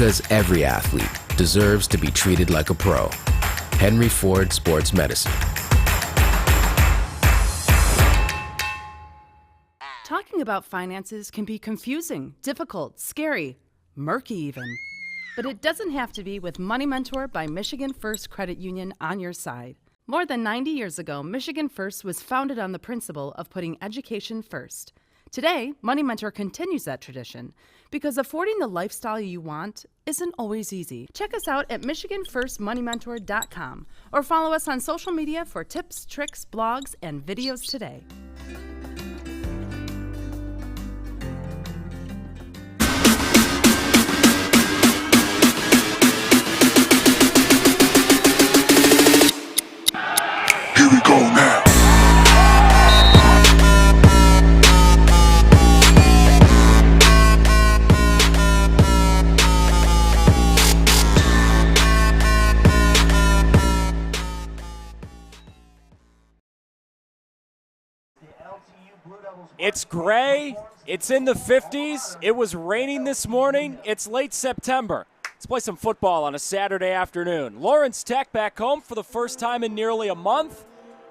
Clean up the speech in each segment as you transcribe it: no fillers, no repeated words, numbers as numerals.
Because every athlete deserves to be treated like a pro. Henry Ford Sports Medicine. Talking about finances can be confusing, difficult, scary, murky even. But it doesn't have to be with Money Mentor by Michigan First Credit Union on your side. More than 90 years ago, Michigan First was founded on the principle of putting education first. Today, Money Mentor continues that tradition because affording the lifestyle you want isn't always easy. Check us out at MichiganFirstMoneyMentor.com or follow us on social media for tips, tricks, blogs, and videos today. Here we go now. It's gray. It's in the 50s. It was raining this morning. It's late September. Let's play some football on a Saturday afternoon. Lawrence Tech back home for the first time in nearly a month,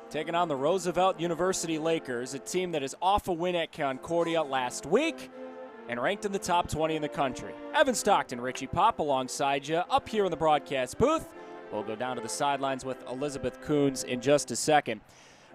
taking on the Roosevelt University Lakers, a team that is off a win at Concordia last week and ranked in the top 20 in the country. Evan Stockton, Richie Pop alongside you up here in the broadcast booth. We'll go down to the sidelines with Elizabeth Coons in just a second.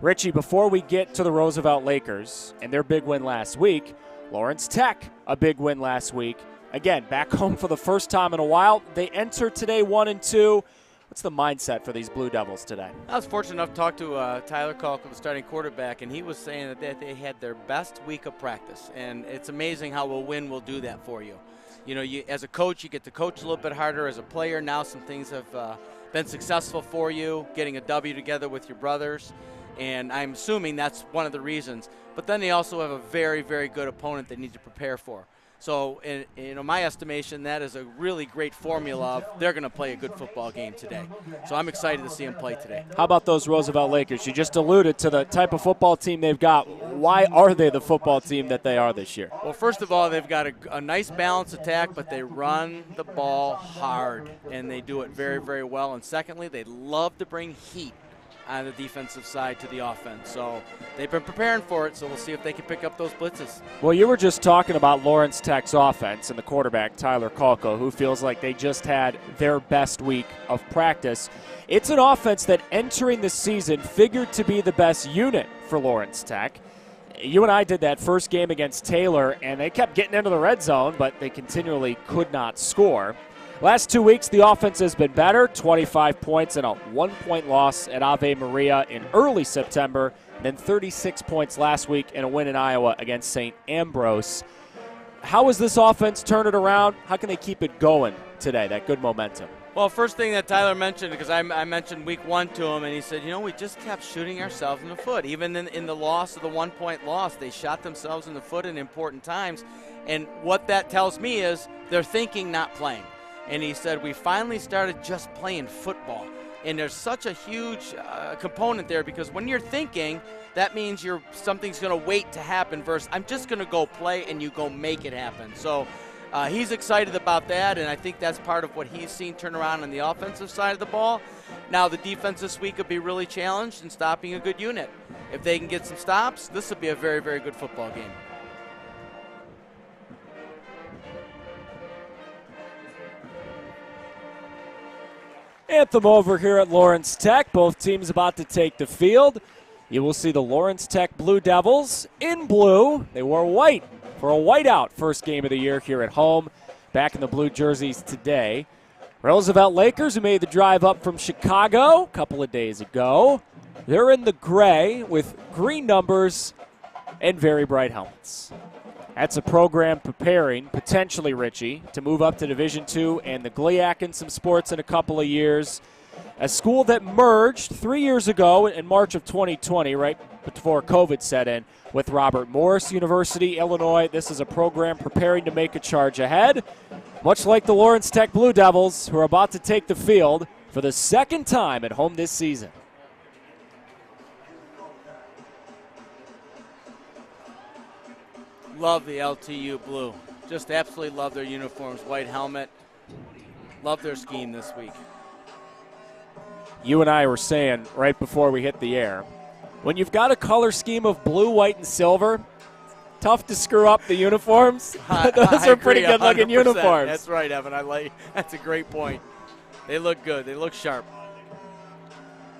Richie, before we get to the Roosevelt Lakers and their big win last week, Lawrence Tech, a big win last week. Again, back home for the first time in a while. They enter today 1-2. What's the mindset for these Blue Devils today? I was fortunate enough to talk to Tyler Kalko, the starting quarterback, and he was saying that they had their best week of practice. And it's amazing how a win will do that for you. You know, as a coach, you get to coach a little bit harder. As a player, now some things have been successful for you, getting a W together with your brothers. And I'm assuming that's one of the reasons. But then they also have a very, very good opponent they need to prepare for. So, in my estimation, that is a really great formula of they're going to play a good football game today. So I'm excited to see them play today. How about those Roosevelt Lakers? You just alluded to the type of football team they've got. Why are they the football team that they are this year? Well, first of all, they've got a nice balanced attack, but they run the ball hard, and they do it very, very well. And secondly, they love to bring heat on the defensive side to the offense. So they've been preparing for it, so we'll see if they can pick up those blitzes. Well, you were just talking about Lawrence Tech's offense and the quarterback, Tyler Kalko, who feels like they just had their best week of practice. It's an offense that entering the season figured to be the best unit for Lawrence Tech. You and I did that first game against Taylor, and they kept getting into the red zone, but they continually could not score. Last 2 weeks, the offense has been better, 25 points and a 1-point loss at Ave Maria in early September, and then 36 points last week in a win in Iowa against St. Ambrose. How has this offense turned it around? How can they keep it going today, that good momentum? Well, first thing that Tyler mentioned, because I mentioned week 1 to him, and he said, you know, we just kept shooting ourselves in the foot. Even in the loss of the 1-point loss, they shot themselves in the foot in important times. And what that tells me is they're thinking, not playing. And he said, we finally started just playing football. And there's such a huge component there, because when you're thinking, that means something's going to wait to happen versus I'm just going to go play and you go make it happen. So he's excited about that, and I think that's part of what he's seen turn around on the offensive side of the ball. Now the defense this week will be really challenged in stopping a good unit. If they can get some stops, this will be a very, very good football game. Anthem over here at Lawrence Tech. Both teams about to take the field. You will see the Lawrence Tech Blue Devils in blue. They wore white for a whiteout first game of the year here at home. Back in the blue jerseys today. Roosevelt Lakers, who made the drive up from Chicago a couple of days ago. They're in the gray with green numbers and very bright helmets. That's a program preparing, potentially, Richie, to move up to Division II and the GLIAC in some sports in a couple of years. A school that merged 3 years ago in March of 2020, right before COVID set in, with Robert Morris University, Illinois. This is a program preparing to make a charge ahead, much like the Lawrence Tech Blue Devils, who are about to take the field for the second time at home this season. Love the LTU blue. Just absolutely love their uniforms. White helmet. Love their scheme this week. You and I were saying right before we hit the air, when you've got a color scheme of blue, white, and silver, tough to screw up the uniforms. Those are pretty good-looking uniforms. That's right, Evan. That's a great point. They look good. They look sharp.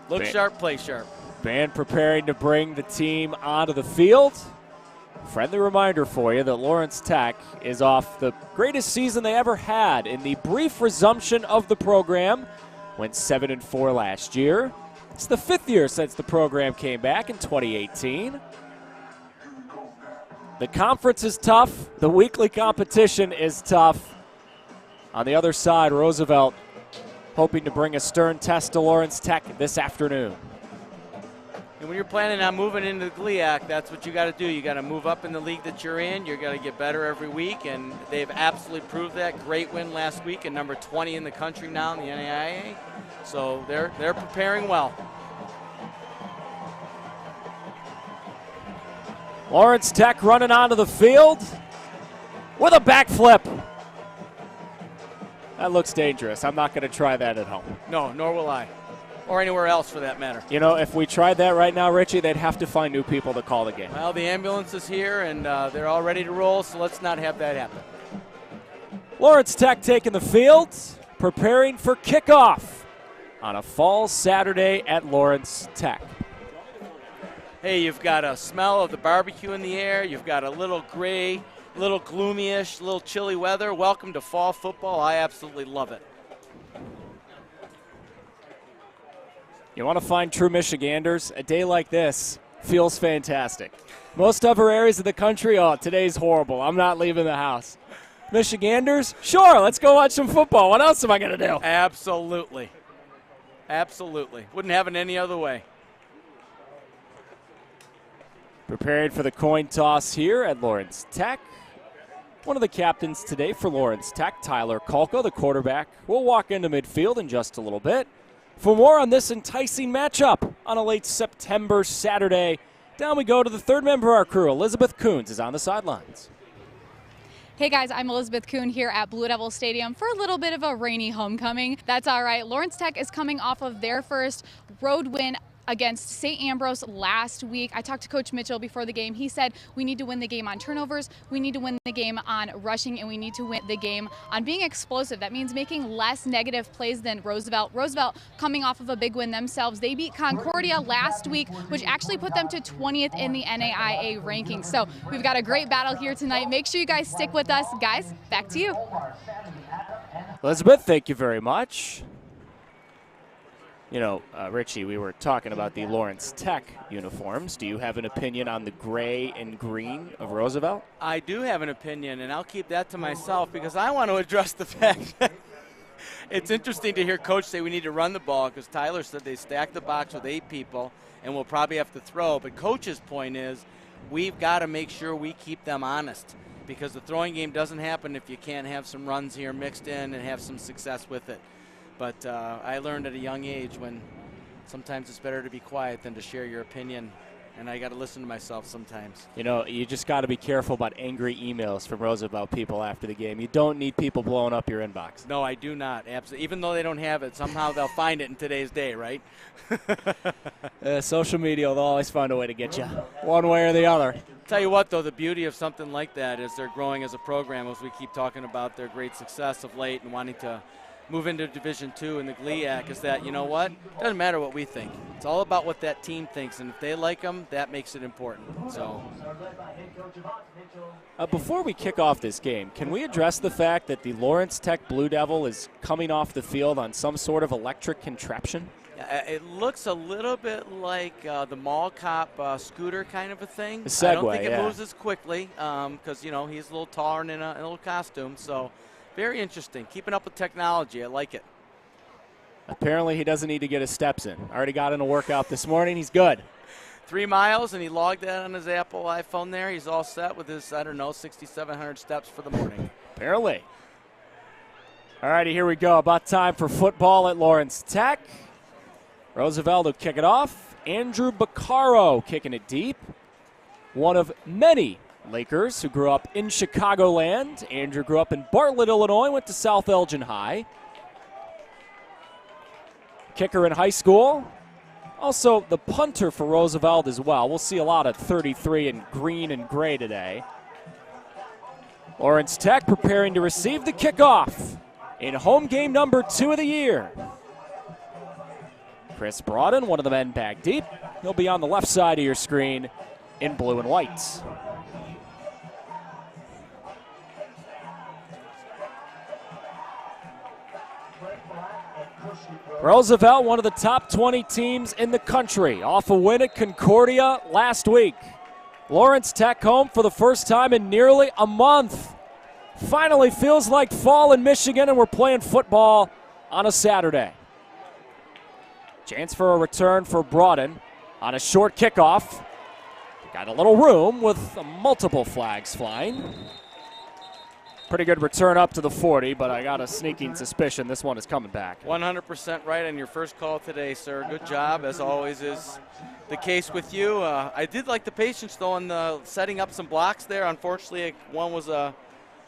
Look sharp, play sharp. Band preparing to bring the team onto the field. Friendly reminder for you that Lawrence Tech is off the greatest season they ever had in the brief resumption of the program. Went 7-4 last year. It's the 5th year since the program came back in 2018. The conference is tough. The weekly competition is tough. On the other side, Roosevelt hoping to bring a stern test to Lawrence Tech this afternoon. And when you're planning on moving into the GLIAC, that's what you got to do. You got to move up in the league that you're in. You're going to get better every week, and they've absolutely proved that. Great win last week, and number 20 in the country now in the NAIA. So they're preparing well. Lawrence Tech running onto the field with a backflip. That looks dangerous. I'm not going to try that at home. No, nor will I. Or anywhere else for that matter. You know, if we tried that right now, Richie, they'd have to find new people to call the game. Well, the ambulance is here, and they're all ready to roll, so let's not have that happen. Lawrence Tech taking the field, preparing for kickoff on a fall Saturday at Lawrence Tech. Hey, you've got a smell of the barbecue in the air. You've got a little gray, a little gloomy-ish, a little chilly weather. Welcome to fall football. I absolutely love it. You want to find true Michiganders? A day like this feels fantastic. Most other areas of the country, oh, today's horrible. I'm not leaving the house. Michiganders? Sure, let's go watch some football. What else am I going to do? Absolutely. Absolutely. Wouldn't have it any other way. Preparing for the coin toss here at Lawrence Tech. One of the captains today for Lawrence Tech, Tyler Kulka, the quarterback, will walk into midfield in just a little bit. For more on this enticing matchup on a late September Saturday, down we go to the third member of our crew. Elizabeth Coons is on the sidelines. Hey guys, I'm Elizabeth Kuhn here at Blue Devil Stadium for a little bit of a rainy homecoming. That's all right. Lawrence Tech is coming off of their first road win against St. Ambrose last week. I talked to Coach Mitchell before the game. He said we need to win the game on turnovers, we need to win the game on rushing, and we need to win the game on being explosive. That means making less negative plays than Roosevelt. Roosevelt coming off of a big win themselves. They beat Concordia last week, which actually put them to 20th in the NAIA rankings. So we've got a great battle here tonight. Make sure you guys stick with us. Guys, back to you. Elizabeth, thank you very much. You know, Richie, we were talking about the Lawrence Tech uniforms. Do you have an opinion on the gray and green of Roosevelt? I do have an opinion, and I'll keep that to myself because I want to address the fact that it's interesting to hear Coach say we need to run the ball because Tyler said they stacked the box with 8 people and we'll probably have to throw. But Coach's point is we've got to make sure we keep them honest because the throwing game doesn't happen if you can't have some runs here mixed in and have some success with it. But I learned at a young age when sometimes it's better to be quiet than to share your opinion, and I got to listen to myself sometimes. You know, you just got to be careful about angry emails from Roosevelt people after the game. You don't need people blowing up your inbox. No, I do not. Absolutely. Even though they don't have it, somehow they'll find it in today's day, right? Social media will always find a way to get you, one way or the other. Tell you what, though, the beauty of something like that is they're growing as a program as we keep talking about their great success of late and wanting to move into Division II in the GLIAC is that, you know what, it doesn't matter what we think. It's all about what that team thinks, and if they like them, that makes it important. So, before we kick off this game, can we address the fact that the Lawrence Tech Blue Devil is coming off the field on some sort of electric contraption? It looks a little bit like the mall cop scooter kind of a thing. The Segway, I don't think it yeah. moves as quickly because, you know, he's a little taller and in a little costume, so very interesting. Keeping up with technology. I like it. Apparently he doesn't need to get his steps in. Already got in a workout this morning. He's good. 3 miles, and he logged that on his Apple iPhone there. He's all set with his, 6,700 steps for the morning. Apparently. All righty, here we go. About time for football at Lawrence Tech. Roosevelt will kick it off. Andrew Baccaro kicking it deep. One of many Lakers who grew up in Chicagoland. Andrew grew up in Bartlett, Illinois, went to South Elgin High. kicker in high school. Also the punter for Roosevelt as well. We'll see a lot of 33 in green and gray today. Lawrence Tech preparing to receive the kickoff in home game number 2 of the year. Chris Broughton, one of the men back deep. He'll be on the left side of your screen in blue and white. Roosevelt, one of the top 20 teams in the country, off a win at Concordia last week. Lawrence Tech home for the first time in nearly a month. Finally feels like fall in Michigan, and we're playing football on a Saturday. Chance for a return for Broughton on a short kickoff. Got a little room with multiple flags flying. Pretty good return up to the 40, but I got a sneaking suspicion this one is coming back. 100% right on your first call today, sir. Good job, as always is the case with you. I did like the patience, though, in the setting up some blocks there. Unfortunately, one was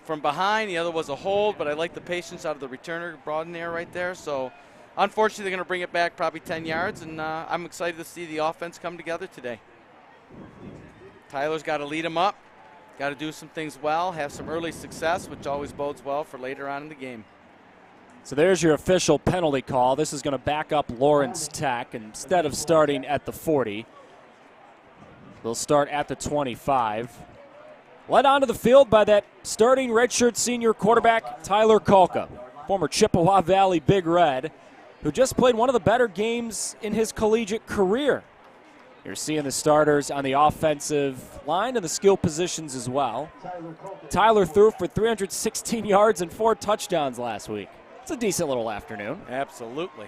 from behind, the other was a hold, but I like the patience out of the returner, Broughton there right there. So, unfortunately, they're going to bring it back probably 10 yards, and I'm excited to see the offense come together today. Tyler's got to lead them up. Got to do some things well, have some early success, which always bodes well for later on in the game. So there's your official penalty call. This is going to back up Lawrence Tech. Instead of starting at the 40, they'll start at the 25. Led onto the field by that starting redshirt senior quarterback, Tyler Kalka, former Chippewa Valley Big Red, who just played one of the better games in his collegiate career. You're seeing the starters on the offensive line and the skill positions as well. Tyler threw for 316 yards and 4 touchdowns last week. It's a decent little afternoon. Absolutely.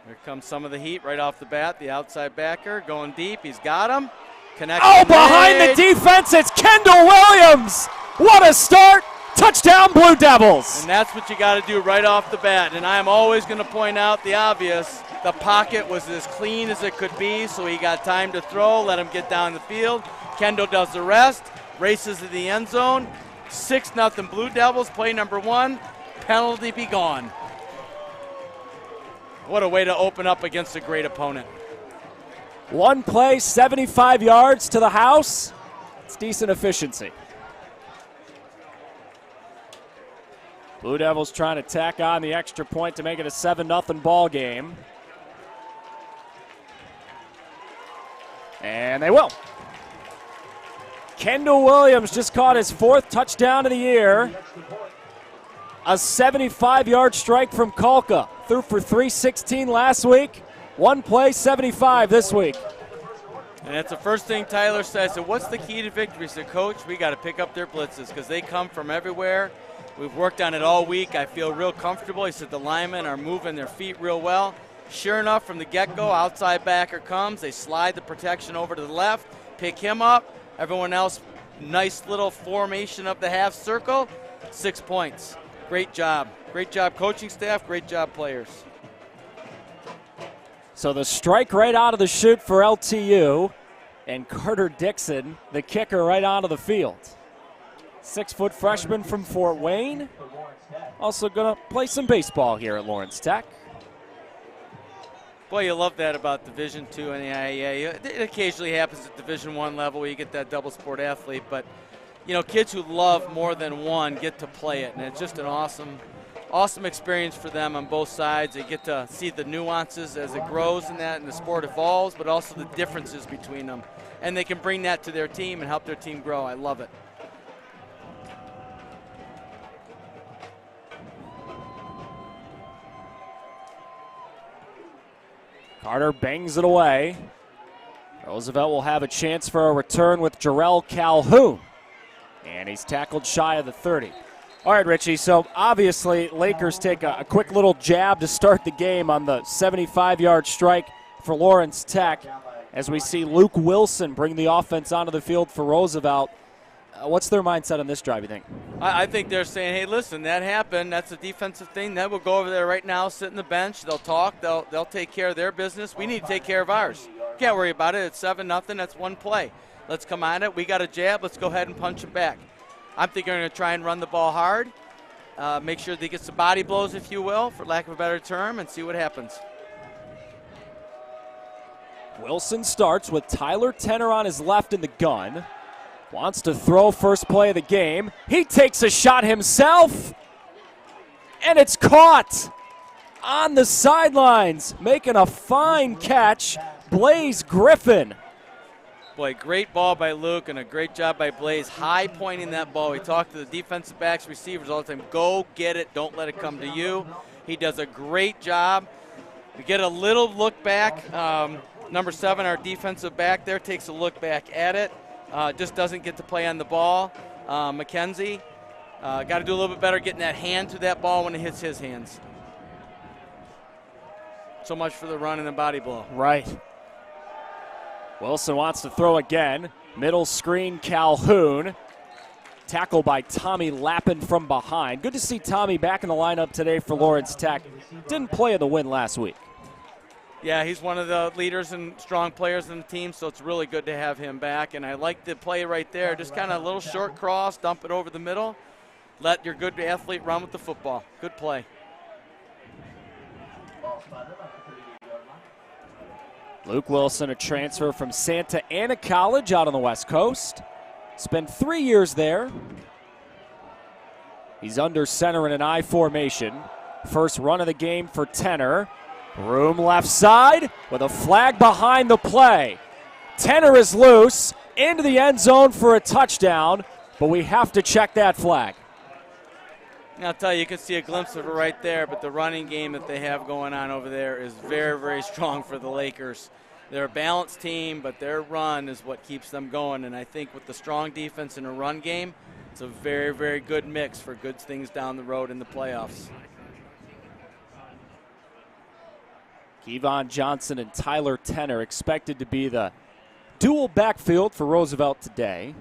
Here comes some of the heat right off the bat. The outside backer going deep. He's got him. Connection behind the defense, it's Kendall Williams. What a start. Touchdown, Blue Devils. And that's what you got to do right off the bat. And I'm always going to point out the obvious. The pocket was as clean as it could be, so he got time to throw, let him get down the field. Kendall does the rest, races to the end zone. 6-0 Blue Devils, play number 1. Penalty be gone. What a way to open up against a great opponent. One play, 75 yards to the house. It's decent efficiency. Blue Devils trying to tack on the extra point to make it a 7-0 ball game. And they will. Kendall Williams just caught his 4th touchdown of the year. A 75-yard strike from Kalka. Threw for 316 last week. One play, 75 this week. And that's the first thing Tyler says. So what's the key to victory? He said, Coach, we got to pick up their blitzes because they come from everywhere. We've worked on it all week. I feel real comfortable. He said the linemen are moving their feet real well. Sure enough, from the get-go, outside backer comes. They slide the protection over to the left, pick him up. Everyone else, nice little formation of the half circle. 6 points. Great job. Great job, coaching staff. Great job, players. So the strike right out of the chute for LTU, and Carter Dixon, the kicker, right onto the field. 6-foot freshman from Fort Wayne. Also going to play some baseball here at Lawrence Tech. Boy, you love that about Division II and the IAA. It occasionally happens at Division I level where you get that double sport athlete, but you know, kids who love more than one get to play it, and it's just an awesome experience for them on both sides. They get to see the nuances as it grows in that and the sport evolves, but also the differences between them. And they can bring that to their team and help their team grow. I love it. Carter bangs it away. Roosevelt will have a chance for a return with Jarrell Calhoun. And he's tackled shy of the 30. All right, Richie, so obviously Lakers take a quick little jab to start the game on the 75-yard strike for Lawrence Tech as we see Luke Wilson bring the offense onto the field for Roosevelt. What's their mindset on this drive, you think? I think they're saying, hey, listen, that happened. That's a defensive thing. Then we'll go over there right now, sit in the bench. They'll talk. They'll take care of their business. We need to take care of ours. Can't worry about it. It's 7-0. That's one play. Let's come on it. We got a jab. Let's go ahead and punch it back. I'm thinking they're going to try and run the ball hard. make sure that he gets the body blows, if you will, for lack of a better term, and see what happens. Wilson starts with Tyler Tenner on his left in the gun. Wants to throw first play of the game. He takes a shot himself, and it's caught on the sidelines. Making a fine catch, Blaze Griffin. Boy, great ball by Luke and a great job by Blaze, high pointing that ball. We talk to the defensive backs, receivers all the time, go get it, don't let it come to you. He does a great job. We get a little look back. Number 7, our defensive back there, takes a look back at it. Just doesn't get to play on the ball. McKenzie, got to do a little bit better getting that hand to that ball when it hits his hands. So much for the run and the body blow. Right. Wilson wants to throw again. Middle screen, Calhoun. Tackle by Tommy Lappin from behind. Good to see Tommy back in the lineup today for Lawrence Tech. Didn't play in the win last week. Yeah, he's one of the leaders and strong players in the team, so it's really good to have him back. And I like the play right there. Just kind of a little short cross, dump it over the middle. Let your good athlete run with the football. Good play. Luke Wilson, a transfer from Santa Ana College out on the West Coast. Spent 3 years there. He's under center in an I formation. First run of the game for Tenner. Room left side with a flag behind the play. Tenner is loose into the end zone for a touchdown, but we have to check that flag. I'll tell you, you can see a glimpse of it right there, but the running game that they have going on over there is very, very strong for the Lakers. They're a balanced team, but their run is what keeps them going, and I think with the strong defense and a run game, it's a very, very good mix for good things down the road in the playoffs. Kevon Johnson and Tyler Tenner expected to be the dual backfield for Roosevelt today.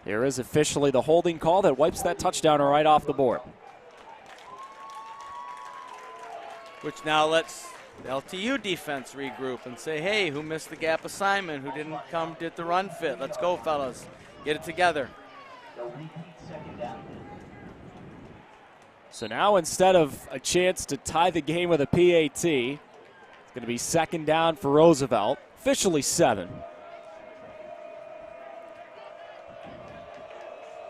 There is officially the holding call that wipes that touchdown right off the board. Which now lets the LTU defense regroup and say, hey, who missed the gap assignment? Who didn't come, did the run fit? Let's go, fellas. Get it together. So now instead of a chance to tie the game with a PAT, it's going to be second down for Roosevelt. Officially 7.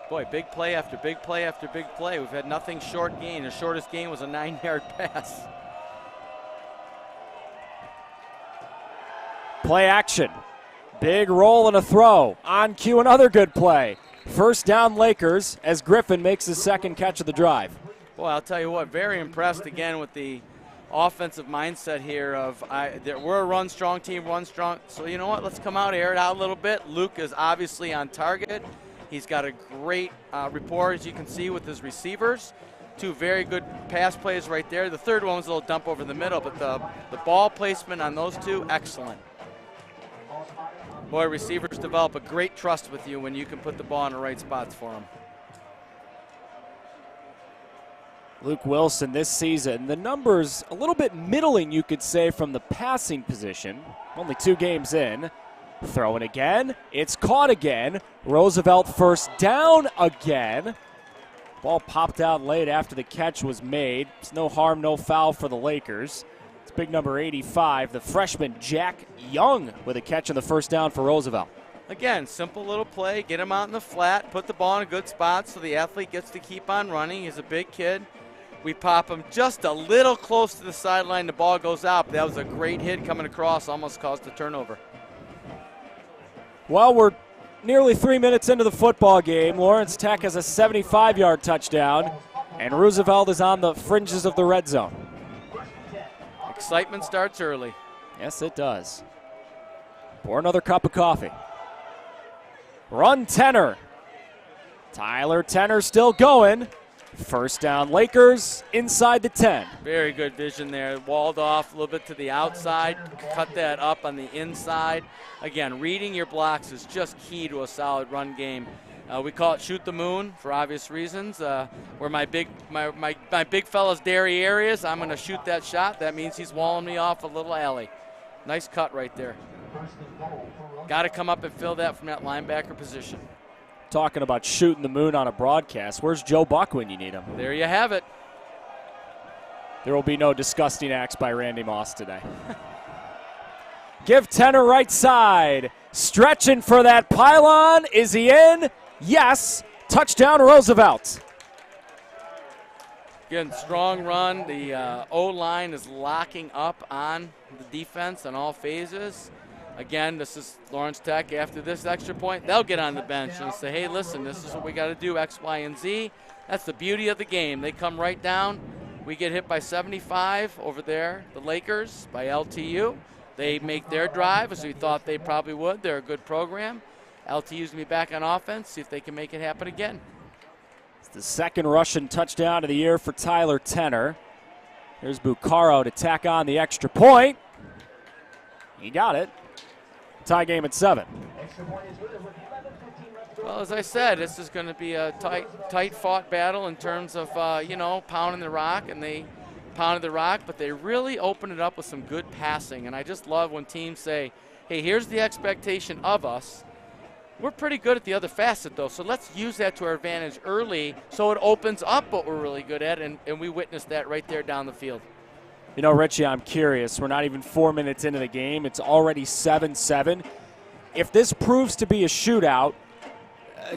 Boy, big play after big play after big play. We've had nothing short gain. The shortest gain was a 9-yard pass. Play action. Big roll and a throw. On cue, another good play. First down Lakers as Griffin makes his second catch of the drive. Boy, I'll tell you what, very impressed again with the offensive mindset here of we're a run-strong team, run-strong. So you know what, let's come out, air it out a little bit. Luke is obviously on target. He's got a great rapport, as you can see, with his receivers. 2 very good pass plays right there. The third one was a little dump over the middle, but the ball placement on those 2, excellent. Boy, receivers develop a great trust with you when you can put the ball in the right spots for them. Luke Wilson this season, the numbers a little bit middling, you could say, from the passing position. Only 2 games in. Throwing again. It's caught again. Roosevelt first down again. Ball popped out late after the catch was made. It's no harm, no foul for the Lakers. It's big number 85, the freshman Jack Young, with a catch on the first down for Roosevelt. Again, simple little play. Get him out in the flat. Put the ball in a good spot so the athlete gets to keep on running. He's a big kid. We pop him just a little close to the sideline. The ball goes out. That was a great hit coming across. Almost caused a turnover. Well, we're nearly 3 minutes into the football game. Lawrence Tech has a 75-yard touchdown, and Roosevelt is on the fringes of the red zone. Excitement starts early. Yes, it does. Pour another cup of coffee. Run Tenner. Tyler Tenner still going. First down Lakers inside the 10. Very good vision there. Walled off a little bit to the outside. Cut that up on the inside. Again, reading your blocks is just key to a solid run game. We call it shoot the moon for obvious reasons. Where my big fella's dairy areas, I'm going to shoot that shot. That means he's walling me off a little alley. Nice cut right there. Got to come up and fill that from that linebacker position. talking about shooting the moon on a broadcast. Where's Joe Buck when you need him? There you have it. There will be no disgusting acts by Randy Moss today. Give Tenor right side. Stretching for that pylon. Is he in? Yes. Touchdown, Roosevelt. Again, strong run. The O-line is locking up on the defense on all phases. Again, this is Lawrence Tech. After this extra point, they'll get on the bench and say, hey, listen, this is what we got to do, X, Y, and Z. That's the beauty of the game. They come right down. We get hit by 75 over there, the Lakers, by LTU. They make their drive, as we thought they probably would. They're a good program. LTU's going to be back on offense, see if they can make it happen again. It's the second Russian touchdown of the year for Tyler Tenor. Here's Bucaro to tack on the extra point. He got it. Tie game at 7. Well, as I said, this is going to be a tight fought battle in terms of, pounding the rock, and they pounded the rock, but they really opened it up with some good passing. And I just love when teams say, hey, here's the expectation of us. We're pretty good at the other facet, though, so let's use that to our advantage early so it opens up what we're really good at, and we witnessed that right there down the field. You know, Richie, I'm curious. We're not even 4 minutes into the game. It's already 7-7. If this proves to be a shootout,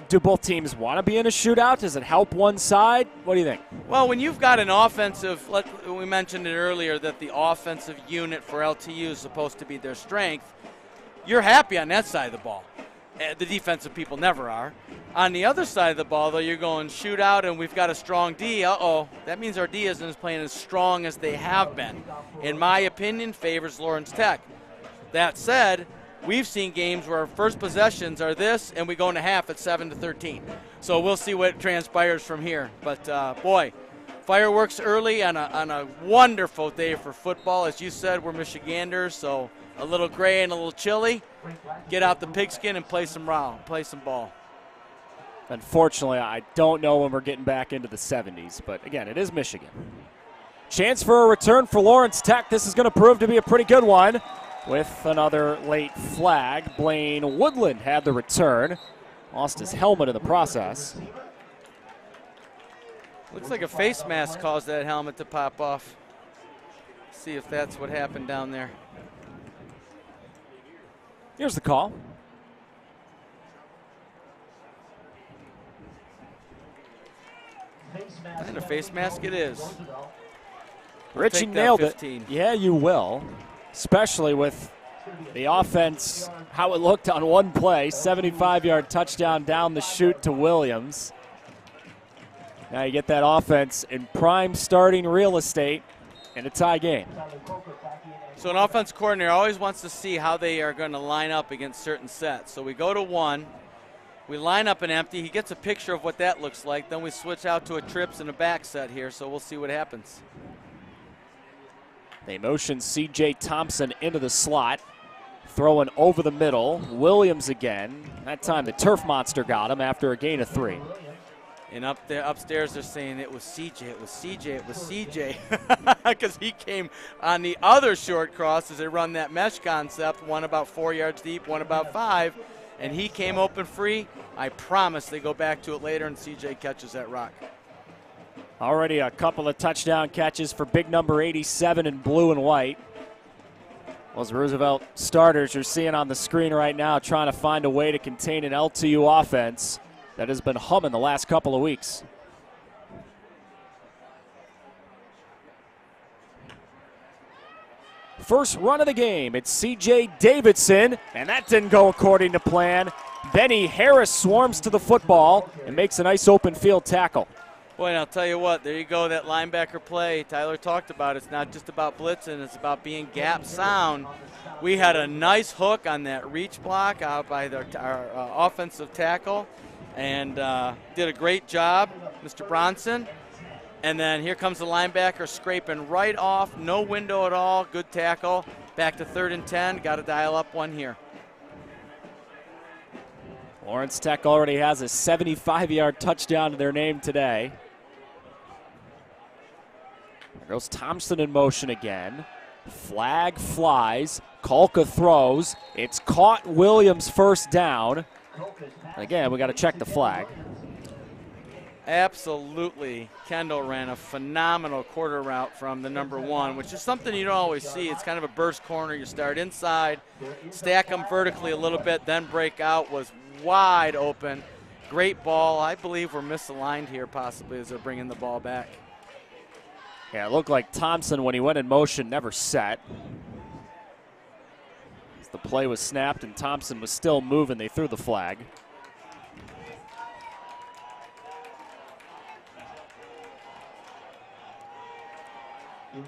do both teams want to be in a shootout? Does it help one side? What do you think? Well, when you've got an offensive, we mentioned it earlier that the offensive unit for LTU is supposed to be their strength, you're happy on that side of the ball. The defensive people never are. On the other side of the ball, though, you're going shootout, and we've got a strong D. That means our D isn't playing as strong as they have been. In my opinion, favors Lawrence Tech. That said, we've seen games where our first possessions are this, and we go into half at 7-13. So we'll see what transpires from here. But, boy, fireworks early on a wonderful day for football. As you said, we're Michiganders, so a little gray and a little chilly. Get out the pigskin and play some ball. Unfortunately, I don't know when we're getting back into the 70s, but again, it is Michigan. Chance for a return for Lawrence Tech. This is going to prove to be a pretty good one with another late flag. Blaine Woodland had the return. Lost his helmet in the process. Looks like a face mask caused that helmet to pop off. See if that's what happened down there. Here's the call. And a face mask it is. Richie nailed it. Yeah, you will. Especially with the offense, how it looked on one play. 75-yard touchdown down the chute to Williams. Now you get that offense in prime starting real estate in a tie game. So an offense coordinator always wants to see how they are going to line up against certain sets. So we go to one. We line up an empty. He gets a picture of what that looks like. Then we switch out to a trips and a back set here, so we'll see what happens. They motion C.J. Thompson into the slot, throwing over the middle. Williams again. That time the turf monster got him after a gain of 3. And upstairs they're saying it was CJ, it was CJ, it was CJ. Because he came on the other short cross as they run that mesh concept, one about 4 yards deep, one about 5. And he came open free. I promise they go back to it later and CJ catches that rock. Already a couple of touchdown catches for big number 87 in blue and white. Those Roosevelt starters you're seeing on the screen right now trying to find a way to contain an LTU offense that has been humming the last couple of weeks. First run of the game, it's C.J. Davidson, and that didn't go according to plan. Benny Harris swarms to the football and makes a nice open field tackle. Boy, and I'll tell you what, there you go, that linebacker play Tyler talked about. It's not just about blitzing, it's about being gap sound. We had a nice hook on that reach block out by our offensive tackle, and did a great job, Mr. Bronson. And then here comes the linebacker scraping right off, no window at all, good tackle. Back to 3rd and 10, got to dial up one here. Lawrence Tech already has a 75-yard touchdown to their name today. There goes Thompson in motion again. Flag flies. Kalka throws. It's caught. Williams first down. And again, we got to check the flag. Absolutely. Kendall ran a phenomenal quarter route from the number 1, which is something you don't always see. It's kind of a burst corner. You start inside, stack them vertically a little bit, then break out. Was wide open. Great ball. I believe we're misaligned here possibly as they're bringing the ball back. Yeah, it looked like Thompson, when he went in motion, never set. As the play was snapped and Thompson was still moving, they threw the flag.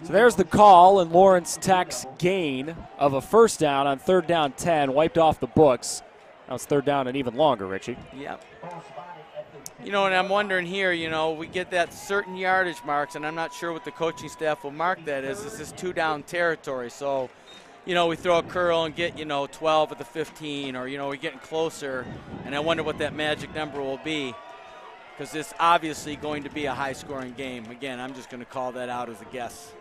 So there's the call, and Lawrence Tech's gain of a first down on 3rd down 10, wiped off the books. Now it's 3rd down and even longer, Richie. Yep. You know, and I'm wondering here, you know, we get that certain yardage marks, and I'm not sure what the coaching staff will mark that as. This is 2-down territory. So, you know, we throw a curl and get, 12 at the 15, or, we're getting closer, and I wonder what that magic number will be, because it's obviously going to be a high-scoring game. Again, I'm just going to call that out as a guess.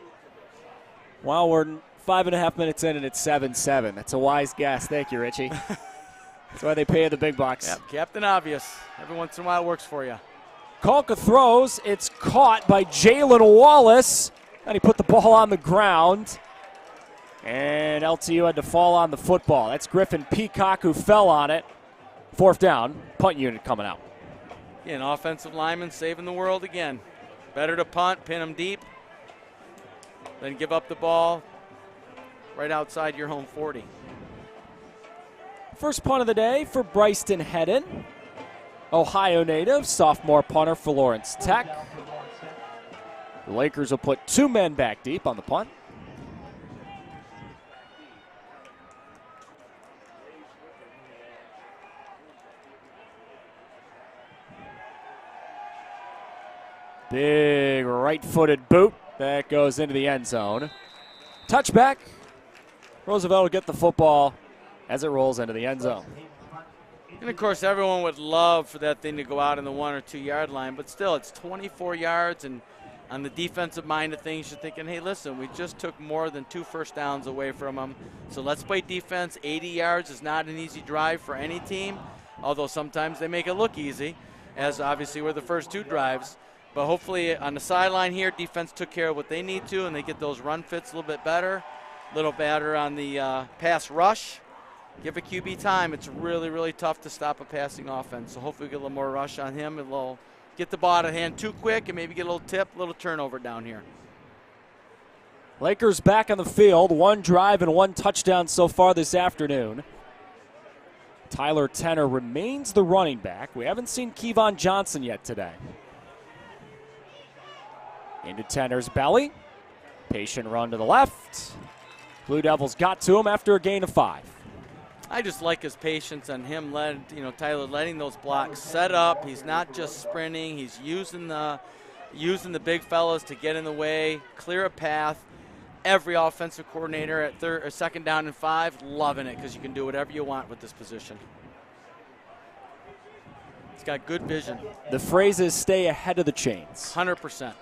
Well, we're 5.5 minutes in, and it's 7-7. That's a wise guess. Thank you, Richie. That's why they pay you the big bucks. Yep, Captain Obvious. Every once in a while it works for you. Kalka throws. It's caught by Jalen Wallace. And he put the ball on the ground. And LTU had to fall on the football. That's Griffin Peacock who fell on it. 4th down. Punt unit coming out. An offensive lineman saving the world again. Better to punt, pin them deep, than give up the ball right outside your home 40. First punt of the day for Bryston Hedden, Ohio native, sophomore punter for Lawrence Tech. The Lakers will put 2 men back deep on the punt. Big right-footed boot that goes into the end zone. Touchback. Roosevelt will get the football as it rolls into the end zone. And, of course, everyone would love for that thing to go out in the 1 or 2 yard line, but still, it's 24 yards, and on the defensive mind of things, you're thinking, hey, listen, we just took more than 2 first downs away from them, so let's play defense. 80 yards is not an easy drive for any team, although sometimes they make it look easy, as obviously were the first 2 drives. But hopefully on the sideline here, defense took care of what they need to, and they get those run fits a little bit better, a little better on the pass rush. Give a QB time. It's really, really tough to stop a passing offense. So hopefully we get a little more rush on him, and we'll get the ball out of hand too quick and maybe get a little tip, a little turnover down here. Lakers back on the field. 1 drive and 1 touchdown so far this afternoon. Tyler Tenner remains the running back. We haven't seen Kevon Johnson yet today. Into Tenner's belly. Patient run to the left. Blue Devils got to him after a gain of 5. I just like his patience on him, Tyler letting those blocks set up. He's not just sprinting. He's using the big fellas to get in the way, clear a path. Every offensive coordinator at 2nd down and 5, loving it because you can do whatever you want with this position. He's got good vision. The phrase is stay ahead of the chains. 100%.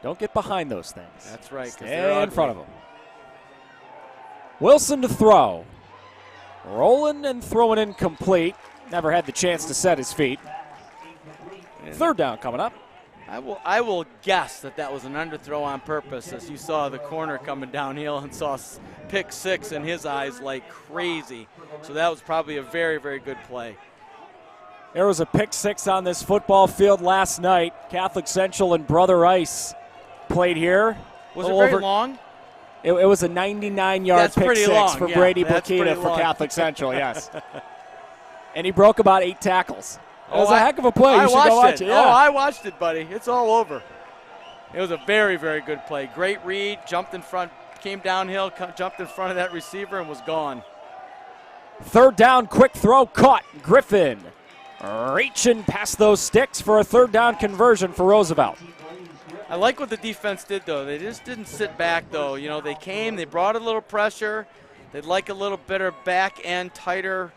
Don't get behind those things. That's right. Stay in front of them. Wilson to throw. Rolling and throwing incomplete. Never had the chance to set his feet. 3rd down coming up. I will guess that was an underthrow on purpose, as you saw the corner coming downhill and saw pick 6 in his eyes like crazy. So that was probably a very, very good play. There was a pick 6 on this football field last night. Catholic Central and Brother Ice played here. Was it very long? It was a 99-yard pick 6 long. for Yeah, Brady Blakita for Catholic Central, yes. And he broke about 8 tackles. It was a heck of a play. You should go watch it. Yeah. Oh, I watched it, buddy. It's all over. It was a very, very good play. Great read, jumped in front, came downhill, jumped in front of that receiver and was gone. 3rd down, quick throw, caught. Griffin reaching past those sticks for a 3rd down conversion for Roosevelt. I like what the defense did, though. They just didn't sit back, though. They came, they brought a little pressure. They'd like a little better back end, tighter,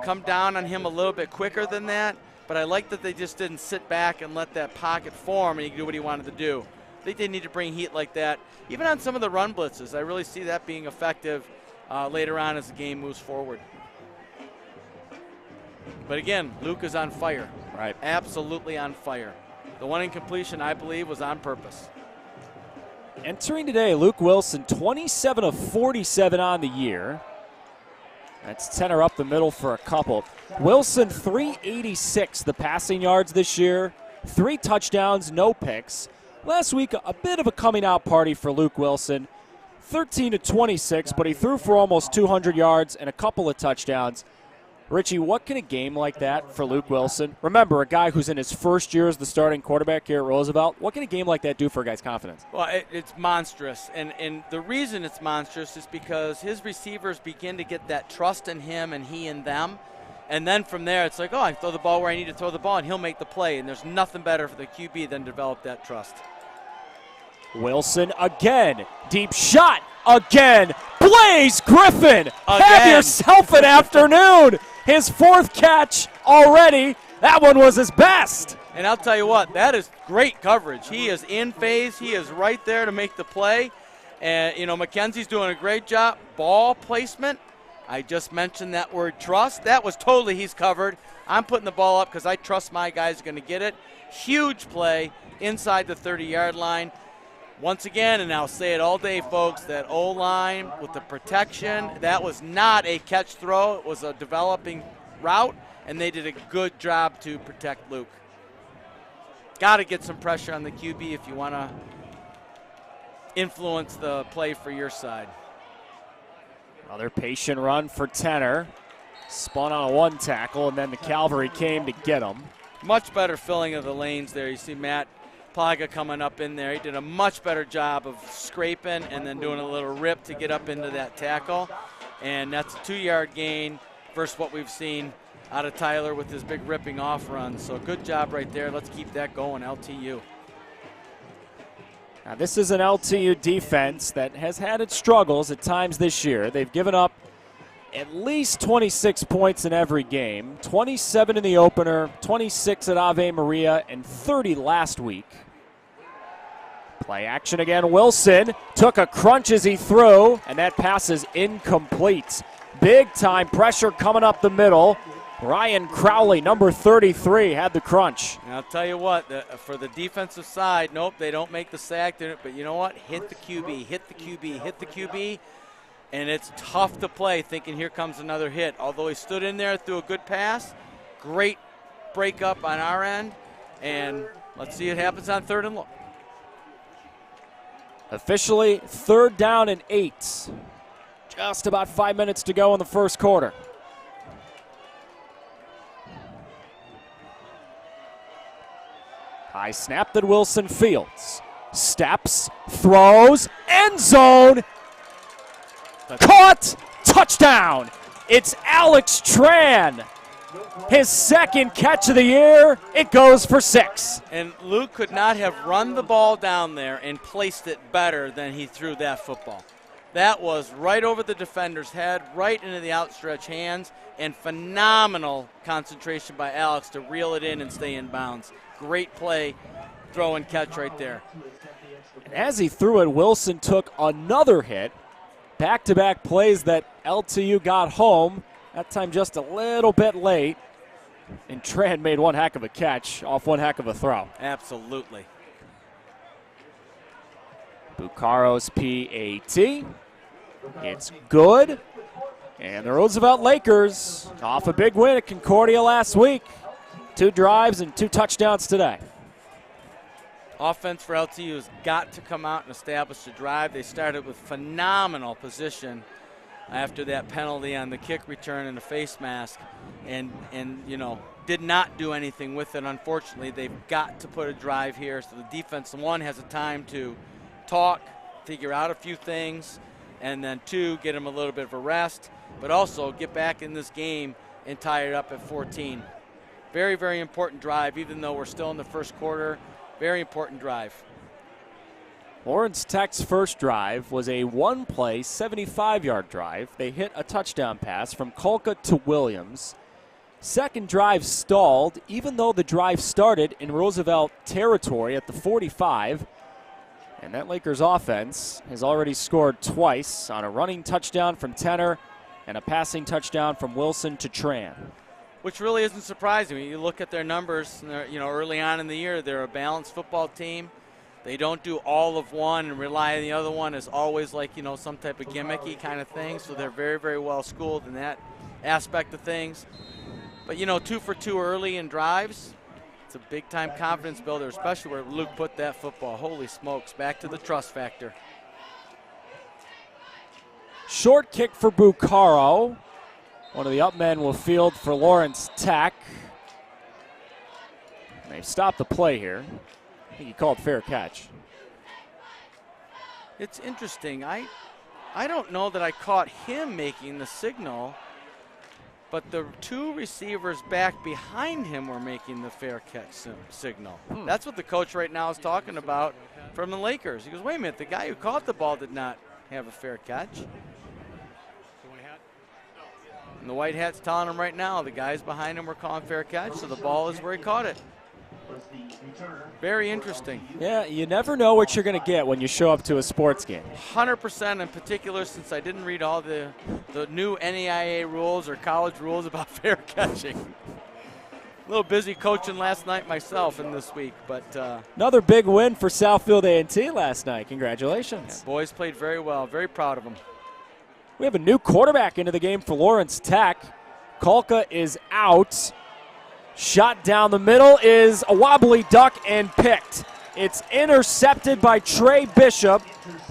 come down on him a little bit quicker than that. But I like that they just didn't sit back and let that pocket form and he could do what he wanted to do. I think they need to bring heat like that. Even on some of the run blitzes, I really see that being effective later on as the game moves forward. But again, Luke is on fire. Right. Absolutely on fire. The one incompletion, I believe, was on purpose. Entering today, Luke Wilson, 27 of 47 on the year. That's Tenor up the middle for a couple. Wilson, 386 the passing yards this year. 3 touchdowns, no picks. Last week, a bit of a coming out party for Luke Wilson. 13 to 26, but he threw for almost 200 yards and a couple of touchdowns. Richie, what can a game like that for Luke Wilson? Remember, a guy who's in his first year as the starting quarterback here at Roosevelt. What can a game like that do for a guy's confidence? Well, it's monstrous. And the reason it's monstrous is because his receivers begin to get that trust in him and he in them. And then from there, it's like, oh, I throw the ball where I need to throw the ball, and he'll make the play. And there's nothing better for the QB than develop that trust. Wilson again. Deep shot again. Blaze Griffin. Have yourself an afternoon. His 4th catch already. That one was his best. And I'll tell you what, that is great coverage. He is in phase. He is right there to make the play. And, McKenzie's doing a great job. Ball placement. I just mentioned that word trust. That was totally he's covered. I'm putting the ball up because I trust my guys are going to get it. Huge play inside the 30-yard line. Once again, and I'll say it all day, folks, that O-line with the protection, that was not a catch throw. It was a developing route, and they did a good job to protect Luke. Got to get some pressure on the QB if you want to influence the play for your side. Another patient run for Tenor. Spun on a 1 tackle, and then the cavalry came to get him. Much better filling of the lanes there. You see Matt Plaga coming up in there. He did a much better job of scraping and then doing a little rip to get up into that tackle. And that's a 2-yard gain versus what we've seen out of Tyler with his big ripping off run. So good job right there. Let's keep that going, LTU. Now this is an LTU defense that has had its struggles at times this year. They've given up at least 26 points in every game. 27 in the opener, 26 at Ave Maria, and 30 last week. Play action again. Wilson took a crunch as he threw, and that pass is incomplete. Big time pressure coming up the middle. Ryan Crowley, number 33, had the crunch. And I'll tell you what, for the defensive side, nope, they don't make the sack, but you know what? Hit the QB, hit the QB, hit the QB. And it's tough to play thinking here comes another hit. Although he stood in there, threw a good pass, great breakup on our end. And let's see what happens on 3rd and long. Officially 3rd down and 8. Just about 5 minutes to go in the first quarter. High snap that Wilson fields. Steps, throws, end zone. Caught, touchdown. It's Alex Tran. His 2nd catch of the year. It goes for 6. And Luke could not have run the ball down there and placed it better than he threw that football. That was right over the defender's head, right into the outstretched hands, and phenomenal concentration by Alex to reel it in and stay in bounds. Great play, throw and catch right there. And as he threw it, Wilson took another hit. Back-to-back plays that LTU got home, that time just a little bit late. And Tran made one heck of a catch off one heck of a throw. Absolutely. Bucaro's PAT. It's good. And the Roosevelt Lakers off a big win at Concordia last week. 2 drives and 2 touchdowns today. Offense for LTU has got to come out and establish the drive. They started with phenomenal position after that penalty on the kick return and the face mask, and did not do anything with it. Unfortunately, they've got to put a drive here so the defense, 1, has a time to talk, figure out a few things, and then 2, get them a little bit of a rest, but also get back in this game and tie it up at 14. Very, very important drive, even though we're still in the first quarter. Very important drive. Lawrence Tech's first drive was a 1-play, 75-yard drive. They hit a touchdown pass from Kolka to Williams. Second drive stalled, even though the drive started in Roosevelt territory at the 45. And that Lakers offense has already scored twice on a running touchdown from Tenor and a passing touchdown from Wilson to Tran. which really isn't surprising. When you look at their numbers, early on in the year, they're a balanced football team. They don't do all of one and rely on the other one as always like, some type of gimmicky kind of thing. So they're very, very well schooled in that aspect of things. But, 2 for 2 early in drives, it's a big-time confidence builder, especially where Luke put that football. Holy smokes, back to the trust factor. Short kick for Bucaro. One of the up men will field for Lawrence Tech. They stopped the play here. I think he called fair catch. It's interesting. I don't know that I caught him making the signal, but the 2 receivers back behind him were making the fair catch signal. That's what the coach right now is talking about from the Lakers. He goes, wait a minute, the guy who caught the ball did not have a fair catch. And the white hat's telling him right now the guys behind him were calling fair catch, so the ball is where he caught it. Very interesting. Yeah, you never know what you're going to get when you show up to a sports game. 100% in particular, since I didn't read all the new NAIA rules or college rules about fair catching. A little busy coaching last night myself and this week, but another big win for Southfield A&T last night. Congratulations. Yeah, boys played very well. Very proud of them. We have a new quarterback into the game for Lawrence Tech. Kolka is out. Shot down the middle is a wobbly duck and picked. It's intercepted by Trey Bishop.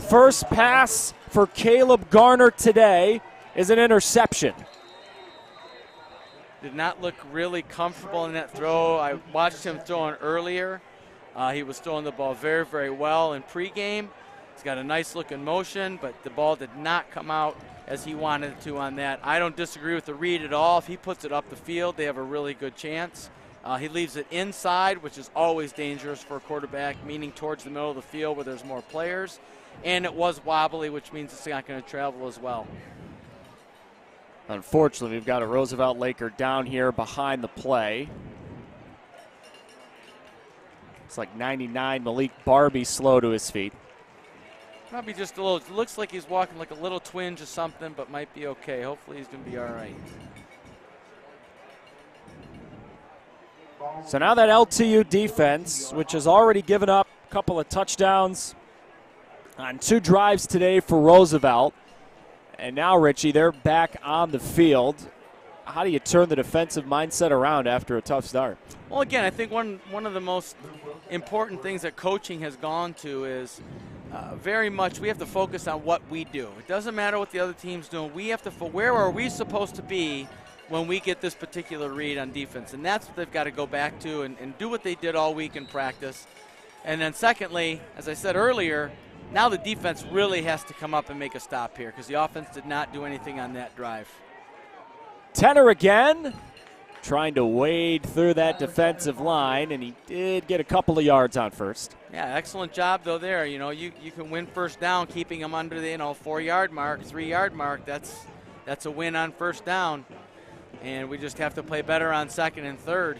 First pass for Caleb Garner today is an interception. Did not look really comfortable in that throw. I watched him throwing earlier. He was throwing the ball very, very well in pregame. He's got a nice look in motion, but the ball did not come out as he wanted it to on that. I don't disagree with the read at all. If he puts it up the field, they have a really good chance. He leaves it inside, which is always dangerous for a quarterback, meaning towards the middle of the field where there's more players. And it was wobbly, which means it's not going to travel as well. Unfortunately, we've got a Roosevelt Laker down here behind the play. It's like 99, Malik Barbie slow to his feet. Probably just a little, it looks like he's walking like a little twinge or something, but might be okay. Hopefully he's going to be all right. So now that LTU defense, which has already given up a couple of touchdowns on 2 drives today for Roosevelt, and now, Richie, they're back on the field. How do you turn the defensive mindset around after a tough start? Well, again, I think one of the most important things that coaching has gone to is very much we have to focus on what we do. It doesn't matter what the other team's doing. We have to, where are we supposed to be when we get this particular read on defense? And that's what they've got to go back to and do what they did all week in practice. And then secondly, as I said earlier, now the defense really has to come up and make a stop here because the offense did not do anything on that drive. Tenor again, trying to wade through that defensive line, and he did get a couple of yards on first. Yeah, excellent job, though, there. You can win first down, keeping them under the 4-yard mark, 3-yard mark. That's a win on first down. And we just have to play better on second and third.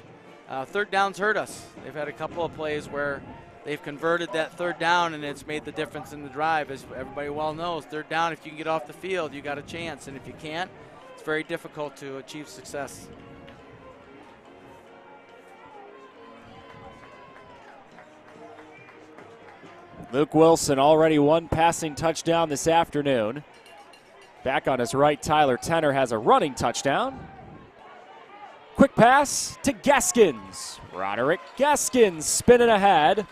Third downs hurt us. They've had a couple of plays where they've converted that third down, and it's made the difference in the drive. As everybody well knows, third down, if you can get off the field, you got a chance. And if you can't, it's very difficult to achieve success. Luke Wilson already 1 passing touchdown this afternoon. Back on his right, Tyler Tenor has a running touchdown. Quick pass to Gaskins. Roderick Gaskins spinning ahead.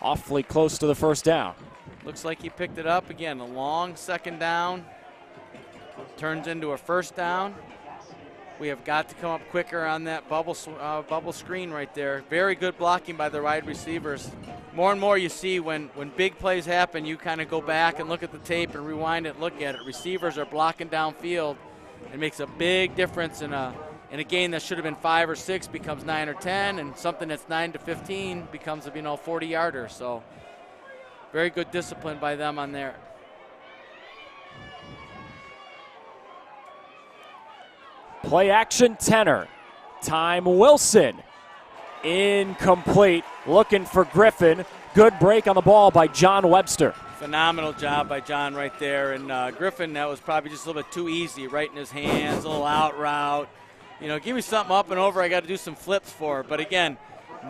Awfully close to the first down. Looks like he picked it up again. A long second down. Turns into a first down. We have got to come up quicker on that bubble screen right there. Very good blocking by the wide receivers. More and more you see when big plays happen, you kind of go back and look at the tape and rewind it and look at it. Receivers are blocking downfield. It makes a big difference in a game that should have been 5 or 6 becomes 9 or 10, and something that's 9 to 15 becomes a 40-yarder. So very good discipline by them on there. Play action, Tenor. Time Wilson. Incomplete. Looking for Griffin. Good break on the ball by John Webster. Phenomenal job by John right there. And Griffin, that was probably just a little bit too easy, right in his hands, a little out route. give me something up and over. I got to do some flips for. But again,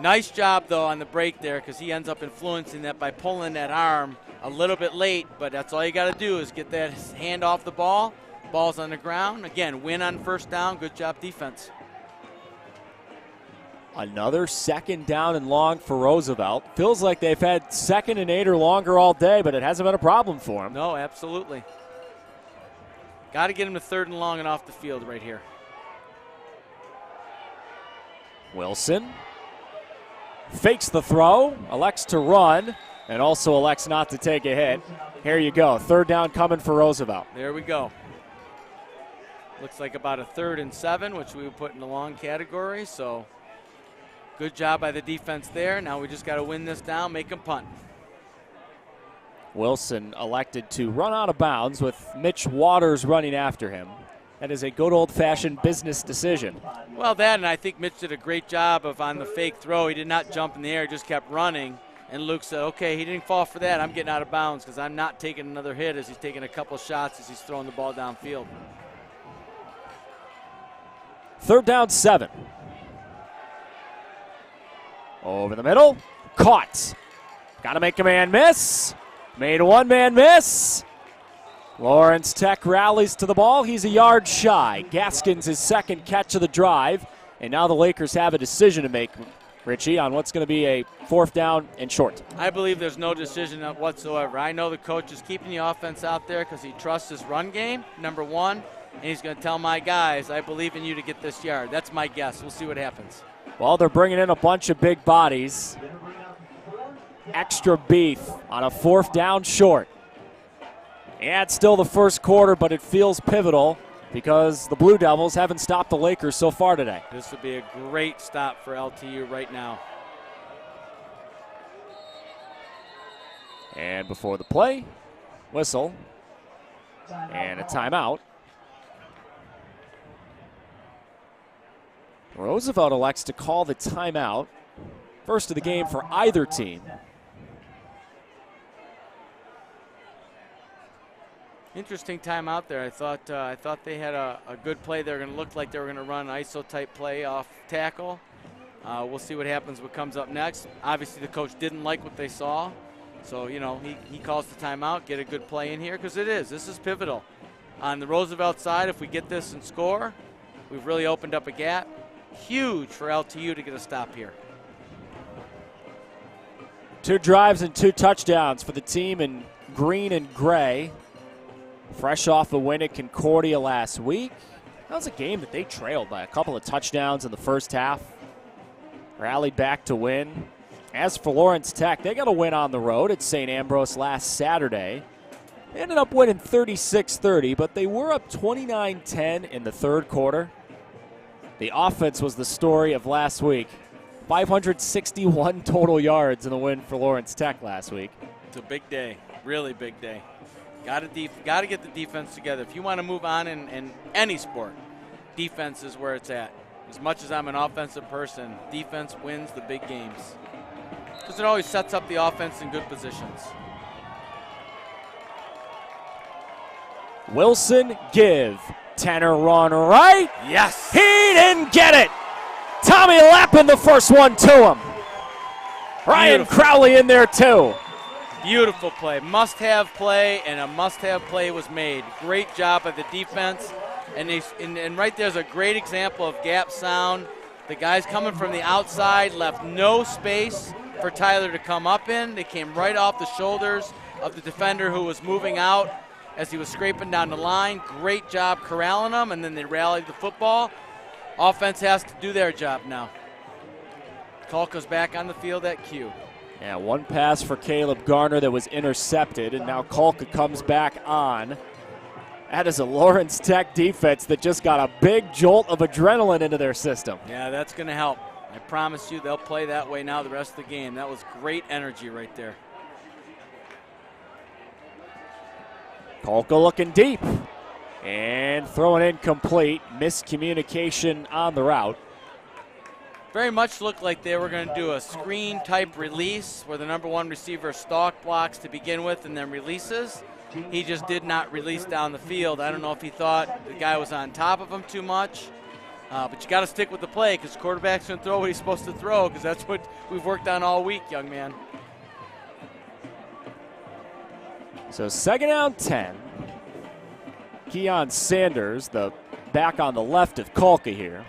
nice job though on the break there, because he ends up influencing that by pulling that arm a little bit late. But that's all you got to do is get that hand off the ball. Ball's on the ground. Again, win on first down. Good job defense. Another 2nd down and long for Roosevelt. Feels like they've had 2nd and 8 or longer all day, but it hasn't been a problem for them. No, absolutely. Got to get him to 3rd and long and off the field right here. Wilson fakes the throw, elects to run, and also elects not to take a hit. Here you go. 3rd down coming for Roosevelt. There we go. Looks like about a 3rd and 7, which we would put in the long category. So good job by the defense there. Now we just got to win this down, make them punt. Wilson elected to run out of bounds with Mitch Waters running after him. That is a good old-fashioned business decision. Well, that, and I think Mitch did a great job of on the fake throw. He did not jump in the air, just kept running. And Luke said, okay, he didn't fall for that. I'm getting out of bounds because I'm not taking another hit as he's taking a couple shots as he's throwing the ball downfield. 3rd down, 7. Over the middle. Caught. Got to make a man miss. Made a one-man miss. Lawrence Tech rallies to the ball. He's a yard shy. Gaskins his 2nd catch of the drive. And now the Lakers have a decision to make, Richie, on what's going to be a 4th down and short. I believe there's no decision whatsoever. I know the coach is keeping the offense out there because he trusts his run game, number 1. And he's going to tell my guys, I believe in you to get this yard. That's my guess. We'll see what happens. Well, they're bringing in a bunch of big bodies. Extra beef on a 4th down short. Yeah, it's still the first quarter, but it feels pivotal because the Blue Devils haven't stopped the Lakers so far today. This would be a great stop for LTU right now. And before the play, whistle, and a timeout. Roosevelt elects to call the timeout. First of the game for either team. Interesting timeout there. I thought they had a good play. They were going to look like they were going to run an ISO type play off tackle. We'll see what happens, what comes up next. Obviously the coach didn't like what they saw. So, he calls the timeout, get a good play in here, because this is pivotal. On the Roosevelt side, if we get this and score, we've really opened up a gap. Huge for LTU to get a stop here. 2 drives and 2 touchdowns for the team in green and gray. Fresh off a win at Concordia last week. That was a game that they trailed by a couple of touchdowns in the first half. Rallied back to win. As for Lawrence Tech, they got a win on the road at St. Ambrose last Saturday. They ended up winning 36-30, but they were up 29-10 in the 3rd quarter. The offense was the story of last week. 561 total yards in the win for Lawrence Tech last week. It's a big day, really big day. Got to get the defense together. If you want to move on in any sport, defense is where it's at. As much as I'm an offensive person, defense wins the big games because it always sets up the offense in good positions. Wilson give. Tanner run right. Yes. He didn't get it. Tommy Lappin the first one to him. Ryan Crowley in there too. Beautiful play. Must-have play, and a must-have play was made. Great job by the defense. And right there's a great example of gap sound. The guys coming from the outside left no space for Tyler to come up in. They came right off the shoulders of the defender who was moving out as he was scraping down the line. Great job corralling them, and then they rallied the football. Offense has to do their job now. Kalka's back on the field at Q. Yeah, one pass for Caleb Garner that was intercepted, and now Kalka comes back on. That is a Lawrence Tech defense that just got a big jolt of adrenaline into their system. Yeah, that's going to help. I promise you they'll play that way now the rest of the game. That was great energy right there. Kalka looking deep and throwing incomplete. Miscommunication on the route. Very much looked like they were going to do a screen type release where the number 1 receiver stalk blocks to begin with and then releases. He just did not release down the field. I don't know if he thought the guy was on top of him too much But you got to stick with the play because the quarterback's going to throw what he's supposed to throw because that's what we've worked on all week, young man. So 2nd down 10. Keon Sanders, the back on the left of Kolka here.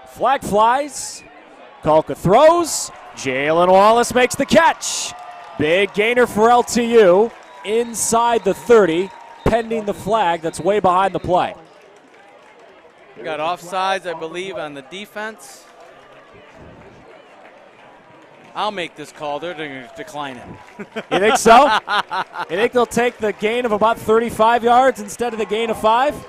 Flag flies. Kolka throws. Jalen Wallace makes the catch. Big gainer for LTU inside the 30, pending the flag that's way behind the play. We got offsides, I believe, on the defense. I'll make this call. They're going to decline it. You think so? You think they'll take the gain of about 35 yards instead of the gain of 5?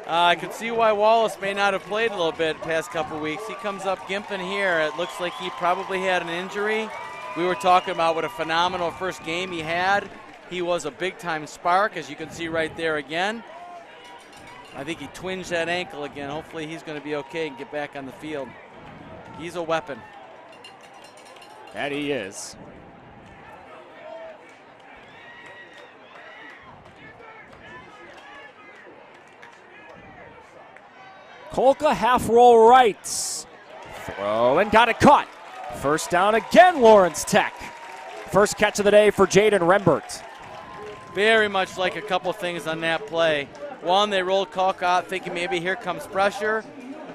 I can see why Wallace may not have played a little bit the past couple weeks. He comes up gimping here. It looks like he probably had an injury. We were talking about what a phenomenal first game he had. He was a big-time spark, as you can see right there again. I think he twinged that ankle again. Hopefully he's going to be okay and get back on the field. He's a weapon. That he is. Kolka half roll right. Throw and got it caught. First down again, Lawrence Tech. First catch of the day for Jaden Rembert. Very much like a couple things on that play. One, they rolled Kolka out thinking maybe here comes pressure.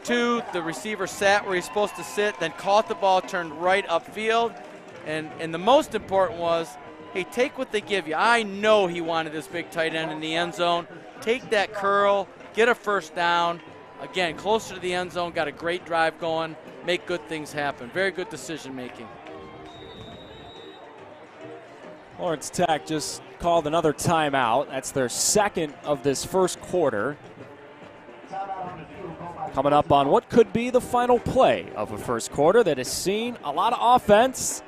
2, the receiver sat where he's supposed to sit, then caught the ball, turned right upfield. And the most important was, hey, take what they give you. I know he wanted this big tight end in the end zone. Take that curl, get a first down. Again, closer to the end zone, got a great drive going, make good things happen. Very good decision making. Lawrence Tech just called another timeout. That's their second of this first quarter. Coming up on what could be the final play of a first quarter that has seen a lot of offense.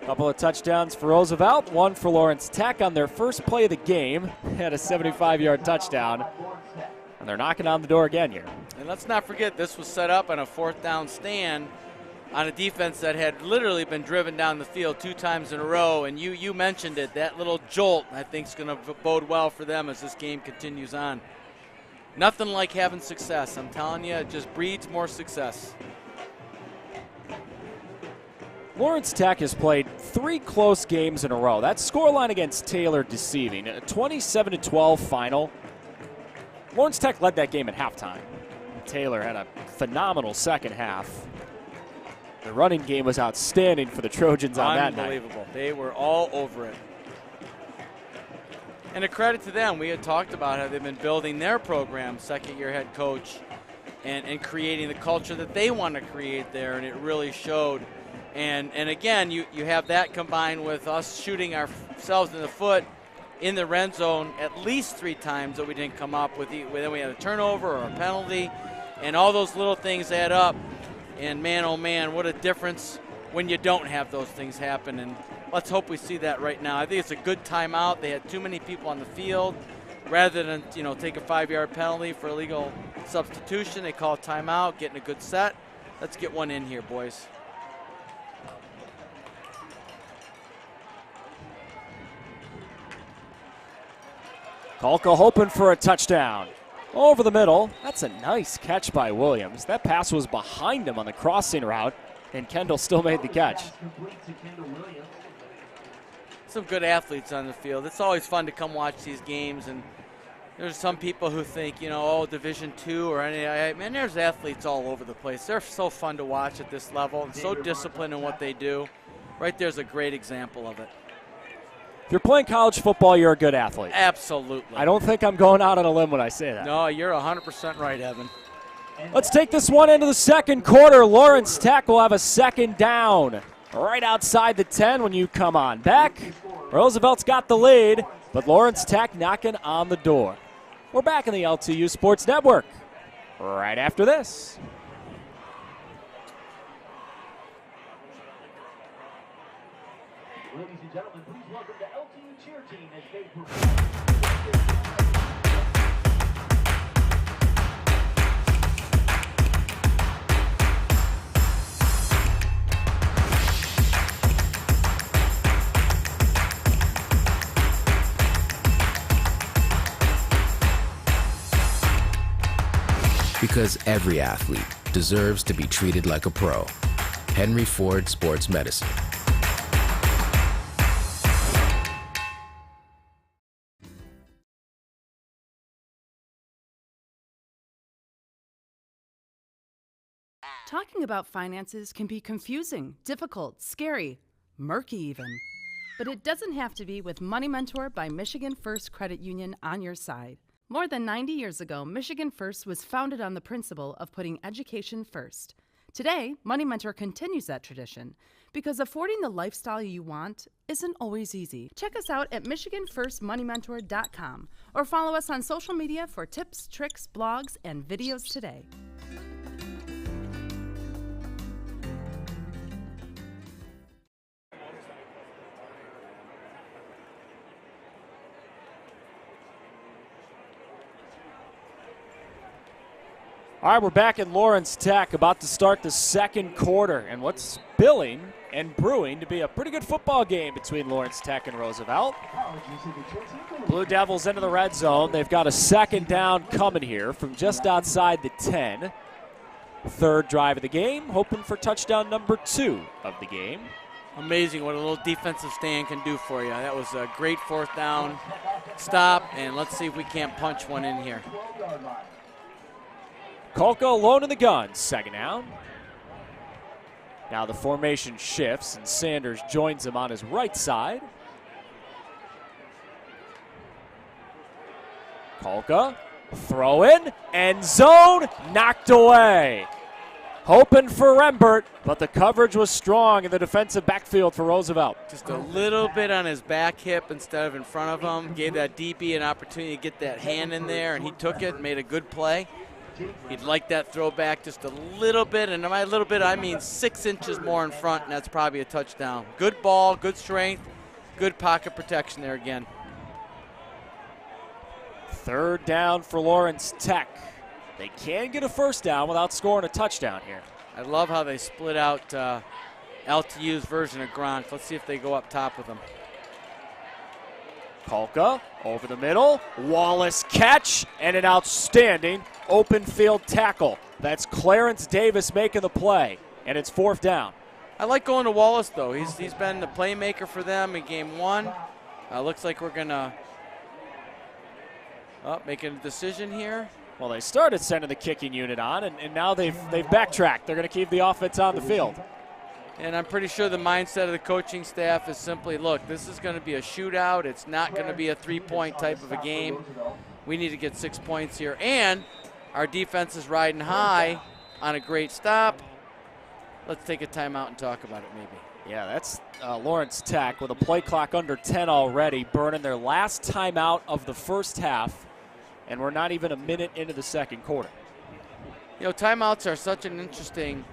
A couple of touchdowns for Roosevelt, one for Lawrence Tech on their first play of the game. They had a 75-yard touchdown, and they're knocking on the door again here. And let's not forget, this was set up on a 4th down stand on a defense that had literally been driven down the field 2 times in a row. And you mentioned it, that little jolt, I think, is going to bode well for them as this game continues on. Nothing like having success. I'm telling you, it just breeds more success. Lawrence Tech has played 3 close games in a row. That scoreline against Taylor deceiving. A 27-12 final. Lawrence Tech led that game at halftime. Taylor had a phenomenal second half. The running game was outstanding for the Trojans on that night. Unbelievable. They were all over it. And a credit to them. We had talked about how they've been building their program, second-year head coach, and creating the culture that they want to create there, and it really showed. And again, you have that combined with us shooting ourselves in the foot in the red zone at least 3 times that we didn't come up with. Then we had a turnover or a penalty, and all those little things add up. And man, oh man, what a difference when you don't have those things happen. And let's hope we see that right now. I think it's a good timeout. They had too many people on the field. Rather than take a 5-yard penalty for illegal substitution, they call a timeout, getting a good set. Let's get one in here, boys. Kolka hoping for a touchdown. Over the middle. That's a nice catch by Williams. That pass was behind him on the crossing route, and Kendall still made the catch. Some good athletes on the field. It's always fun to come watch these games, and there's some people who think, Division II or any. Man, there's athletes all over the place. They're so fun to watch at this level and so disciplined in what they do. Right there's a great example of it. If you're playing college football, you're a good athlete. Absolutely. I don't think I'm going out on a limb when I say that. No, you're 100% right, Evan. Let's take this one into the second quarter. Lawrence Tech will have a second down right outside the 10 when you come on back. Roosevelt's got the lead, but Lawrence Tech knocking on the door. We're back in the LTU Sports Network right after this. Ladies and gentlemen, please welcome the LTU cheer team as they perform. Because every athlete deserves to be treated like a pro. Henry Ford Sports Medicine. Talking about finances can be confusing, difficult, scary, murky even. But it doesn't have to be with Money Mentor by Michigan First Credit Union on your side. More than 90 years ago, Michigan First was founded on the principle of putting education first. Today, Money Mentor continues that tradition because affording the lifestyle you want isn't always easy. Check us out at MichiganFirstMoneyMentor.com or follow us on social media for tips, tricks, blogs, and videos today. All right, we're back at Lawrence Tech, about to start the second quarter, and what's billing and brewing to be a pretty good football game between Lawrence Tech and Roosevelt. Blue Devils into the red zone. They've got a second down coming here from just outside the 10. Third drive of the game, hoping for touchdown number 2 of the game. Amazing what a little defensive stand can do for you. That was a great fourth down stop, and let's see if we can't punch one in here. Kolka alone in the gun, second down. Now the formation shifts, and Sanders joins him on his right side. Kolka, throw in, end zone, knocked away. Hoping for Rembert, but the coverage was strong in the defensive backfield for Roosevelt. Just a little bit on his back hip instead of in front of him. Gave that DB an opportunity to get that hand in there, and he took it and made a good play. He'd like that throwback just a little bit, and by a little bit I mean 6 inches more in front, and that's probably a touchdown. Good ball, good strength, good pocket protection there again. Third down for Lawrence Tech. They can get a first down without scoring a touchdown here. I love how they split out LTU's version of Gronk. Let's see if they go up top with him. Kolka over the middle, Wallace catch, and an outstanding open field tackle. That's Clarence Davis making the play, and it's fourth down. I like going to Wallace, though. He's been the playmaker for them in game 1. Looks like we're going to make a decision here. Well, they started sending the kicking unit on, and now they've backtracked. They're going to keep the offense on the field. And I'm pretty sure the mindset of the coaching staff is simply, look, this is going to be a shootout. It's not going to be a 3-point type of a game. We need to get 6 points here. And our defense is riding high on a great stop. Let's take a timeout and talk about it maybe. Yeah, that's Lawrence Tech with a play clock under 10 already, burning their last timeout of the first half, and we're not even a minute into the second quarter. You know, timeouts are such an interesting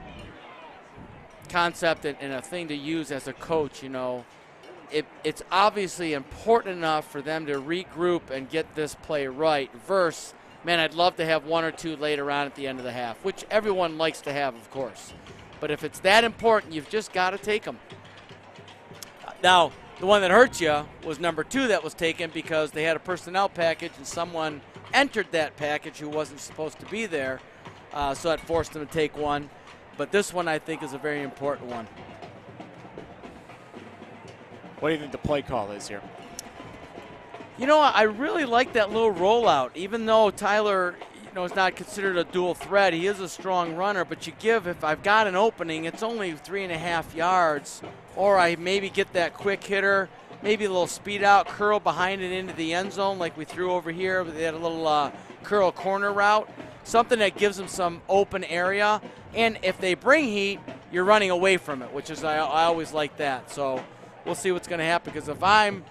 concept and a thing to use as a coach. You know, it's obviously important enough for them to regroup and get this play right versus, man, I'd love to have 1 or 2 later on at the end of the half, which everyone likes to have, of course. But if it's that important, you've just got to take them. Now, the one that hurt you was number 2 that was taken because they had a personnel package and someone entered that package who wasn't supposed to be there, so that forced them to take one. But this one, I think, is a very important one. What do you think the play call is here? You know, I really like that little rollout. Even though Tyler, is not considered a dual threat, he is a strong runner. But you give, if I've got an opening, it's only 3.5 yards. Or I maybe get that quick hitter, maybe a little speed out, curl behind it into the end zone like we threw over here. They had a little curl corner route. Something that gives them some open area. And if they bring heat, you're running away from it, which is I always like that. So we'll see what's going to happen, because if I'm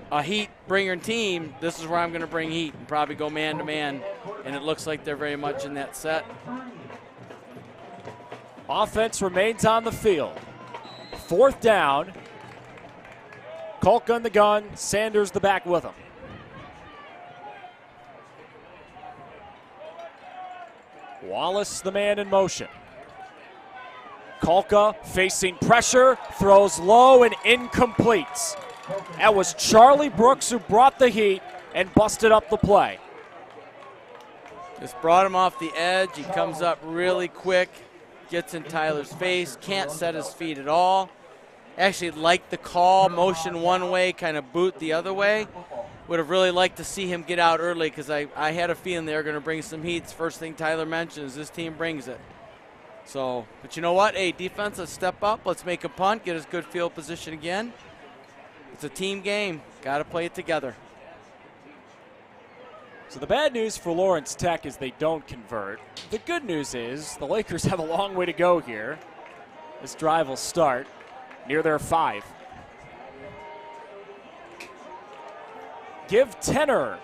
a heat bringer team, this is where I'm going to bring heat and probably go man-to-man, and it looks like they're very much in that set. Offense remains on the field. Fourth down. Kolka in the gun, Sanders the back with him. Wallace the man in motion. Kolka facing pressure, throws low and incomplete. That was Charlie Brooks who brought the heat and busted up the play. Just brought him off the edge. He comes up really quick, gets in Tyler's face, can't set his feet at all. Actually liked the call, motion one way, kind of boot the other way. Would have really liked to see him get out early because I had a feeling they were going to bring some heat. First thing Tyler mentioned is this team brings it. So, but you know what? Hey, defense, let's step up. Let's make a punt, get us good field position again. It's a team game. Got to play it together. So the bad news for Lawrence Tech is they don't convert. The good news is the Lakers have a long way to go here. This drive will start near their 5. Give Tenor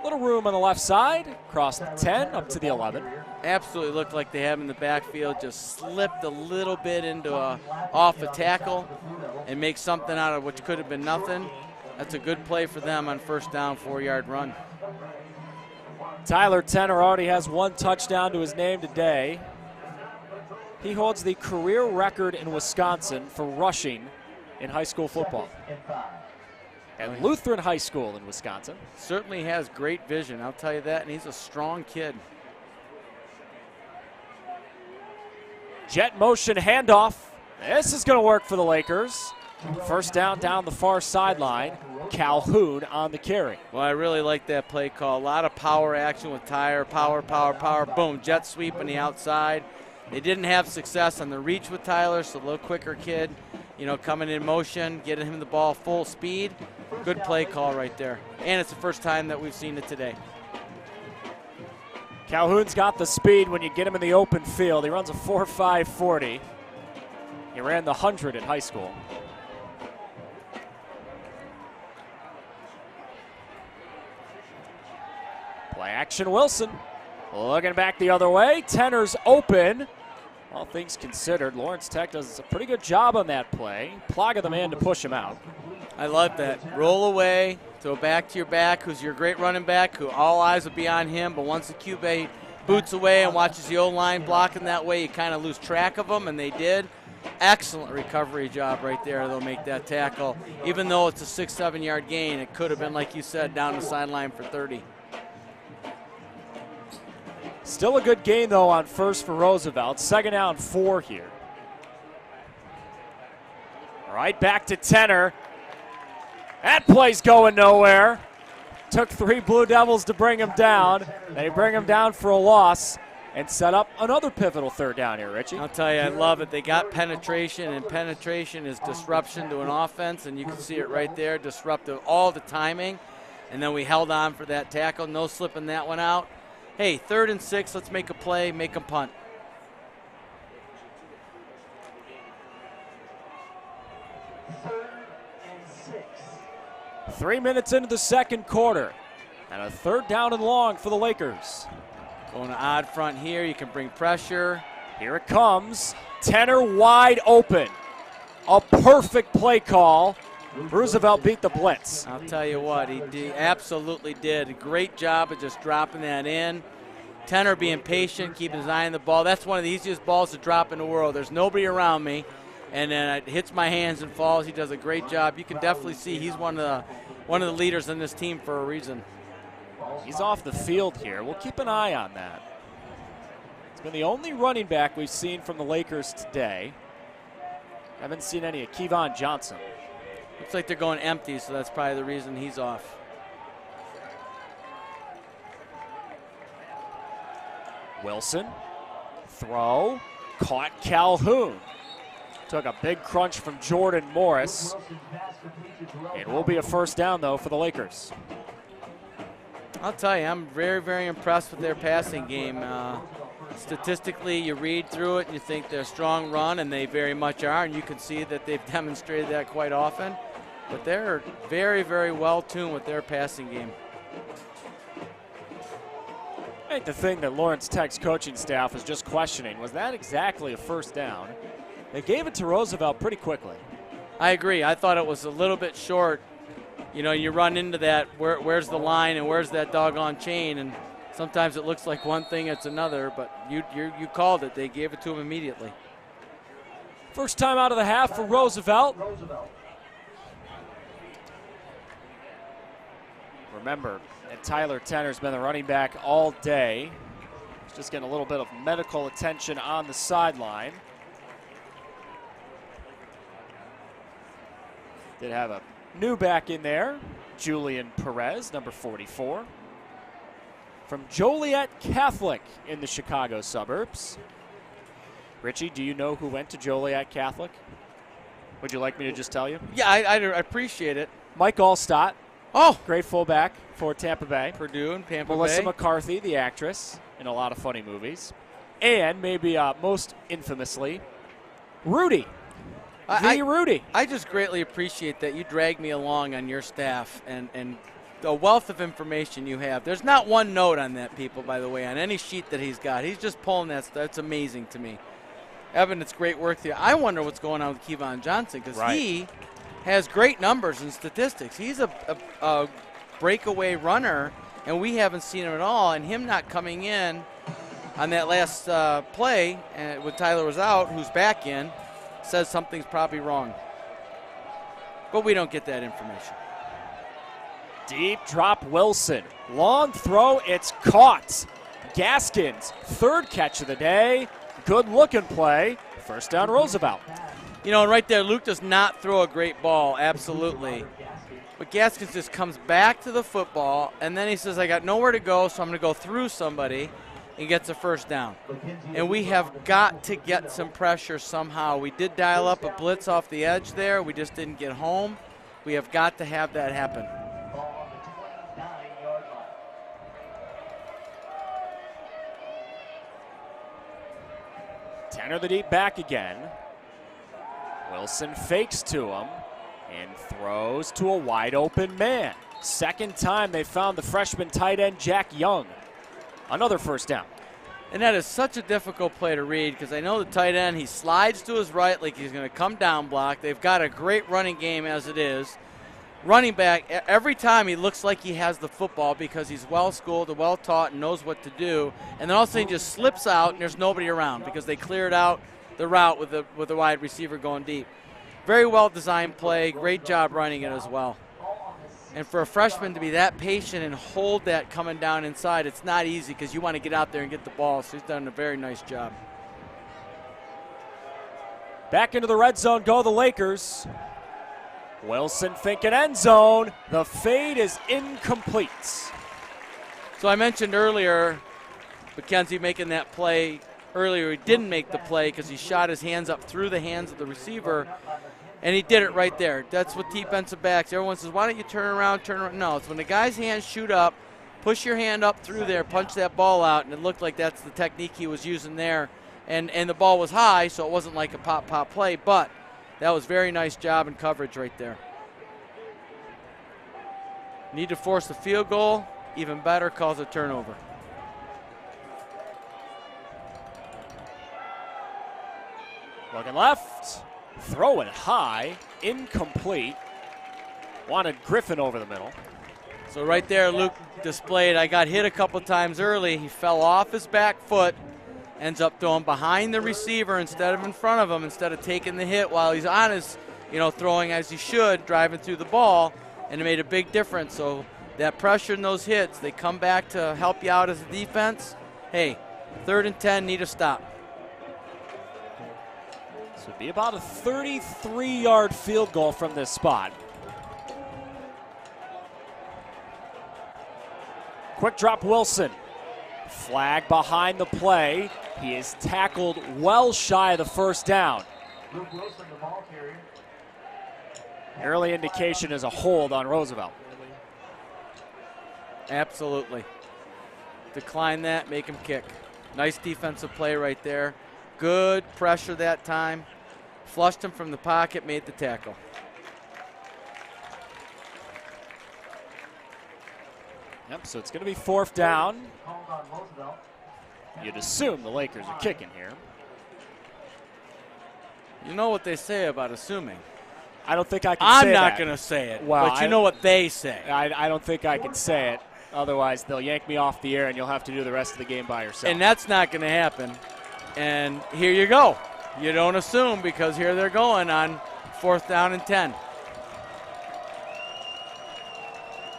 a little room on the left side, across the 10, up to the 11. Absolutely looked like they have him in the backfield, just slipped a little bit into off a tackle and make something out of what could have been nothing. That's a good play for them on first down, 4-yard run. Tyler Tenor already has 1 touchdown to his name today. He holds the career record in Wisconsin for rushing in high school football at Lutheran High School in Wisconsin. Certainly has great vision, I'll tell you that, and he's a strong kid. Jet motion handoff. This is going to work for the Lakers. First down the far sideline. Calhoun on the carry. Well, I really like that play call. A lot of power action with Tyre. Power, power, power. Boom, jet sweep on the outside. They didn't have success on the reach with Tyler, so a little quicker kid, you know, coming in motion, getting him the ball full speed. Good play call right there. And it's the first time that we've seen it today. Calhoun's got the speed when you get him in the open field. He runs a 4.5 40. He ran the 100 in high school. Play action Wilson. Looking back the other way. Tenor's open. All things considered, Lawrence Tech does a pretty good job on that play. Plaga the man to push him out. I love that. Roll away, throw back to your back, who's your great running back, who all eyes will be on him, but once the QB boots away and watches the O-line blocking that way, you kind of lose track of them, and they did. Excellent recovery job right there. They'll make that tackle. Even though it's a 6-7 yard gain, it could have been, like you said, down the sideline for 30. Still a good gain, though, on first for Roosevelt. Second down 4 here. All right, back to Tenor. That play's going nowhere. Took 3 Blue Devils to bring him down. They bring him down for a loss and set up another pivotal third down here, Richie. I'll tell you, I love it. They got penetration, and penetration is disruption to an offense, and you can see it right there, disruptive all the timing. And then we held on for that tackle. No slipping that one out. Hey, 3rd and 6, let's make a play, make a punt. Third and 6. 3 minutes into the second quarter. And a 3rd down and long for the Lakers. Going to odd front here, you can bring pressure. Here it comes. Tenor wide open. A perfect play call. Roosevelt beat the blitz. I'll tell you what, he absolutely did. A great job of just dropping that in. Tenor being patient, keeping his eye on the ball. That's one of the easiest balls to drop in the world. There's nobody around me, and then it hits my hands and falls. He does a great job. You can definitely see he's one of the leaders in this team for a reason. He's off the field here. We'll keep an eye on that. It's been the only running back we've seen from the Lakers today. Haven't seen any of Kevon Johnson. Looks like they're going empty, so that's probably the reason he's off. Wilson, throw, caught Calhoun. Took a big crunch from Jordan Morris. It will be a first down, though, for the Lakers. I'll tell you, I'm very, very impressed with their passing game. Statistically, you read through it and you think they're a strong run, and they very much are, and you can see that they've demonstrated that quite often. But they're very, very well tuned with their passing game. I think the thing that Lawrence Tech's coaching staff was just questioning, was that exactly a first down? They gave it to Roosevelt pretty quickly. I agree. I thought it was a little bit short. You know, you run into that, where's the line and where's that doggone chain, and sometimes it looks like one thing, it's another, but you called it. They gave it to him immediately. First time out of the half for Roosevelt. Remember that Tyler Tenner's been the running back all day. He's just getting a little bit of medical attention on the sideline. Did have a new back in there, Julian Perez, number 44. From Joliet Catholic in the Chicago suburbs. Richie, do you know who went to Joliet Catholic? Would you like me to just tell you? Yeah, I appreciate it. Mike Allstott. Oh, Great fullback for Tampa Bay. Purdue and Tampa Melissa Bay. McCarthy, the actress, in a lot of funny movies. And maybe most infamously, Rudy. Rudy. I just greatly appreciate that you drag me along on your staff and the wealth of information you have. There's not one note on that, people, by the way, on any sheet that he's got. He's just pulling that stuff. It's amazing to me. Evan, it's great work here. I wonder what's going on with Kevon Johnson because he has great numbers and statistics. He's a breakaway runner, and we haven't seen him at all. And him not coming in on that last play when Tyler was out, who's back in, says something's probably wrong. But we don't get that information. Deep drop Wilson. Long throw, it's caught. Gaskins, third catch of the day. Good looking play. First down, Roosevelt. You know, right there, Luke does not throw a great ball, absolutely. But Gaskins just comes back to the football, and then he says, I got nowhere to go, so I'm going to go through somebody, and gets a first down. And we have got to get some pressure somehow. We did dial up a blitz off the edge there. We just didn't get home. We have got to have that happen. Tanner the deep back again. Wilson fakes to him and throws to a wide open man. Second time they found the freshman tight end Jack Young. Another first down. And that is such a difficult play to read because I know the tight end, he slides to his right like he's going to come down block. They've got a great running game as it is. Running back, every time he looks like he has the football because he's well-schooled and well-taught and knows what to do. And then all of a sudden he just slips out and there's nobody around because they cleared out the route with the wide receiver going deep. Very well-designed play. Great job running it as well. And for a freshman to be that patient and hold that coming down inside, it's not easy because you want to get out there and get the ball. So he's done a very nice job. Back into the red zone go the Lakers. Wilson thinking end zone. The fade is incomplete. So I mentioned earlier McKenzie making that play. Earlier he didn't make the play because he shot his hands up through the hands of the receiver, and he did it right there. That's what defensive backs, everyone says, why don't you turn around? No, it's when the guy's hands shoot up, push your hand up through there, punch that ball out, and it looked like that's the technique he was using there. And the ball was high, so it wasn't like a pop play, but that was very nice job and coverage right there. Need to force a field goal, even better, cause a turnover. Looking left, throw it high, incomplete. Wanted Griffin over the middle. So right there, Luke displayed, I got hit a couple times early. He fell off his back foot, ends up throwing behind the receiver instead of in front of him, instead of taking the hit while he's on his, throwing as he should, driving through the ball, and it made a big difference. So that pressure and those hits, they come back to help you out as a defense. Hey, 3rd and 10, need a stop. This would be about a 33-yard field goal from this spot. Quick drop Wilson. Flag behind the play. He is tackled well shy of the first down. Luke Wilson, the ball carrier. Early indication is a hold on Roosevelt. Absolutely. Decline that, make him kick. Nice defensive play right there. Good pressure that time. Flushed him from the pocket, made the tackle. Yep, so it's going to be 4th down. Called on Roosevelt. You'd assume the Lakers are kicking here. You know what they say about assuming. I don't think I can say that. I'm not going to say it, well, but you know what they say. I don't think I can say it. Otherwise, they'll yank me off the air, and you'll have to do the rest of the game by yourself. And that's not going to happen. And here you go. You don't assume because here they're going on 4th down and 10.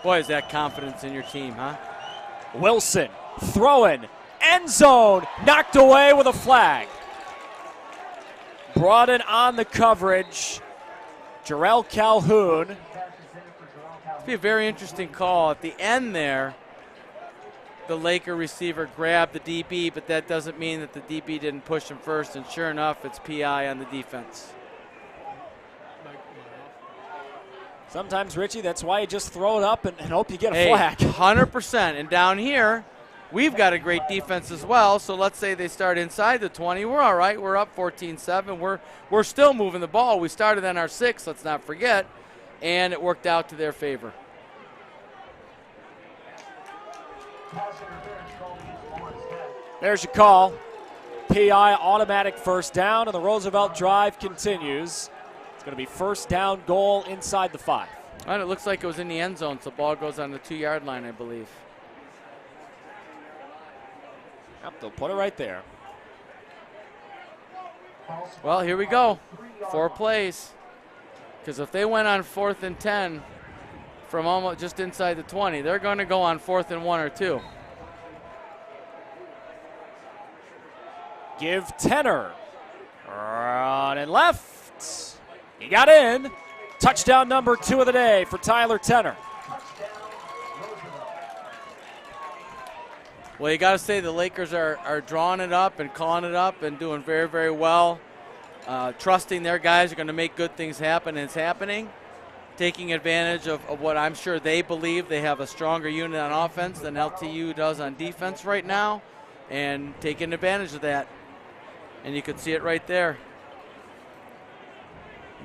Boy, is that confidence in your team, huh? Wilson throwing, end zone, knocked away with a flag. Brought in on the coverage, Jarrell Calhoun. It'll be a very interesting call. At the end there, the Laker receiver grabbed the DB, but that doesn't mean that the DB didn't push him first, and sure enough, it's PI on the defense. Sometimes, Richie, that's why you just throw it up and hope you get a flag. 100%. And down here, we've got a great defense as well. So let's say they start inside the 20. We're all right. We're up 14-7. We're still moving the ball. We started on our 6, let's not forget, and it worked out to their favor. There's your call. PI automatic first down, and the Roosevelt drive continues. It's going to be first down goal inside the 5. And it looks like it was in the end zone, so the ball goes on the 2-yard line, I believe. Yep, they'll put it right there. Well, here we go. 4 plays. Because if they went on 4th and 10 from almost just inside the 20, they're going to go on 4th and 1 or 2. Give Tenor. Running left. He got in. Touchdown number 2 of the day for Tyler Tenor. Well, you got to say the Lakers are drawing it up and calling it up and doing very, very well. Trusting their guys are going to make good things happen, and it's happening. Taking advantage of what I'm sure they believe. They have a stronger unit on offense than LTU does on defense right now, and taking advantage of that. And you could see it right there.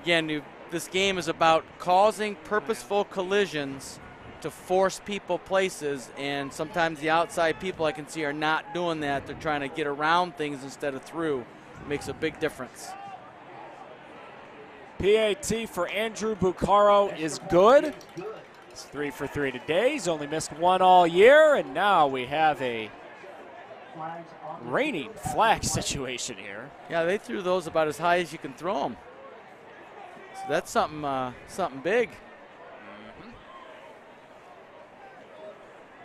Again, this game is about causing purposeful collisions to force people places, and sometimes the outside people I can see are not doing that. They're trying to get around things instead of through. It makes a big difference. PAT for Andrew Bucaro is good. He's 3 for 3 today. He's only missed 1 all year, and now we have a raining flag situation here. Yeah, they threw those about as high as you can throw them. So that's something big.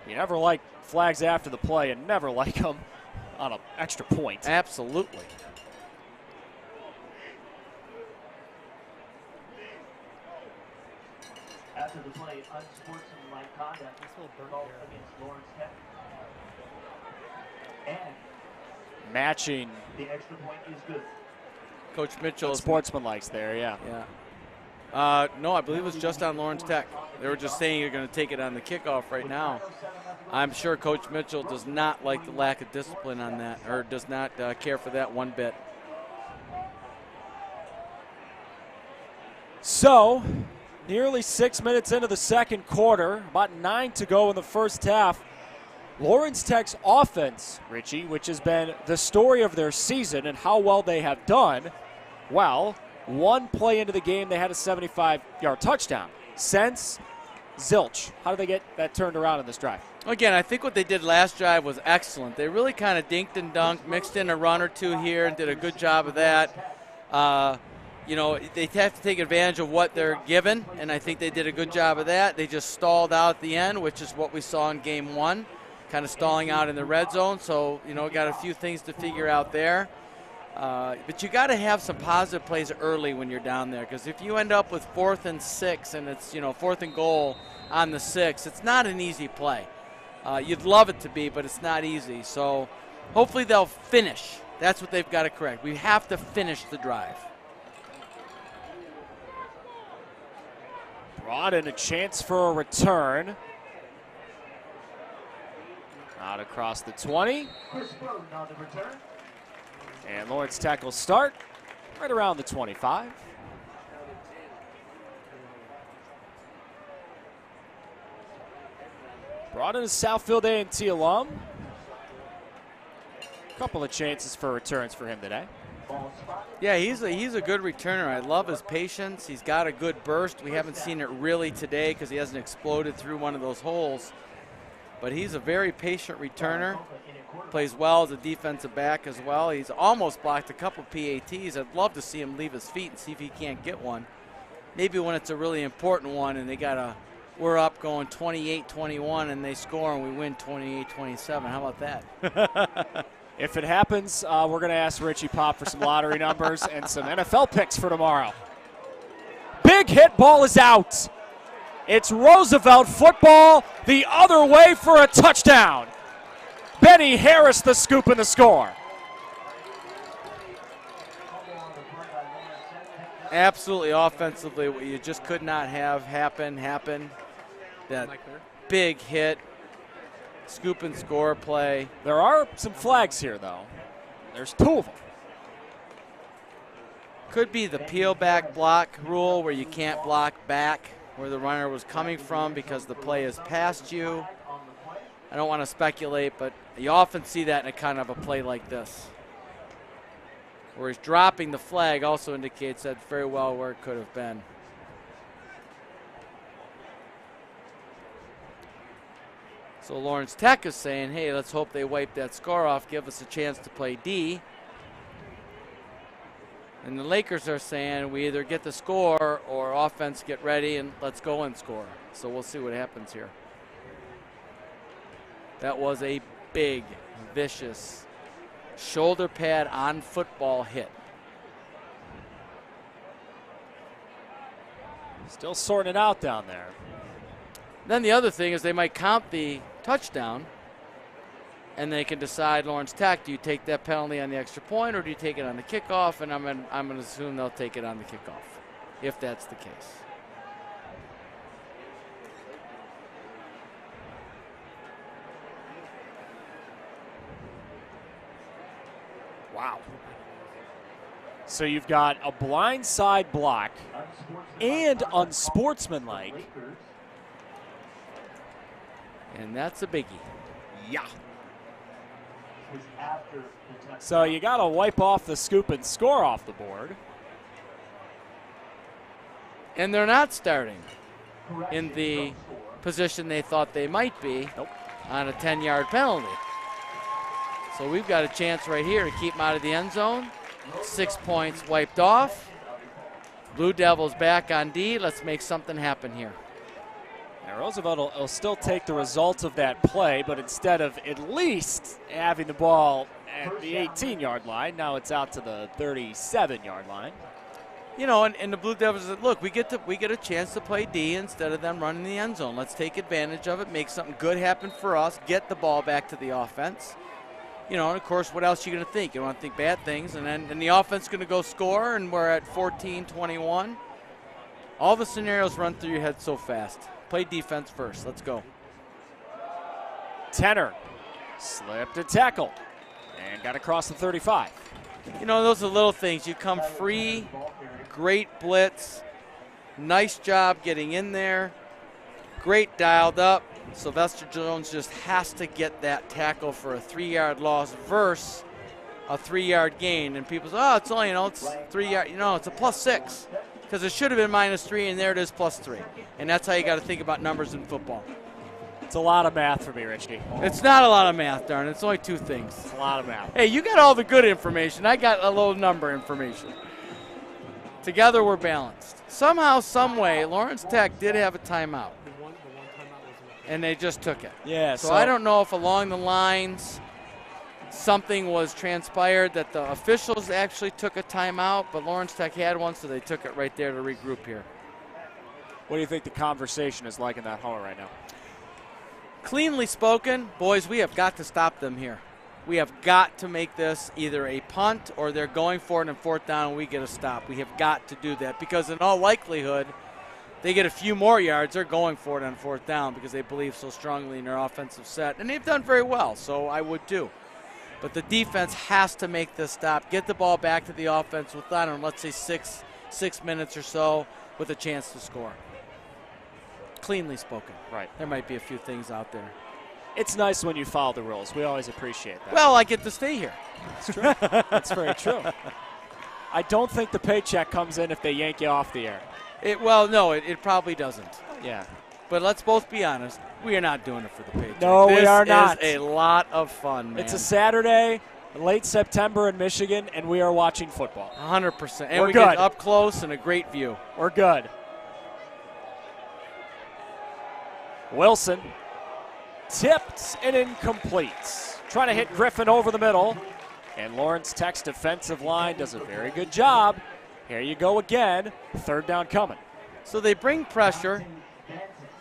You never like flags after the play and never like them on an extra point. Absolutely. After the play, unsportsmanlike conduct. This will burn against Lawrence Tech. And Matching the extra point is good. Coach Mitchell. sportsmanlike's there, yeah. Yeah. No, I believe it was just on Lawrence Tech. They were just saying you're going to take it on the kickoff right now. I'm sure Coach Mitchell does not like the lack of discipline on that, or does not care for that one bit. So, nearly 6 minutes into the second quarter, about 9 to go in the first half. Lawrence Tech's offense, Richie, which has been the story of their season and how well they have done, well, one play into the game, they had a 75-yard touchdown. Since zilch. How did they get that turned around in this drive? Again, I think what they did last drive was excellent. They really kind of dinked and dunked, mixed in a run or two here, and did a good job of that. You know, they have to take advantage of what they're given, and I think they did a good job of that. They just stalled out at the end, which is what we saw in game 1, kind of stalling out in the red zone. So, you know, got a few things to figure out there. But you got to have some positive plays early when you're down there, because if you end up with 4th and 6 and it's, you know, 4th and goal on the 6, it's not an easy play. You'd love it to be, but it's not easy. So hopefully they'll finish. That's what they've got to correct. We have to finish the drive. Brought in a chance for a return. Out across the 20. And Lawrence Tech will start right around the 25. Brought in a Southfield A&T alum. Couple of chances for returns for him today. Yeah, he's a good returner. I love his patience. He's got a good burst. We haven't seen it really today because he hasn't exploded through one of those holes. But he's a very patient returner. Plays well as a defensive back as well. He's almost blocked a couple PATs. I'd love to see him leave his feet and see if he can't get one. Maybe when it's a really important one and they got to we're up going 28-21 and they score and we win 28-27. How about that? If it happens, we're going to ask Richie Pop for some lottery numbers and some NFL picks for tomorrow. Big hit, ball is out. It's Roosevelt football the other way for a touchdown. Benny Harris the scoop and the score. Absolutely offensively, what you just could not have happen. That big hit, scoop and score play. There are some flags here, though. There's 2 of them. Could be the peel back block rule where you can't block back where the runner was coming from because the play is past you. I don't want to speculate, but you often see that in a kind of a play like this. Where he's dropping the flag also indicates that very well where it could have been. So Lawrence Tech is saying, hey, let's hope they wipe that score off, give us a chance to play D. And the Lakers are saying we either get the score or offense get ready and let's go and score. So we'll see what happens here. That was a big, vicious shoulder pad on football hit. Still sorting it out down there. Then the other thing is they might count the touchdown and they can decide, Lawrence Tech, do you take that penalty on the extra point or do you take it on the kickoff? And I'm going to assume they'll take it on the kickoff, if that's the case. Wow. So you've got a blindside block and unsportsmanlike. And that's a biggie. Yeah. So you got to wipe off the scoop and score off the board. And they're not starting in the position they thought they might be on a 10-yard penalty. So we've got a chance right here to keep them out of the end zone. 6 points wiped off. Blue Devils back on D. Let's make something happen here. Now Roosevelt will still take the results of that play, but instead of at least having the ball at the 18-yard line, now it's out to the 37-yard line. You know, and the Blue Devils said, look, we get a chance to play D instead of them running the end zone. Let's take advantage of it, make something good happen for us, get the ball back to the offense. You know, and of course, what else are you going to think? You want to think bad things, and then the offense is going to go score, and we're at 14-21. All the scenarios run through your head so fast. Play defense first. Let's go. Tenor slipped a tackle and got across the 35. You know, those are little things. You come free, great blitz, nice job getting in there, great dialed up. Sylvester Jones just has to get that tackle for a 3-yard loss versus a 3-yard gain. And people say, oh, it's only, it's 3 yards. It's a +6 because it should have been -3, and there it is +3. And that's how you got to think about numbers in football. It's a lot of math for me, Richie. It's not a lot of math, darn it. It's only 2 things. It's a lot of math. Hey, you got all the good information. I got a little number information. Together we're balanced. Somehow, some way, Lawrence Tech did have a timeout. And they just took it. Yeah. So I don't know if along the lines something was transpired that the officials actually took a timeout, but Lawrence Tech had one, so they took it right there to regroup here. What do you think the conversation is like in that huddle right now? Cleanly spoken, boys, we have got to stop them here. We have got to make this either a punt or they're going for it in 4th down and we get a stop. We have got to do that because in all likelihood, they get a few more yards, they're going for it on 4th down because they believe so strongly in their offensive set. And they've done very well, so I would too. But the defense has to make this stop, get the ball back to the offense with, I don't know, let's say six minutes or so with a chance to score. Cleanly spoken. Right. There might be a few things out there. It's nice when you follow the rules. We always appreciate that. Well, I get to stay here. That's true. That's very true. I don't think the paycheck comes in if they yank you off the air. No, it probably doesn't. Yeah. But let's both be honest. We are not doing it for the paycheck. No, we are not. This is a lot of fun, man. It's a Saturday, late September in Michigan, and we are watching football. 100%. And We're we good. get up close and a great view. We're good. Wilson tipped and incomplete. Trying to hit Griffin over the middle. And Lawrence Tech's defensive line does a very good job. Here you go again. Third down coming. So they bring pressure.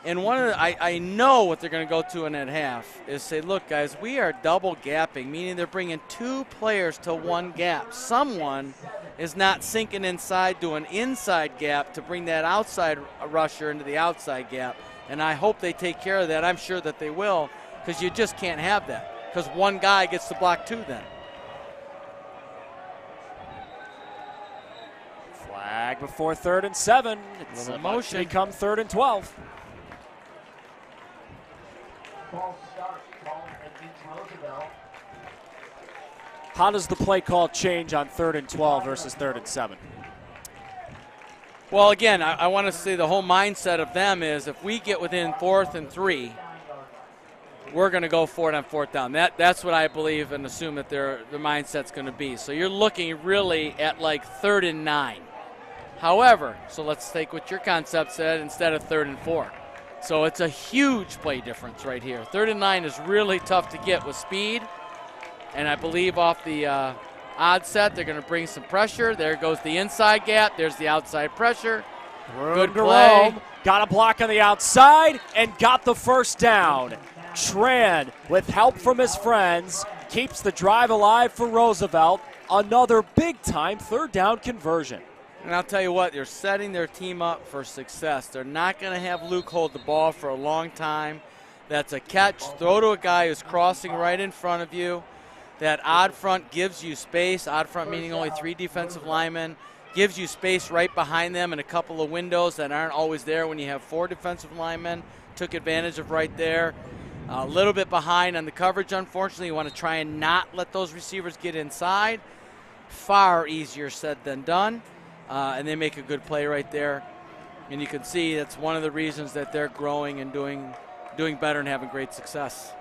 And I know what they're going to go to in that half is say, look, guys, we are double gapping, meaning they're bringing 2 players to 1 gap. Someone is not sinking inside, doing inside gap to bring that outside rusher into the outside gap. And I hope they take care of that. I'm sure that they will, because you just can't have that, because one guy gets to block 2 then. Flag before 3rd and 7. It's about to become 3rd and 12. Ball start. Ball against Roosevelt. How does the play call change on 3rd and 12 versus 3rd and 7? Well, again, I want to say the whole mindset of them is if we get within 4th and 3, we're going to go for it on 4th down. That's what I believe and assume that their mindset's going to be. So you're looking really at like 3rd and 9. However, so let's take what your concept said instead of 3rd and 4. So it's a huge play difference right here. 3rd and 9 is really tough to get with speed. And I believe off the odd set, they're going to bring some pressure. There goes the inside gap. There's the outside pressure. Good play. Got a block on the outside and got the first down. Tran, with help from his friends, keeps the drive alive for Roosevelt. Another big-time 3rd down conversion. And I'll tell you what, they're setting their team up for success. They're not going to have Luke hold the ball for a long time. That's a catch. Throw to a guy who's crossing right in front of you. That odd front gives you space. Odd front meaning only 3 defensive linemen. Gives you space right behind them and a couple of windows that aren't always there when you have 4 defensive linemen. Took advantage of right there. A little bit behind on the coverage, unfortunately. You want to try and not let those receivers get inside. Far easier said than done. And they make a good play right there. And you can see that's one of the reasons that they're growing and doing better and having great success.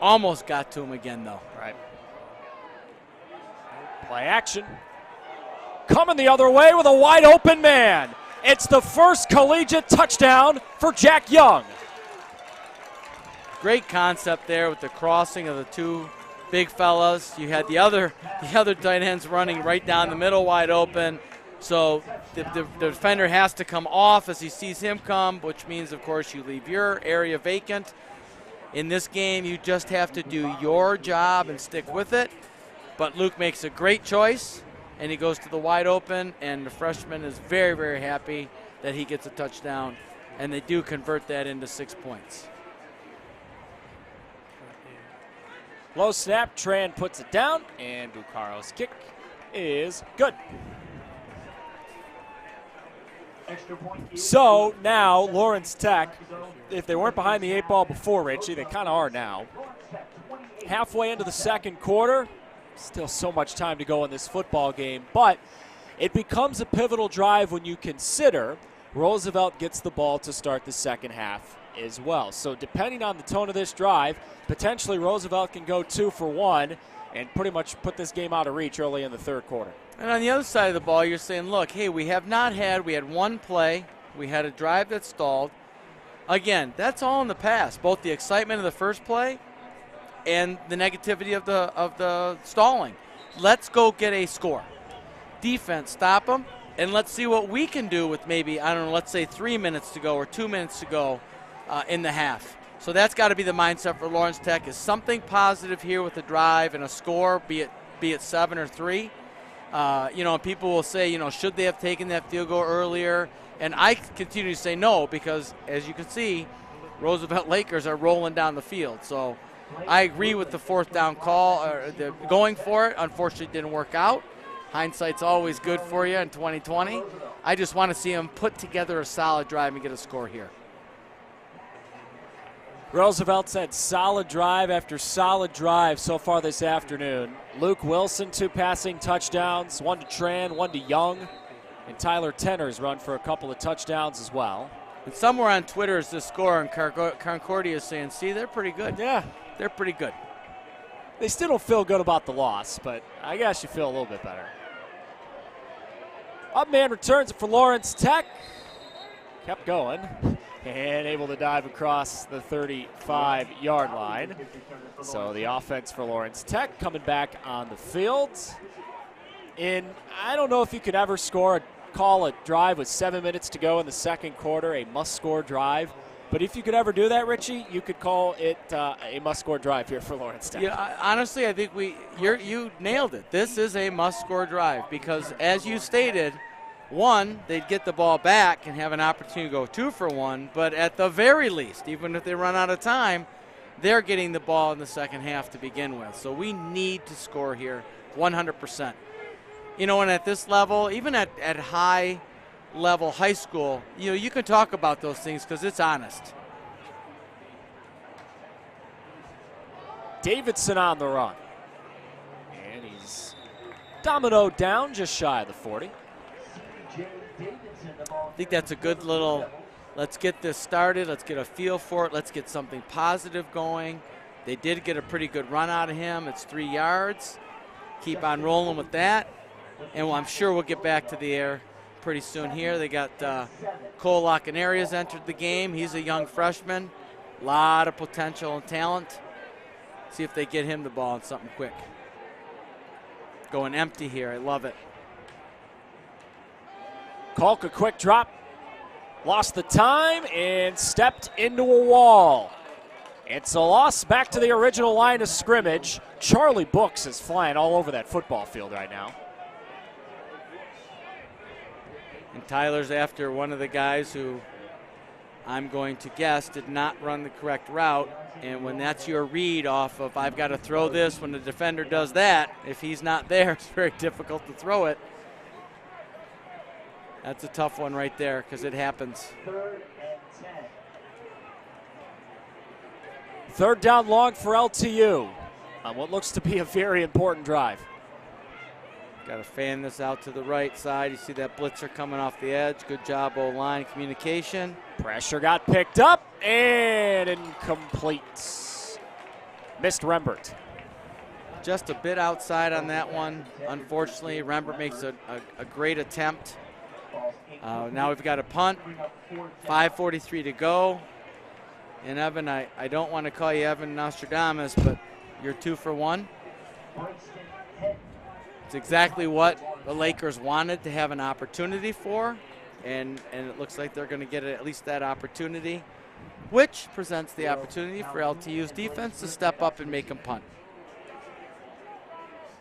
Almost got to him again, though. Right. Play action. Coming the other way with a wide open man. It's the first collegiate touchdown for Jack Young. Great concept there with the crossing of the 2 big fellas. You had the other tight ends running right down the middle wide open. So the defender has to come off as he sees him come, which means, of course, you leave your area vacant. In this game, you just have to do your job and stick with it. But Luke makes a great choice, and he goes to the wide open, and the freshman is very, very happy that he gets a touchdown, and they do convert that into 6 points. Low snap, Tran puts it down, and Bucaro's kick is good. So now Lawrence Tech, if they weren't behind the 8 ball before, Richie, they kind of are now. Halfway into the 2nd quarter, still so much time to go in this football game, but it becomes a pivotal drive when you consider Roosevelt gets the ball to start the 2nd half as well. So depending on the tone of this drive, potentially Roosevelt can go 2 for 1 and pretty much put this game out of reach early in the 3rd quarter. And on the other side of the ball, you're saying, look, hey, we had 1 play. We had a drive that stalled. Again, that's all in the past, both the excitement of the first play and the negativity of the stalling. Let's go get a score. Defense, stop them, and let's see what we can do with maybe, I don't know, let's say 3 minutes to go or 2 minutes to go in the half. So that's got to be the mindset for Lawrence Tech, is something positive here with the drive and a score, be it 7 or 3. People will say, should they have taken that field goal earlier? And I continue to say no, because as you can see, Roosevelt Lakers are rolling down the field. So I agree with the 4th down call, going for it. Unfortunately, it didn't work out. Hindsight's always good for you in 2020. I just want to see them put together a solid drive and get a score here. Roosevelt's had solid drive after solid drive so far this afternoon. Luke Wilson, 2 passing touchdowns, 1 to Tran, 1 to Young, and Tyler Tenner's run for a couple of touchdowns as well. And somewhere on Twitter is the score, and Concordia is saying, see, they're pretty good. Yeah. They're pretty good. They still don't feel good about the loss, but I guess you feel a little bit better. Up man returns it for Lawrence Tech. kept going and able to dive across the 35-yard line. So the offense for Lawrence Tech coming back on the field. And I don't know if you could ever call a drive with 7 minutes to go in the second quarter a must-score drive. But if you could ever do that, Richie, you could call it a must-score drive here for Lawrence Tech. Yeah, honestly, I think you nailed it. This is a must-score drive because, as you stated, one, they'd get the ball back and have an opportunity to go 2 for 1. But at the very least, even if they run out of time, they're getting the ball in the second half to begin with. So we need to score here 100%. You know, and at this level, even at high level high school, you know, you can talk about those things because it's honest. Davidson on the run. And he's dominoed down just shy of the 40. I think that's a good little, let's get this started, let's get a feel for it, let's get something positive going. They did get a pretty good run out of him. It's 3 yards. Keep on rolling with that. And I'm sure we'll get back to the air pretty soon here. They got Cole Lockenarias entered the game. He's a young freshman. A lot of potential and talent. See if they get him the ball and something quick. Going empty here. I love it. Kalk, a quick drop. Lost the time and stepped into a wall. It's a loss back to the original line of scrimmage. Charlie Books is flying all over that football field right now. And Tyler's after one of the guys who I'm going to guess did not run the correct route. And when that's your read off of I've got to throw this, when the defender does that, if he's not there, it's very difficult to throw it. That's a tough one right there because it happens. 3rd and 10. Third down long for LTU on what looks to be a very important drive. Got to fan this out to the right side. You see that blitzer coming off the edge. Good job, O-line communication. Pressure got picked up and incomplete. Missed Rembert. Just a bit outside on that one. Unfortunately, Rembert makes a great attempt. Now we've got a punt. 5:43 to go. And Evan, I don't want to call you Evan Nostradamus, but you're 2 for 1. It's exactly what the Lakers wanted to have an opportunity for, and it looks like they're going to get at least that opportunity, which presents the opportunity for LTU's defense to step up and make them punt.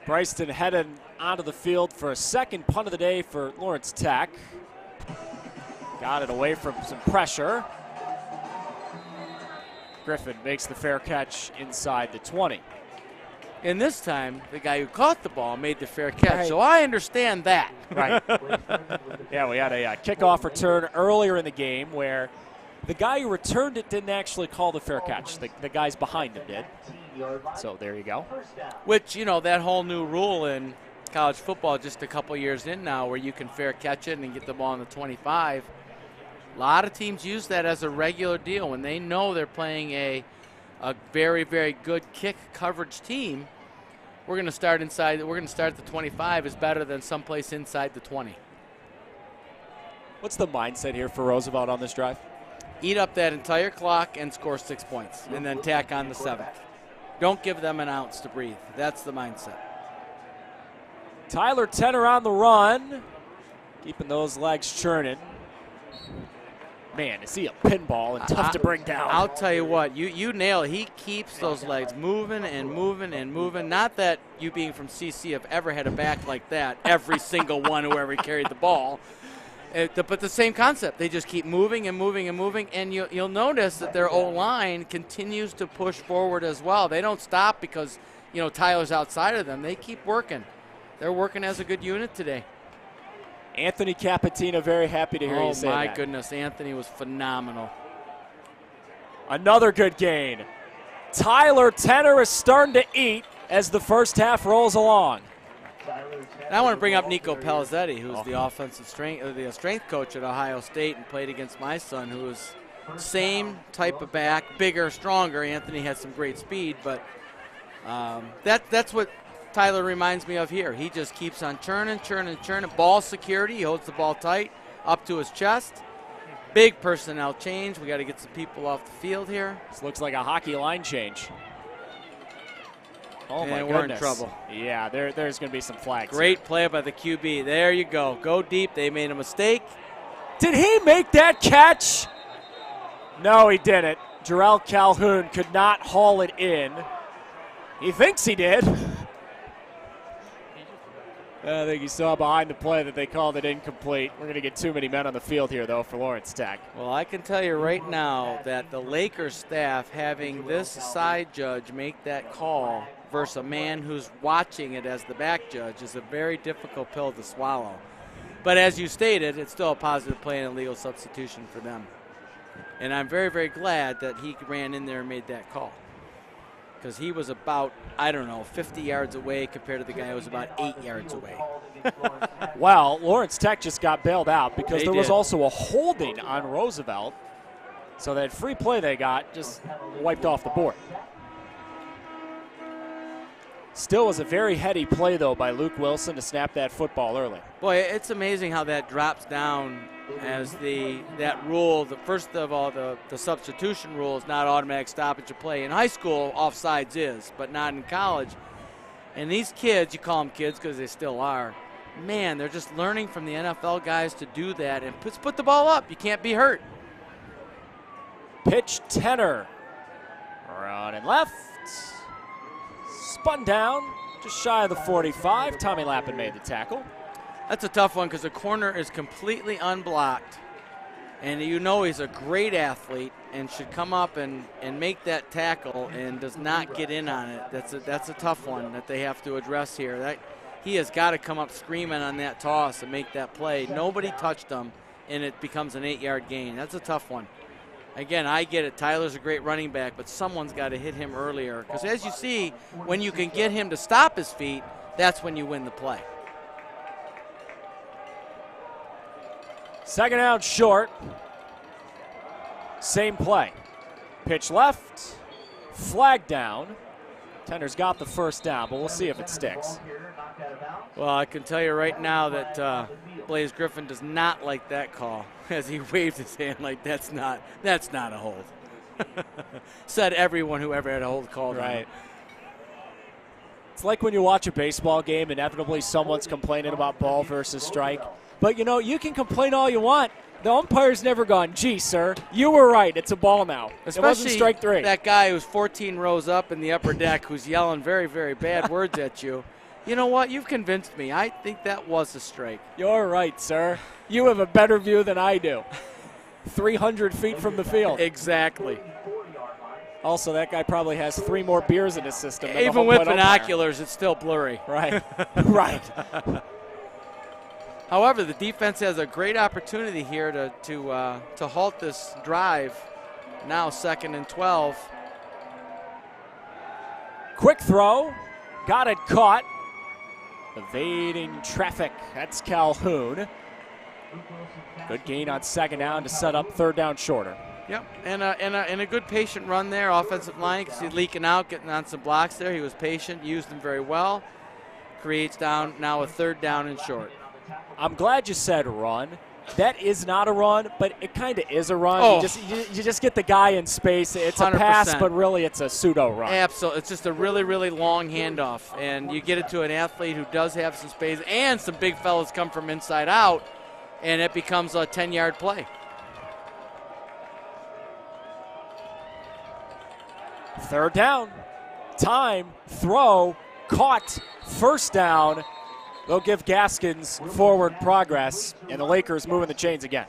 Bryston headed onto the field for a second punt of the day for Lawrence Tech. Got it away from some pressure. Griffin makes the fair catch inside the 20. And this time, the guy who caught the ball made the fair catch, right. so I understand that. Right. Yeah, we had a kickoff return earlier in the game where the guy who returned it didn't actually call the fair catch. The guys behind him did. So there you go. Which, you know, that whole new rule in college football just a couple years in now where you can fair catch it and get the ball on the 25. A lot of teams use that as a regular deal when they know they're playing a very, very good kick coverage team. We're going to start inside. We're going to start at the 25 is better than someplace inside the 20. What's the mindset here for Roosevelt on this drive? Eat up that entire clock and score 6 points, and then tack on the 7th. Don't give them an ounce to breathe. That's the mindset. Tyler Tenner on the run, keeping those legs churning. Man, is he a pinball and tough to bring down. I'll tell you what, you nail it. He keeps those legs moving and moving and moving. Not that you being from CC have ever had a back like that, every single one who ever carried the ball. But the same concept. They just keep moving and moving and moving, and you'll notice that their O-line continues to push forward as well. They don't stop because, you know, Tyler's outside of them. They keep working. They're working as a good unit today. Anthony Capatina, very happy to hear you say that. Oh, my goodness. Anthony was phenomenal. Another good gain. Tyler Tenner is starting to eat as the first half rolls along. And I want to bring up Nico Pelizzetti, who's the offensive strength coach at Ohio State and played against my son, who is same type of back, bigger, stronger. Anthony has some great speed, but that's what Tyler reminds me of here. He just keeps on churning. Ball security, he holds the ball tight up to his chest, Big personnel change. We got to get some people off the field here. This looks like a hockey line change. Oh, my And goodness. we're in trouble. Yeah, there's going to be some flags. Great play by the QB. There you go. Go deep. They made a mistake. Did he make that catch? No, he didn't. Jarrell Calhoun could not haul it in. He thinks he did. I think he saw behind the play that they called it incomplete. We're going to get too many men on the field here, though, for Lawrence Tech. Well, I can tell you right now that the Lakers staff having this side judge make that call versus a man who's watching it as the back judge is a very difficult pill to swallow. But as you stated, it's still a positive play and a legal substitution for them. And I'm very, very glad that he ran in there and made that call. Because he was about, 50 yards away compared to the guy who was about 8 yards away. Well, Lawrence Tech just got bailed out because there was did. also a holding on Roosevelt. So that free play they got just wiped off the board. Still was a very heady play, though, by Luke Wilson to snap that football early. Boy, it's amazing how that drops down as that rule. First of all, the substitution rule is not automatic stoppage of play. In high school, offsides is, but not in college. And these kids, you call them kids because they still are, man, they're just learning from the NFL guys to do that and put the ball up. You can't be hurt. Pitch tenor. Running left. Spun down, just shy of the 45. Tommy Lappin made the tackle. That's a tough one because the corner is completely unblocked. And you know he's a great athlete and should come up and make that tackle and does not get in on it. That's a tough one that they have to address here. He has got to come up screaming on that toss and make that play. Nobody touched him, and it becomes an 8-yard gain. That's a tough one. Again, I get it. Tyler's a great running back, but someone's got to hit him earlier. Because as you see, when you can get him to stop his feet, that's when you win the play. Second down short. Same play. Pitch left. Flag down. Tender's got the first down, but we'll see if it sticks. Well, I can tell you right now that Blaze Griffin does not like that call as he waved his hand like that's not a hold. Said everyone who ever had a hold called on him. It's like when you watch a baseball game, inevitably someone's complaining about ball versus strike. But, you can complain all you want. The umpire's never gone, gee, sir, you were right. It's a ball now. Especially it wasn't strike three. That guy who's 14 rows up in the upper deck who's yelling very, very bad words at you. You know what? You've convinced me. I think that was a strike. You're right, sir. You have a better view than I do. 300 feet from the field. Exactly. Also, that guy probably has 3 more beers in his system. Even with binoculars, it's still blurry. Right. Right. However, the defense has a great opportunity here to halt this drive. Now 2nd and 12. Quick throw. Got it caught. Evading traffic. That's Calhoun. Good gain on 2nd down to set up 3rd down shorter. Yep, and a good patient run there. Offensive line, because he's leaking out, getting on some blocks there. He was patient, used them very well. Creates down now a 3rd down and short. I'm glad you said run. That is not a run, but it kind of is a run. Oh. You just get the guy in space. It's 100%. A pass, but really it's a pseudo run. Absolutely. It's just a really, really long handoff. And you get it to an athlete who does have some space, and some big fellas come from inside out, and it becomes a 10-yard play. 3rd down. Time, throw, caught, 1st down. They'll give Gaskins forward progress, and the Lakers moving the chains again.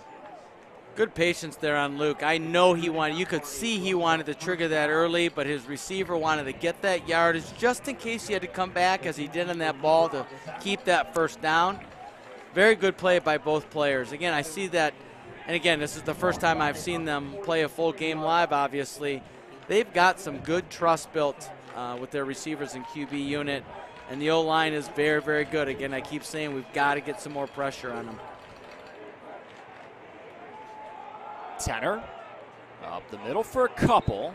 Good patience there on Luke. I know you could see he wanted to trigger that early, but his receiver wanted to get that yardage just in case he had to come back as he did on that ball to keep that 1st down. Very good play by both players. Again, I see that, and again, this is the first time I've seen them play a full game live, obviously. They've got some good trust built with their receivers and QB unit. And the O-line is very, very good. Again, I keep saying we've got to get some more pressure on them. Tenor up the middle for a couple.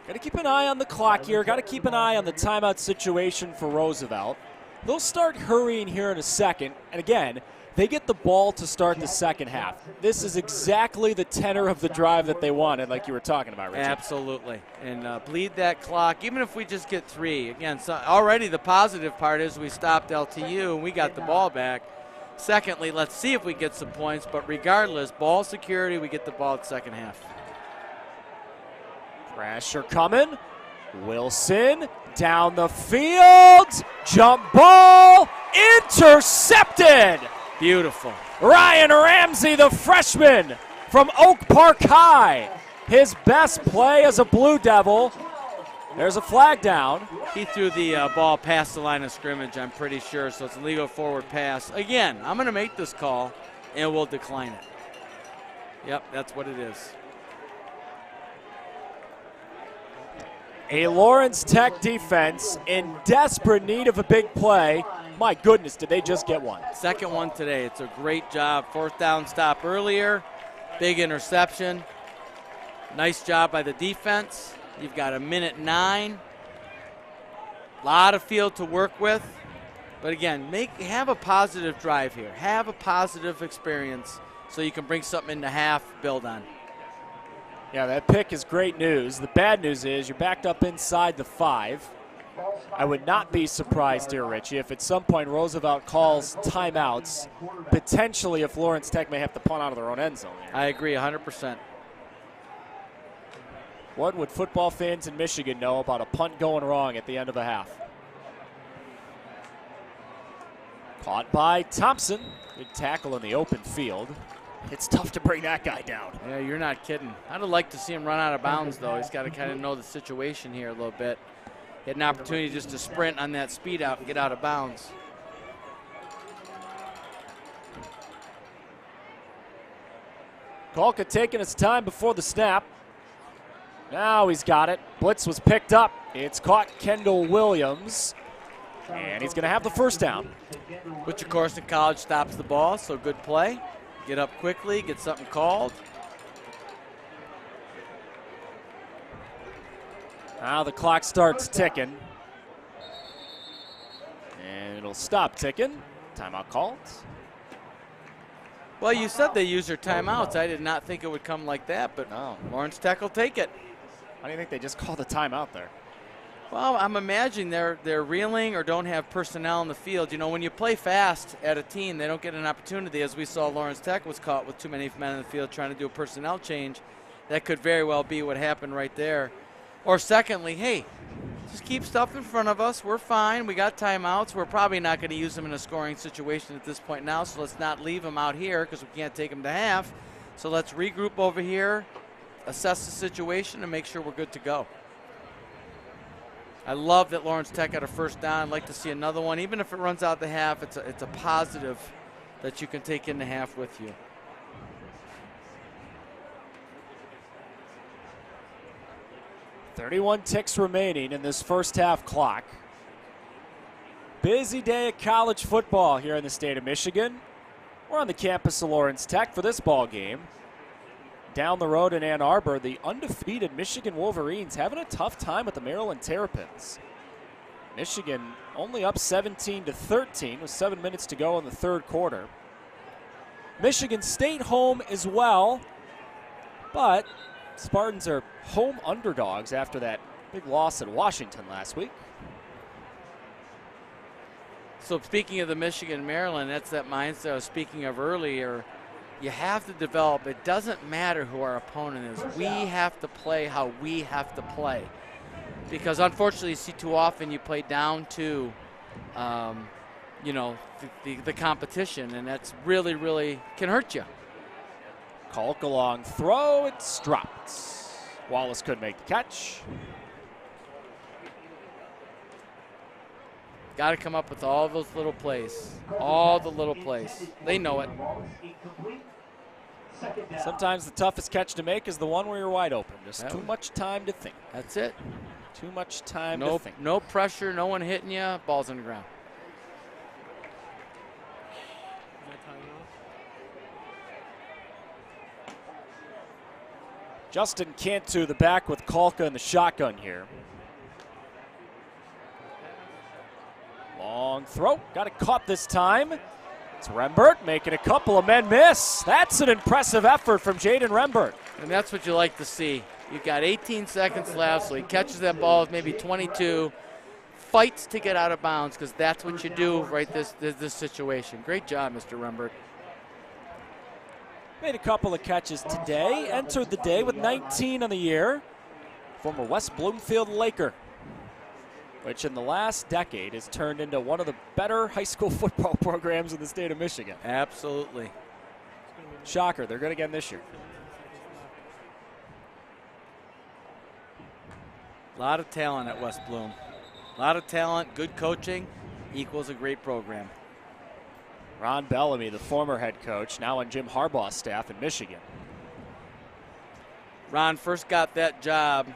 Got to keep an eye on the clock here. Got to keep an eye on the timeout situation for Roosevelt. They'll start hurrying here in a second. And again, they get the ball to start the second half. This is exactly the tenor of the drive that they wanted, like you were talking about, Richard. Absolutely. And bleed that clock, even if we just get 3. Again, so already the positive part is we stopped LTU and we got the ball back. Secondly, let's see if we get some points. But regardless, ball security, we get the ball at second half. Pressure coming. Wilson down the field. Jump ball. Intercepted. Beautiful. Ryan Ramsey, the freshman from Oak Park High. His best play as a Blue Devil. There's a flag down. He threw the ball past the line of scrimmage, I'm pretty sure, so it's a legal forward pass. Again, I'm going to make this call, and we'll decline it. Yep, that's what it is. A Lawrence Tech defense in desperate need of a big play. My goodness, did they just get one? Second one today. It's a great job. 4th down stop earlier. Big interception. Nice job by the defense. You've got 1:09. Lot of field to work with. But again, have a positive drive here. Have a positive experience so you can bring something into half, build on. Yeah, that pick is great news. The bad news is you're backed up inside the 5. I would not be surprised here, Richie, if at some point Roosevelt calls timeouts, potentially if Lawrence Tech may have to punt out of their own end zone. I agree 100%. What would football fans in Michigan know about a punt going wrong at the end of a half? Caught by Thompson. Good tackle in the open field. It's tough to bring that guy down. Yeah, you're not kidding. I'd like to see him run out of bounds, though. He's got to kind of know the situation here a little bit. He had an opportunity just to sprint on that speed out and get out of bounds. Kolka taking his time before the snap. Now he's got it. Blitz was picked up. It's caught Kendall Williams. And he's going to have the first down. Butcher Corson College stops the ball, so good play. Get up quickly, get something called. Now the clock starts ticking. And it'll stop ticking. Timeout called. Well, you said they use their timeouts. I did not think it would come like that, but no. Lawrence Tech will take it. How do you think they just called the timeout there? Well, I'm imagining they're reeling or don't have personnel in the field. You know, when you play fast at a team, they don't get an opportunity. As we saw, Lawrence Tech was caught with too many men in the field trying to do a personnel change. That could very well be what happened right there. Or secondly, hey, just keep stuff in front of us. We're fine. We got timeouts. We're probably not going to use them in a scoring situation at this point now, so let's not leave them out here because we can't take them to half. So let's regroup over here, assess the situation, and make sure we're good to go. I love that Lawrence Tech got a first down. I'd like to see another one. Even if it runs out the half, it's a positive that you can take into half with you. .31 ticks remaining in this first half clock. Busy day of college football here in the state of Michigan. We're on the campus of Lawrence Tech for this ball game. Down the road in Ann Arbor, the undefeated Michigan Wolverines having a tough time with the Maryland Terrapins. Michigan only up 17-13 with 7 minutes to go in the third quarter. Michigan State home as well, but Spartans are home underdogs after that big loss at Washington last week. So speaking of the Michigan-Maryland, that's that mindset I was speaking of earlier. You have to develop. It doesn't matter who our opponent is. We have to play how we have to play. Because unfortunately, you see too often you play down to, the competition, and that's really, really can hurt you. Kalk a long throw. It's dropped. Wallace couldn't make the catch. Got to come up with all those little plays. All the little plays. They know it. Sometimes the toughest catch to make is the one where you're wide open. Just too much time to think. That's it. Too much time to think. No pressure, no one hitting you, ball's on the ground. Justin Cantu, the back with Kalka in the shotgun here. Long throw. Got it caught this time. It's Rembert making a couple of men miss. That's an impressive effort from Jaden Rembert. And that's what you like to see. You've got 18 seconds left, so he catches that ball with maybe 22, fights to get out of bounds, because that's what you do right this situation. Great job, Mr. Rembert. Made a couple of catches today, entered the day with 19 on the year. Former West Bloomfield Laker, which in the last decade has turned into one of the better high school football programs in the state of Michigan. Absolutely. Shocker, they're good again this year. A lot of talent at West Bloom. A lot of talent, good coaching equals a great program. Ron Bellamy, the former head coach, now on Jim Harbaugh's staff in Michigan. Ron first got that job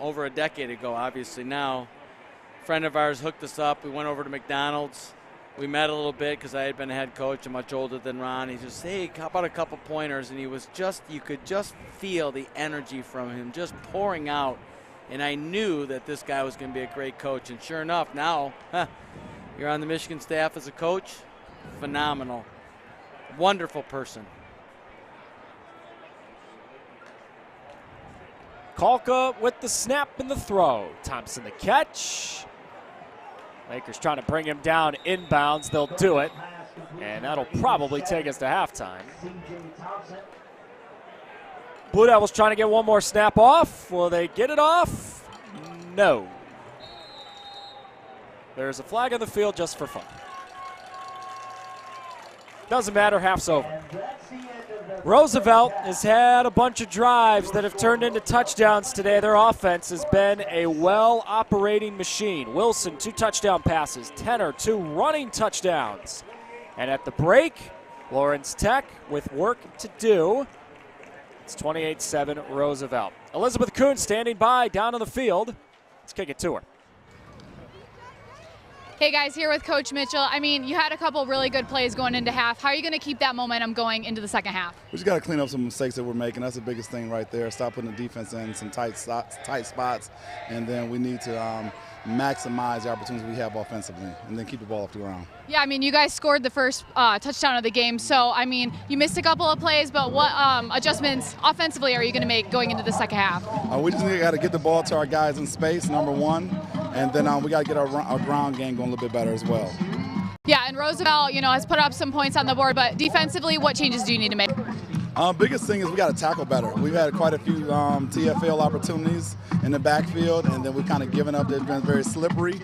over a decade ago, obviously. Now, a friend of ours hooked us up. We went over to McDonald's. We met a little bit because I had been a head coach and much older than Ron. He just, hey, how about a couple pointers? And he was just, you could just feel the energy from him just pouring out. And I knew that this guy was going to be a great coach. And sure enough, now you're on the Michigan staff as a coach. Phenomenal. Wonderful person. Kalka with the snap and the throw. Thompson the catch. Lakers trying to bring him down inbounds. They'll do it. And that'll probably take us to halftime. Blue Devils trying to get one more snap off. Will they get it off? No. There's a flag on the field just for fun. Doesn't matter, half's over. Roosevelt has had a bunch of drives that have turned into touchdowns today. Their offense has been a well-operating machine. Wilson, 2 touchdown passes. Tenor, 2 running touchdowns. And at the break, Lawrence Tech with work to do. It's 28-7 Roosevelt. Elizabeth Kuhn standing by down on the field. Let's kick it to her. Hey guys, here with Coach Mitchell. I mean, you had a couple really good plays going into half. How are you going to keep that momentum going into the second half? We just got to clean up some mistakes that we're making. That's the biggest thing right there. Stop putting the defense in some tight spots, and then we need to maximize the opportunities we have offensively, and then keep the ball off the ground. Yeah, I mean, you guys scored the first touchdown of the game, so, I mean, you missed a couple of plays, but what adjustments offensively are you going to make going into the second half? We just got to get the ball to our guys in space, number one, and then we got to get our ground game going a little bit better as well. Yeah, and Roosevelt, has put up some points on the board, but defensively, what changes do you need to make? Biggest thing is we got to tackle better. We've had quite a few TFL opportunities in the backfield, and then we've kind of given up. They've been very slippery.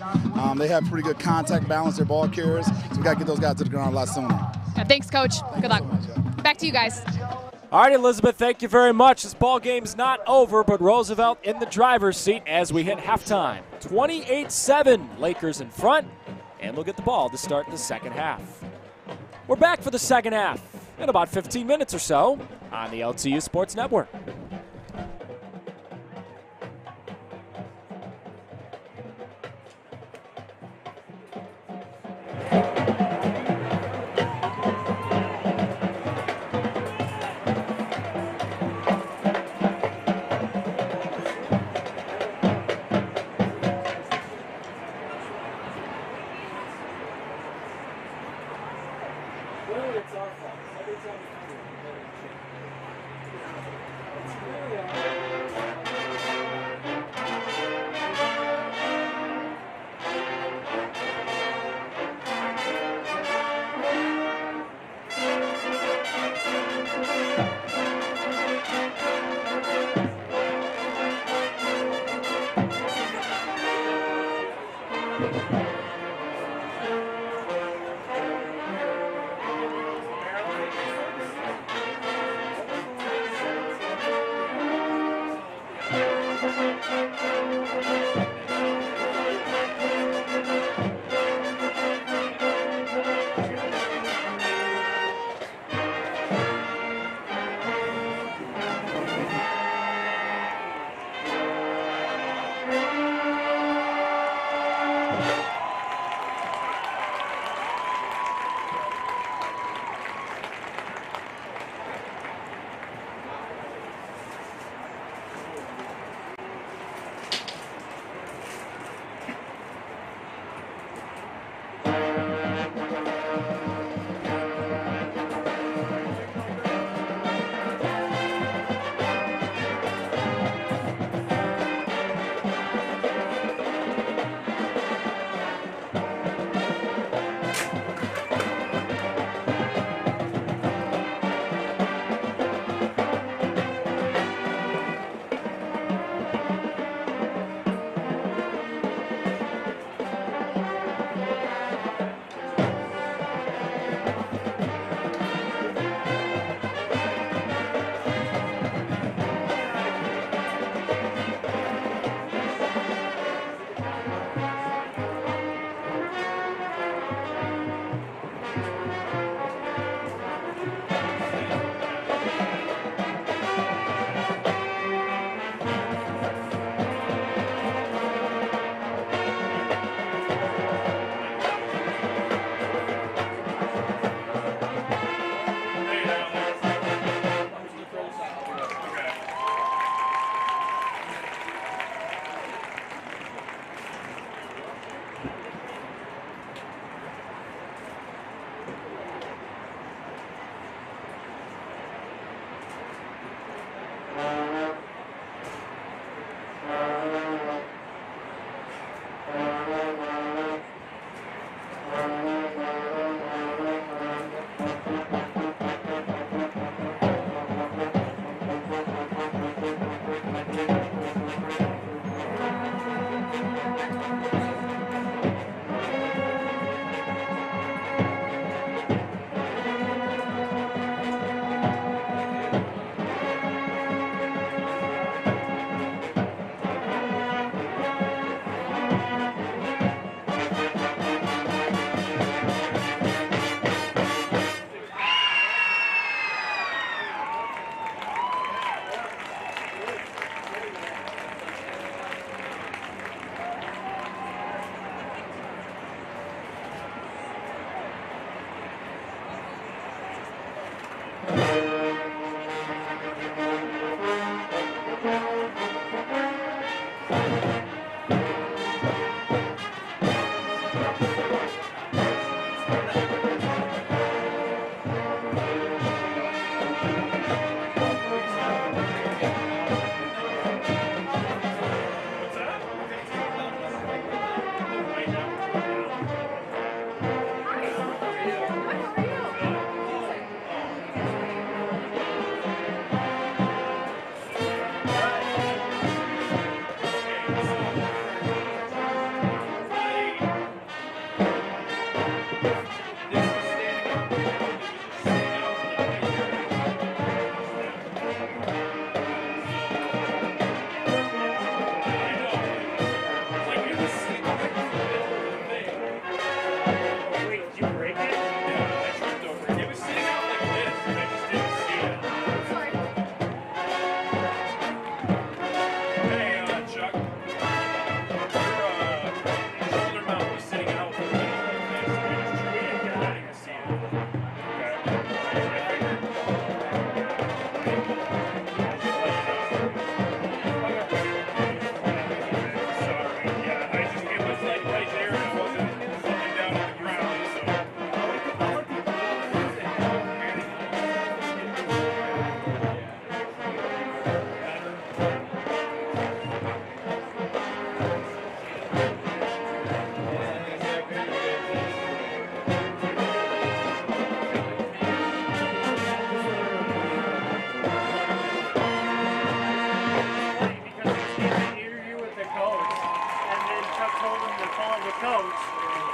They have pretty good contact balance, their ball carriers, so we got to get those guys to the ground a lot sooner. Yeah, thanks, Coach. Good luck. Back to you guys. All right, Elizabeth, thank you very much. This ball game's not over, but Roosevelt in the driver's seat as we hit halftime. 28-7, Lakers in front, and they'll get the ball to start the second half. We're back for the second half in about 15 minutes or so on the LTU Sports Network.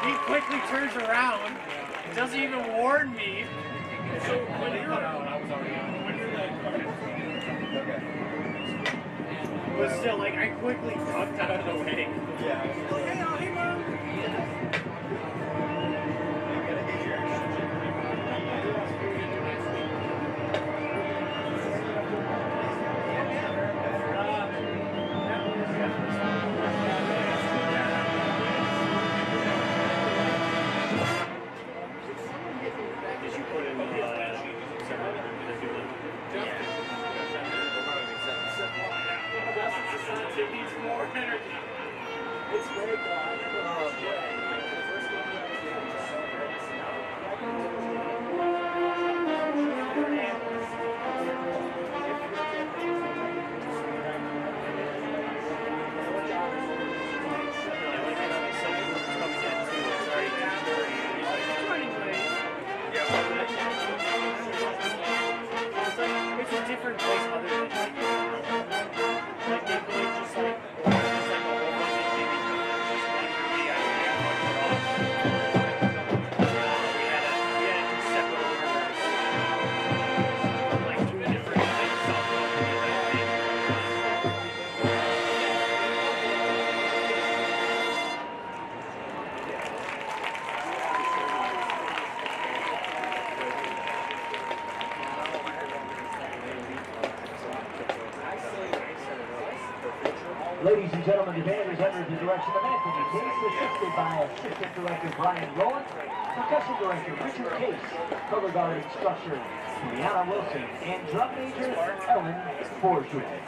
He quickly turns around, doesn't even warn me. So when you're out, I was already out. When you're like, but still, like, I quickly ducked out of the way. Yeah. Like, hey, Mom. It needs more energy. It's great, it's a different place other than like they really just like Ladies and gentlemen, the band is under the direction of Anthony Case, assisted by Assistant Director Brian Rowland, Percussion Director Richard Case, Color Guard Instructor Brianna Wilson, and Drum Major Ellen Forsgren.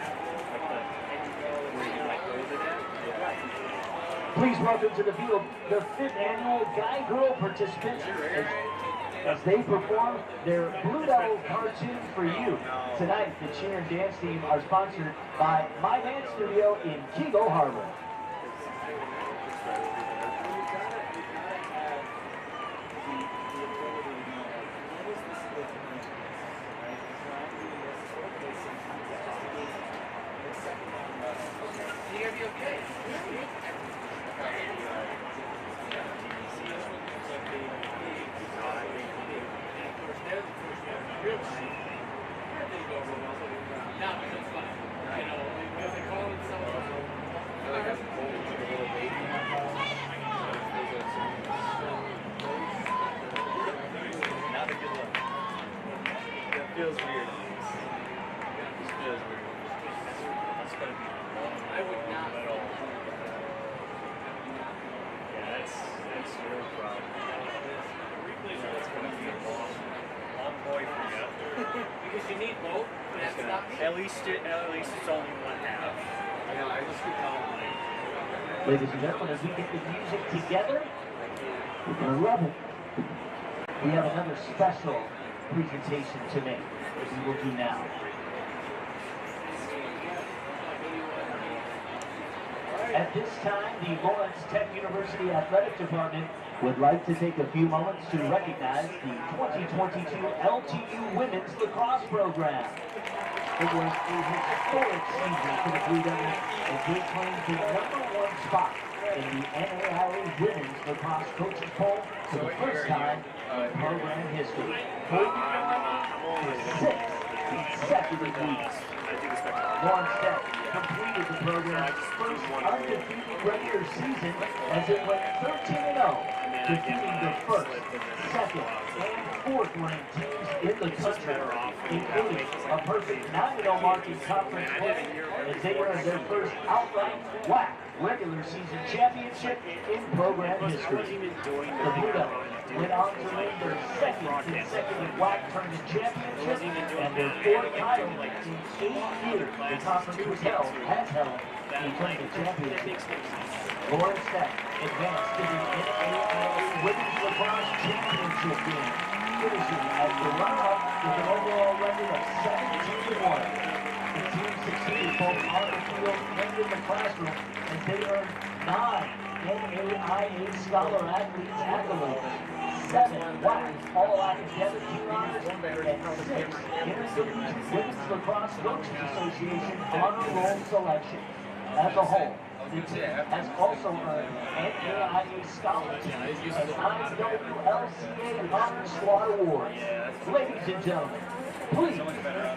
Please welcome to the field the 5th annual Guy-Girl participants as they perform their Blue Devil cartoon for you. Tonight, the cheer and dance team are sponsored by My Dance Studio in Keego Harbor. you're gonna be okay. Feels weird. This feels weird. That's gonna be. I would not at all. Yeah, that's your problem. That's gonna be a long boy for you. Because you need both. That's not me. At least it's only one half. I know. I just keep calling. Ladies and gentlemen, as we get the music together, we're going to love it. We have another special presentation to make, which we will do now. At this time, the Lawrence Tech University Athletic Department would like to take a few moments to recognize the 2022 LTU Women's Lacrosse Program. It was a historic season for the Blue Devils as they claimed the #1 spot in the NAIA Women's Lacrosse Coaches Poll for the first time in program history. For 6 consecutive weeks. Lawrence Tech completed the program's first undefeated regular season as it went 13-0, defeating the first, second, and fourth ranked teams in the country, including a perfect 9-0 mark in conference play as they earned their first outright WAC regular season championship in program history. The Blue Devils went on to win their second consecutive WAC tournament championship and their fourth title in 8 years. The conference has held a tournament championship. Lawrence Tech advanced to the NAIA Women's Lacrosse Championship game, finishing as the runner-up with an overall record of 17-1. The team succeeded both on the field and in the classroom as they earned 9 NAIA Scholar Athletes accolades, 7 WAC All-Academic Team honors, and 6 Intercollegiate Women's Lacrosse Coaches Association honor roll selections. As a whole, the team has also earned NAIA Scholar Team and IWLCA Honor Squad Awards. Ladies and gentlemen, please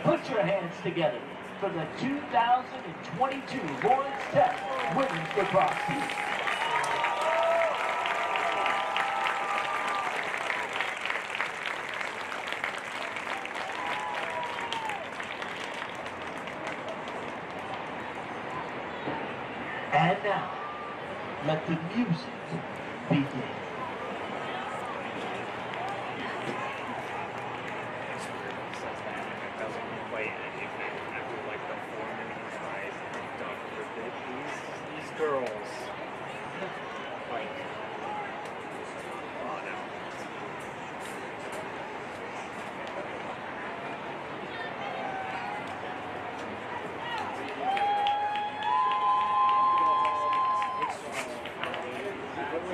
put your hands together for the 2022 Lawrence Tech Women's Lacrosse Team. And now, let the music begin. These girls, like, oh no.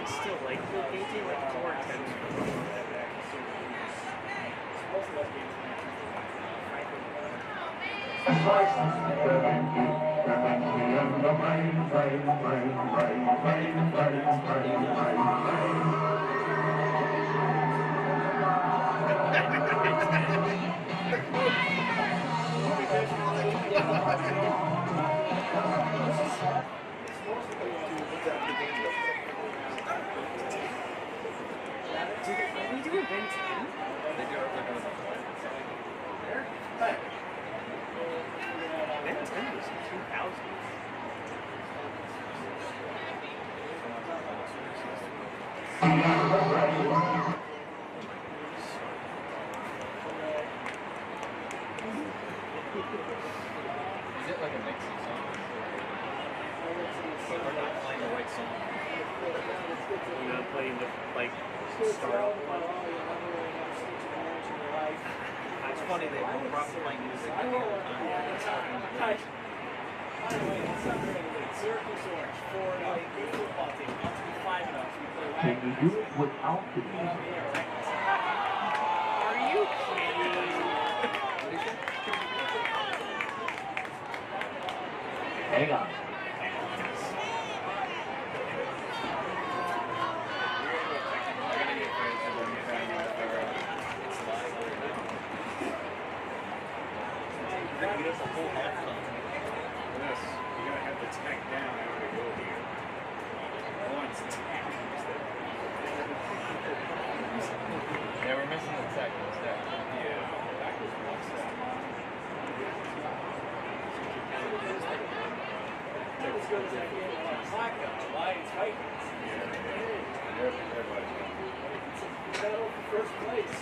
It's still like the painting, like more intense. Is it like a mixing song? We're not playing the right song. We're not playing the, like, start off one. It's funny, they were probably playing music at the whole time. Syracuse Orange, 4-0, good football team, not to be 5-0, so we play right. Can you do it without the music? Are you kidding? Hang on. That's a whole halftime. Yes, you're going to have the tech down after we go here. Lawrence Tech. Yeah, we're missing the tech instead. Yeah, that was Lawrence Tech. It was good as that game on Flacco, Lions Vikings. Yeah, everybody's going. It's a battle for first place.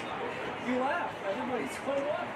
You laugh. Everybody's going up.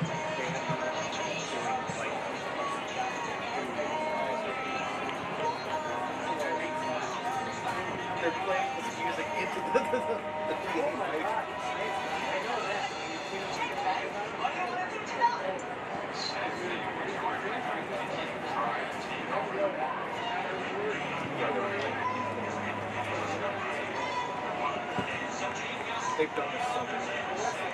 said they had doing like they're playing this music into the TV. They've done this so many times.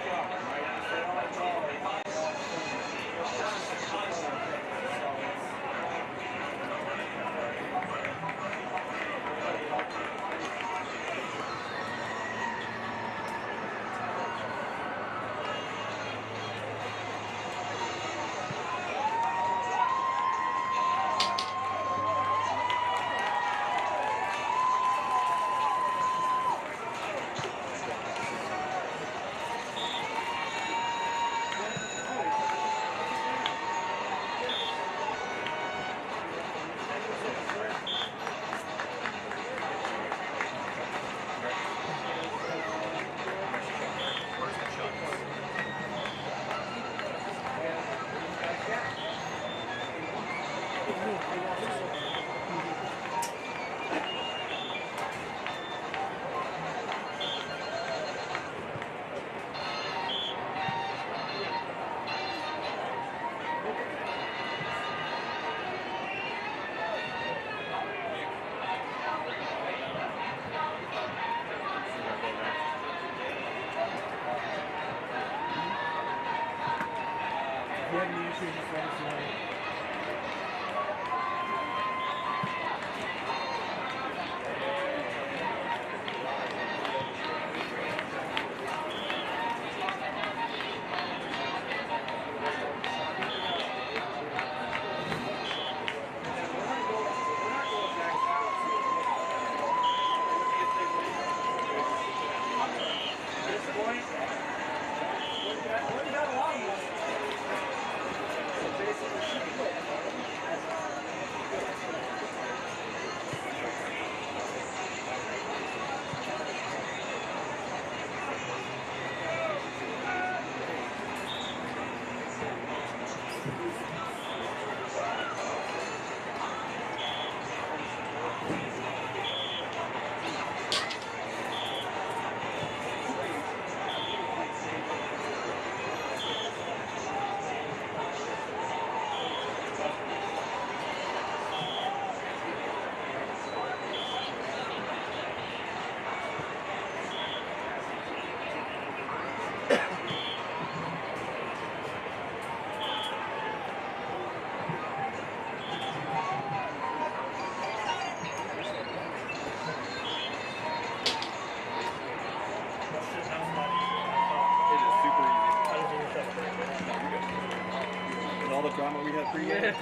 drama we had pregame?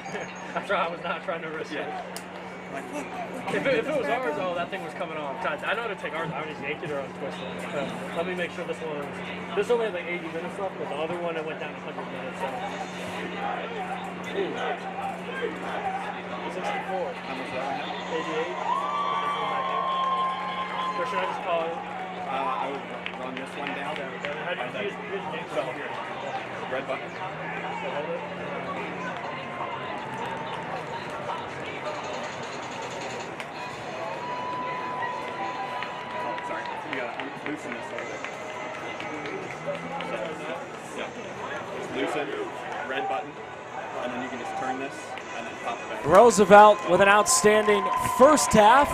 I was not trying to risk it. If it was ours, oh, that thing was coming off. I know how to take ours. I would just yank it or untwist it. Let me make sure this only had like 80 minutes left, but the other one it went down to 100 minutes. So. 64. How much that right now? 88. Or should I just call it? I would run this one down. How do you use here? Red button. Hold it. Sorry, you gotta loosen this over there. Yeah. Just loosen, red button, and then you can just turn this and then pop it back. Roosevelt with an outstanding first half,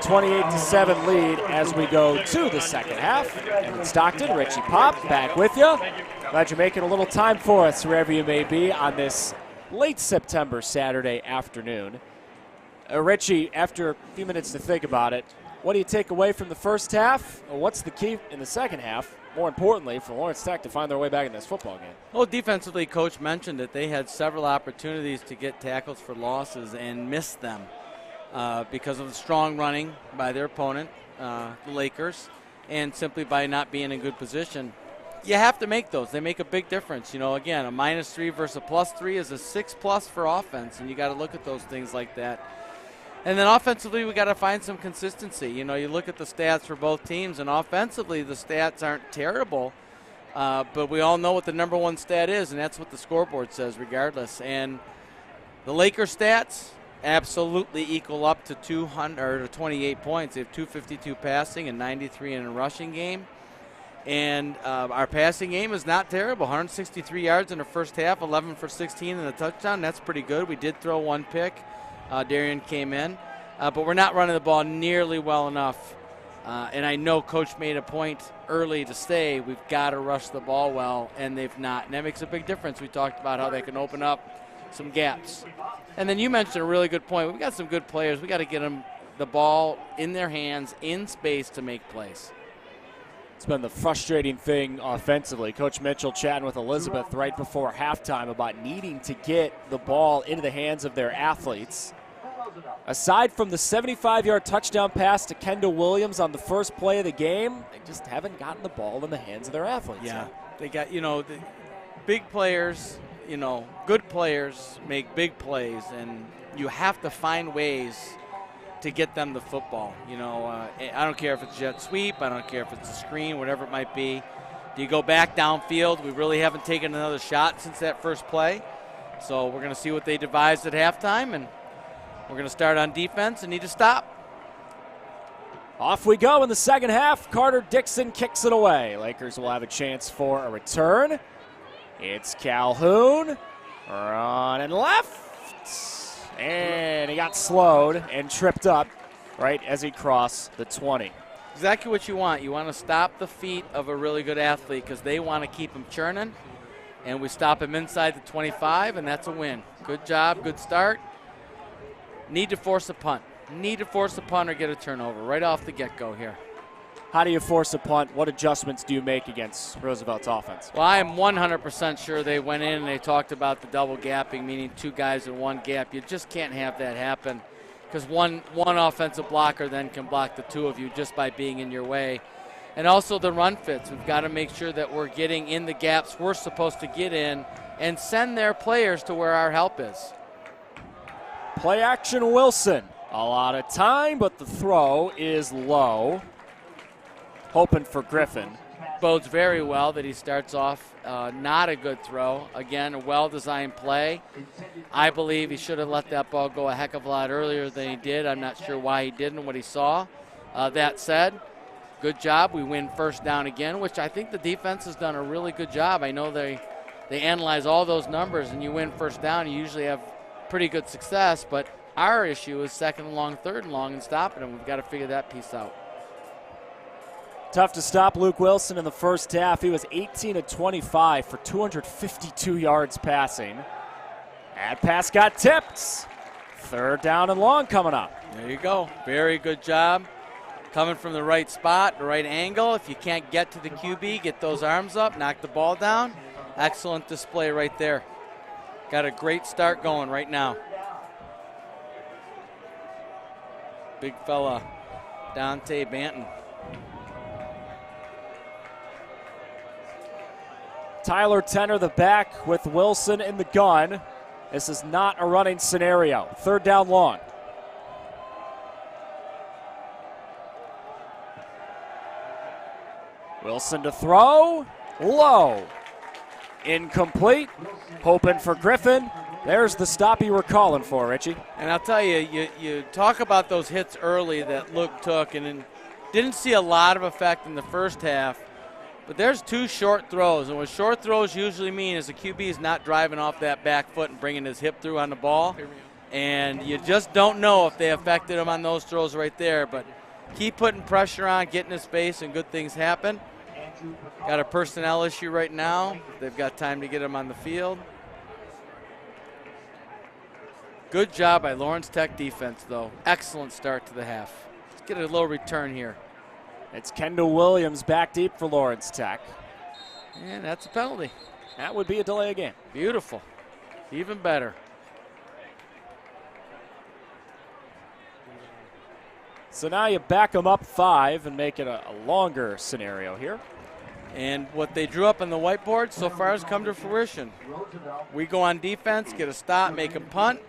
28-7 lead as we go to the second half. Evan Stockton, Richie Pop, back with you. Glad you're making a little time for us wherever you may be on this late September Saturday afternoon. Richie, after a few minutes to think about it, what do you take away from the first half? Or what's the key in the second half, more importantly, for Lawrence Tech to find their way back in this football game? Well, defensively, Coach mentioned that they had several opportunities to get tackles for losses and missed them because of the strong running by their opponent, the Lakers, and simply by not being in good position. You have to make those. They make a big difference. You know, again, a -3 versus a +3 is a 6+ for offense, and you got to look at those things like that. And then offensively, we got to find some consistency. You know, you look at the stats for both teams, and offensively, the stats aren't terrible. But we all know what the number one stat is, and that's what the scoreboard says regardless. And the Lakers stats absolutely equal up to 228 points. They have 252 passing and 93 in a rushing game. And our passing game is not terrible. 163 yards in the first half, 11 for 16 and a touchdown. That's pretty good. We did throw one pick. Darian came in. But we're not running the ball nearly well enough. And I know Coach made a point early to say we've got to rush the ball well, and they've not. And that makes a big difference. We talked about how they can open up some gaps. And then you mentioned a really good point. We've got some good players. We've got to get them the ball in their hands, in space to make plays. It's been the frustrating thing offensively. Coach Mitchell chatting with Elizabeth right before halftime about needing to get the ball into the hands of their athletes. Aside from the 75-yard touchdown pass to Kendall Williams on the first play of the game, they just haven't gotten the ball in the hands of their athletes. Yeah, they got, the big players, good players make big plays, and you have to find ways to get them the football. I don't care if it's jet sweep, I don't care if it's a screen, whatever it might be. Do you go back downfield? We really haven't taken another shot since that first play. So we're going to see what they devised at halftime, and we're going to start on defense and need to stop. Off we go in the second half. Carter Dixon kicks it away. Lakers will have a chance for a return. It's Calhoun. Running left. And he got slowed and tripped up right as he crossed the 20. Exactly what you want. You want to stop the feet of a really good athlete because they want to keep him churning. And we stop him inside the 25, and that's a win. Good job, good start. Need to force a punt. Need to force a punt or get a turnover right off the get-go here. How do you force a punt? What adjustments do you make against Roosevelt's offense? Well, I am 100% sure they went in and they talked about the double gapping, meaning two guys in one gap. You just can't have that happen because one offensive blocker then can block the two of you just by being in your way. And also the run fits. We've got to make sure that we're getting in the gaps we're supposed to get in and send their players to where our help is. Play action Wilson. A lot of time, but the throw is low. Hoping for Griffin. Bodes very well that he starts off not a good throw. Again, a well-designed play. I believe he should have let that ball go a heck of a lot earlier than he did. I'm not sure why he didn't, what he saw. That said, good job. We win first down again, which I think the defense has done a really good job. I know they analyze all those numbers, and you win first down, you usually have pretty good success, but our issue is second and long, third and long, and stopping them. We've got to figure that piece out. Tough to stop Luke Wilson in the first half. He was 18 of 25 for 252 yards passing. That pass got tipped. Third down and long coming up. There you go. Very good job. Coming from the right spot, the right angle. If you can't get to the QB, get those arms up, knock the ball down. Excellent display right there. Got a great start going right now. Big fella, Dante Banton. Tyler Tenner, the back, with Wilson in the gun. This is not a running scenario. Third down long. Wilson to throw. Low. Incomplete. Hoping for Griffin. There's the stop you were calling for, Richie. And I'll tell you, you talk about those hits early that Luke took and then didn't see a lot of effect in the first half. But there's two short throws, and what short throws usually mean is the QB is not driving off that back foot and bringing his hip through on the ball. And you just don't know if they affected him on those throws right there. But keep putting pressure on, getting his space, and good things happen. Got a personnel issue right now. They've got time to get him on the field. Good job by Lawrence Tech defense, though. Excellent start to the half. Let's get a little return here. It's Kendall Williams back deep for Lawrence Tech. And that's a penalty. That would be a delay of game. Beautiful. Even better. So now you back them up 5 and make it a longer scenario here. And what they drew up on the whiteboard so far has come to fruition. We go on defense, get a stop, make a punt.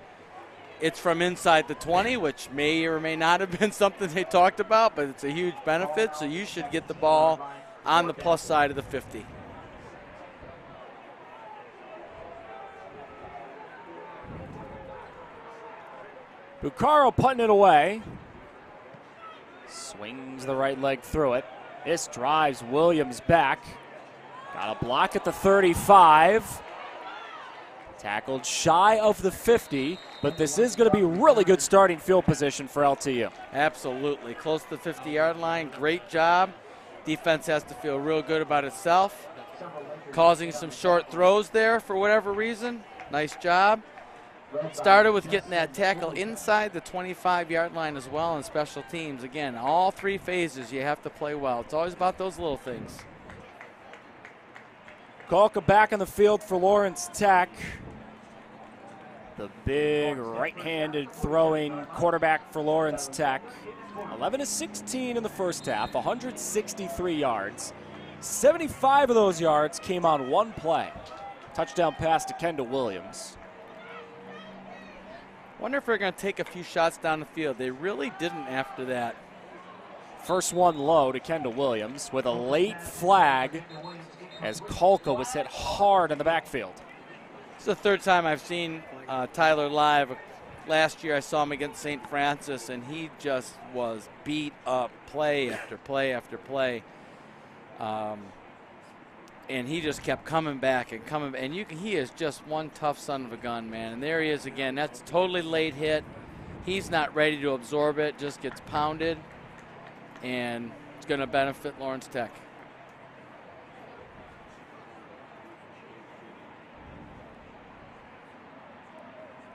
It's from inside the 20, which may or may not have been something they talked about, but it's a huge benefit, so you should get the ball on the plus side of the 50. Bucaro putting it away. Swings the right leg through it. This drives Williams back. Got a block at the 35. Tackled shy of the 50, but this is going to be really good starting field position for LTU. Absolutely. Close to the 50-yard line. Great job. Defense has to feel real good about itself. Causing some short throws there for whatever reason. Nice job. Started with getting that tackle inside the 25-yard line as well in special teams. Again, all three phases you have to play well. It's always about those little things. Kalka back on the field for Lawrence Tech. The big right-handed throwing quarterback for Lawrence Tech. 11-16 in the first half, 163 yards. 75 of those yards came on one play. Touchdown pass to Kendall Williams. Wonder if they're going to take a few shots down the field. They really didn't after that. First one low to Kendall Williams with a late flag as Kalka was hit hard in the backfield. It's the third time I've seen Tyler live. Last year I saw him against St. Francis, and he just was beat up play after play after play. And he just kept coming back and coming. And he is just one tough son of a gun, man. And there he is again. That's a totally late hit. He's not ready to absorb it, just gets pounded. And it's going to benefit Lawrence Tech.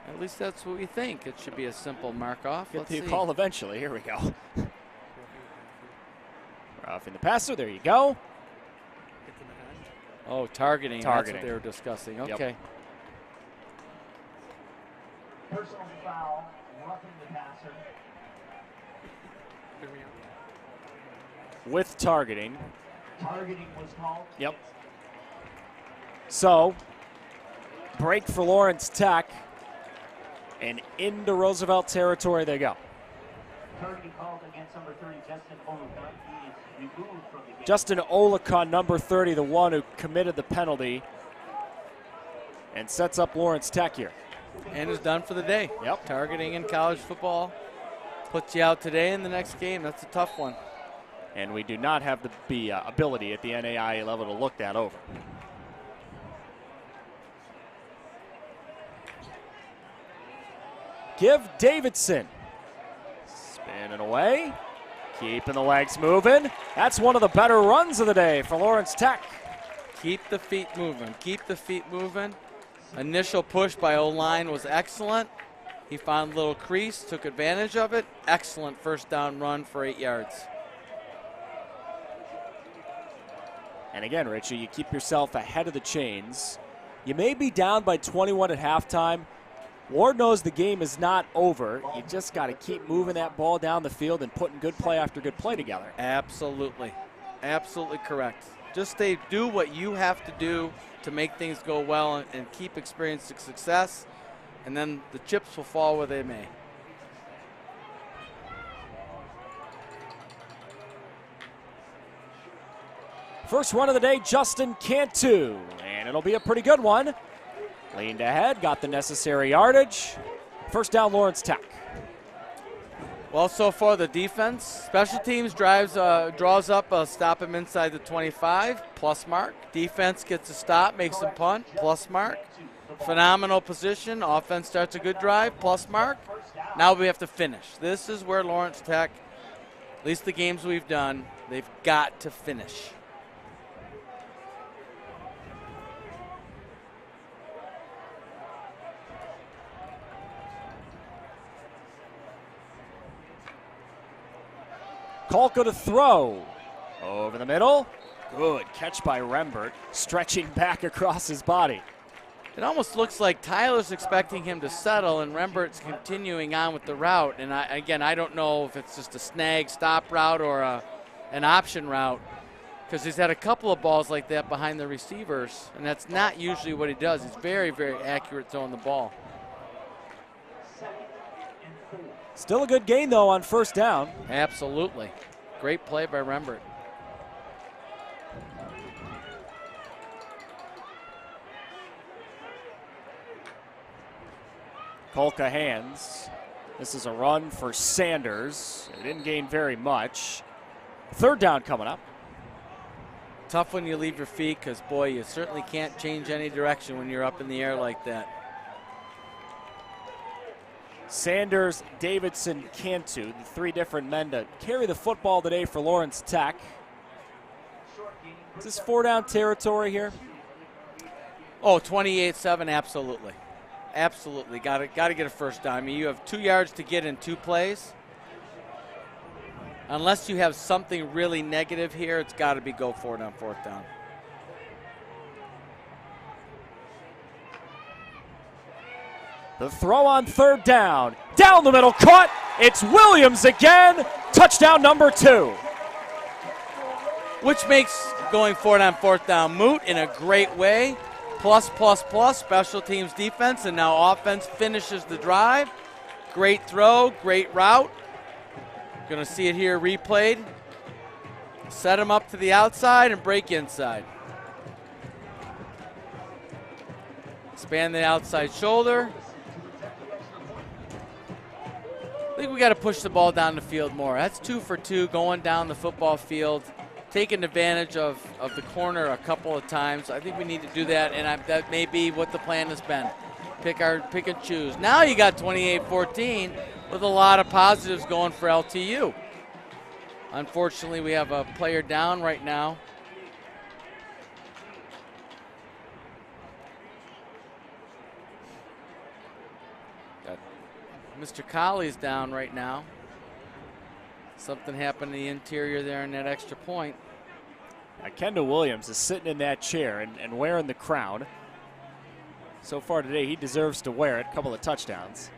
At least that's what we think. It should be a simple mark-off. Get the call eventually. Here we go. Roughing the passer. There you go. Oh, targeting. That's what they were discussing. Okay. Yep. Personal foul, roughing the passer. With targeting. Targeting was called. Yep. So, break for Lawrence Tech. And into Roosevelt territory they go. Targeting called against number 30, Justin Olukon. He is removed from the game. Justin Olukon, number 30, the one who committed the penalty. And sets up Lawrence Tech here. And is done for the day. Yep. Targeting in college football puts you out today in the next game. That's a tough one. And we do not have the ability at the NAIA level to look that over. Give Davidson. Spinning away. Keeping the legs moving. That's one of the better runs of the day for Lawrence Tech. Keep the feet moving. Keep the feet moving. Initial push by O-line was excellent. He found a little crease, took advantage of it. Excellent first down run for 8 yards. And again, Richie, you keep yourself ahead of the chains. You may be down by 21 at halftime. Ward knows the game is not over. You just got to keep moving that ball down the field and putting good play after good play together. Absolutely. Absolutely correct. Just do what you have to do to make things go well and keep experiencing success, and then the chips will fall where they may. First run of the day, Justin Cantu, and it'll be a pretty good one. Leaned ahead, got the necessary yardage. First down, Lawrence Tech. Well, so far the defense, special teams draws up a stop him inside the 25, plus mark. Defense gets a stop, makes him punt, plus mark. Phenomenal position. Offense starts a good drive, plus mark. Now we have to finish. This is where Lawrence Tech, at least the games we've done, they've got to finish. Kalka to throw. Over the middle. Good catch by Rembert, stretching back across his body. It almost looks like Tyler's expecting him to settle and Rembert's continuing on with the route. And I don't know if it's just a snag stop route or an option route, because he's had a couple of balls like that behind the receivers, and that's not usually what he does. He's very, very accurate throwing the ball. Still a good gain, though, on first down. Absolutely. Great play by Rembert. Kalka hands. This is a run for Sanders. They didn't gain very much. Third down coming up. Tough when you leave your feet because, boy, you certainly can't change any direction when you're up in the air like that. Sanders, Davidson, Cantu, the three different men to carry the football today for Lawrence Tech. Is this 4-down territory here? Oh, 28-7, absolutely. Absolutely. Got to get a first down. I mean, you have 2 yards to get in 2 plays. Unless you have something really negative here, it's got to be go for it on 4th down. The throw on 3rd down. Down the middle, caught. It's Williams again. Touchdown number 2. Which makes going for it on 4th down moot in a great way. Plus, special teams defense, and now offense finishes the drive. Great throw, great route. Going to see it here replayed. Set him up to the outside and break inside. Span the outside shoulder. I think we got to push the ball down the field more. That's 2 for 2 going down the football field, taking advantage of the corner a couple of times. I think we need to do that, and that may be what the plan has been. Pick and choose. Now you got 28-14 with a lot of positives going for LTU. Unfortunately, we have a player down right now. Mr. Colley's down right now. Something happened in the interior there in that extra point. Kendall Williams is sitting in that chair and wearing the crown. So far today, he deserves to wear it. A couple of touchdowns.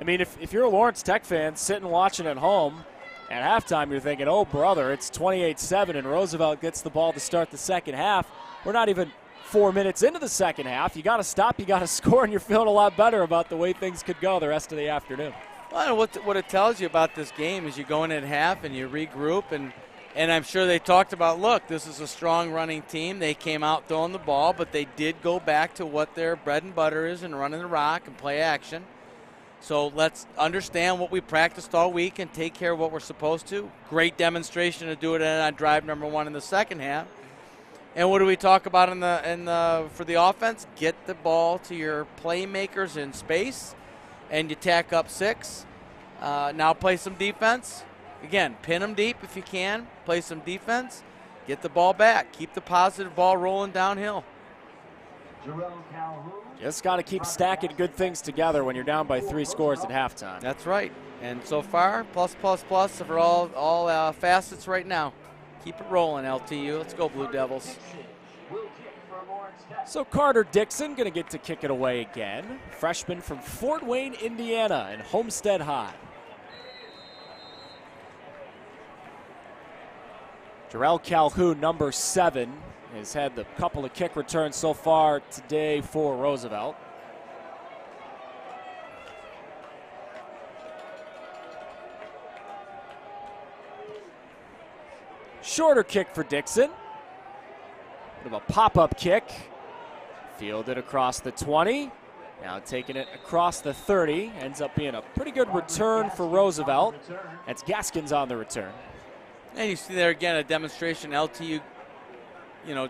I mean, if you're a Lawrence Tech fan sitting watching at home, at halftime you're thinking, oh, brother, it's 28-7 and Roosevelt gets the ball to start the second half. We're not even 4 minutes into the second half. You got to stop, you got to score, and you're feeling a lot better about the way things could go the rest of the afternoon. Well, what it tells you about this game is you go in at half and you regroup, and I'm sure they talked about, look, this is a strong running team. They came out throwing the ball, but they did go back to what their bread and butter is and running the rock and play action. So let's understand what we practiced all week and take care of what we're supposed to. Great demonstration to do it on drive number 1 in the second half. And what do we talk about for the offense? Get the ball to your playmakers in space, and you tack up 6. Now play some defense. Again, pin them deep if you can. Play some defense. Get the ball back. Keep the positive ball rolling downhill. Just got to keep stacking good things together when you're down by 3 scores at halftime. That's right. And so far, plus for all facets right now. Keep it rolling, LTU. Let's go, Blue Devils. So Carter Dixon going to get to kick it away again. Freshman from Fort Wayne, Indiana, and Homestead High. Jarrell Calhoun, number 7, has had the couple of kick returns so far today for Roosevelt. Shorter kick for Dixon. Bit of a pop-up kick. Fielded across the 20. Now taking it across the 30. Ends up being a pretty good return for Roosevelt. That's Gaskins on the return. And you see there again a demonstration. LTU,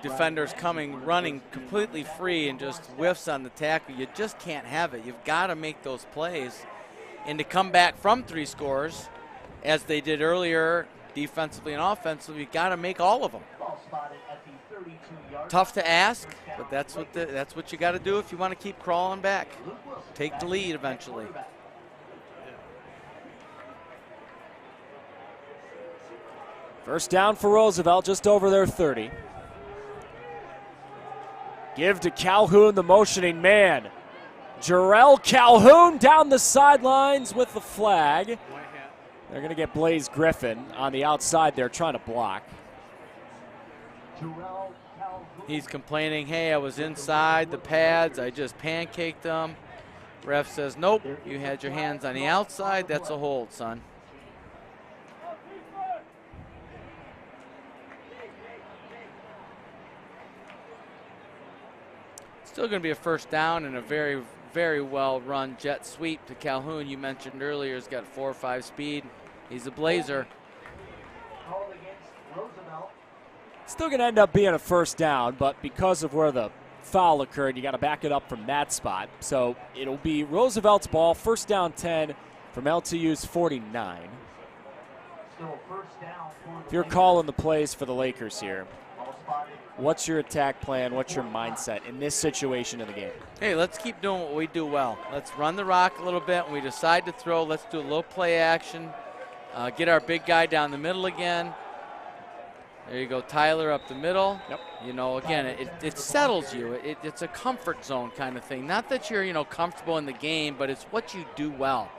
defenders running completely free and just whiffs on the tackle. You just can't have it. You've got to make those plays. And to come back from 3 scores, as they did earlier, defensively and offensively, you got to make all of them. Tough to ask, but that's what you got to do if you want to keep crawling back. Take the lead eventually. First down for Roosevelt, just over their 30. Give to Calhoun, the motioning man. Jarrell Calhoun down the sidelines with the flag. They're going to get Blaze Griffin on the outside there trying to block. He's complaining, hey, I was inside the pads. I just pancaked them. Ref says, nope, you had your hands on the outside. That's a hold, son. Still going to be a first down and a very, very well-run jet sweep to Calhoun. You mentioned earlier he's got 4 or 5 speed. He's a blazer. Still going to end up being a first down, but because of where the foul occurred, you got to back it up from that spot. So it'll be Roosevelt's ball, first down 10 from LTU's 49. If you're calling the plays for the Lakers here, what's your attack plan? What's your mindset in this situation of the game? Hey, let's keep doing what we do well. Let's run the rock a little bit. When we decide to throw, let's do a little play action. Get our big guy down the middle again. There you go, Tyler up the middle. Yep. You know, again, it settles you. It's a comfort zone kind of thing. Not that you're, comfortable in the game, but it's what you do well.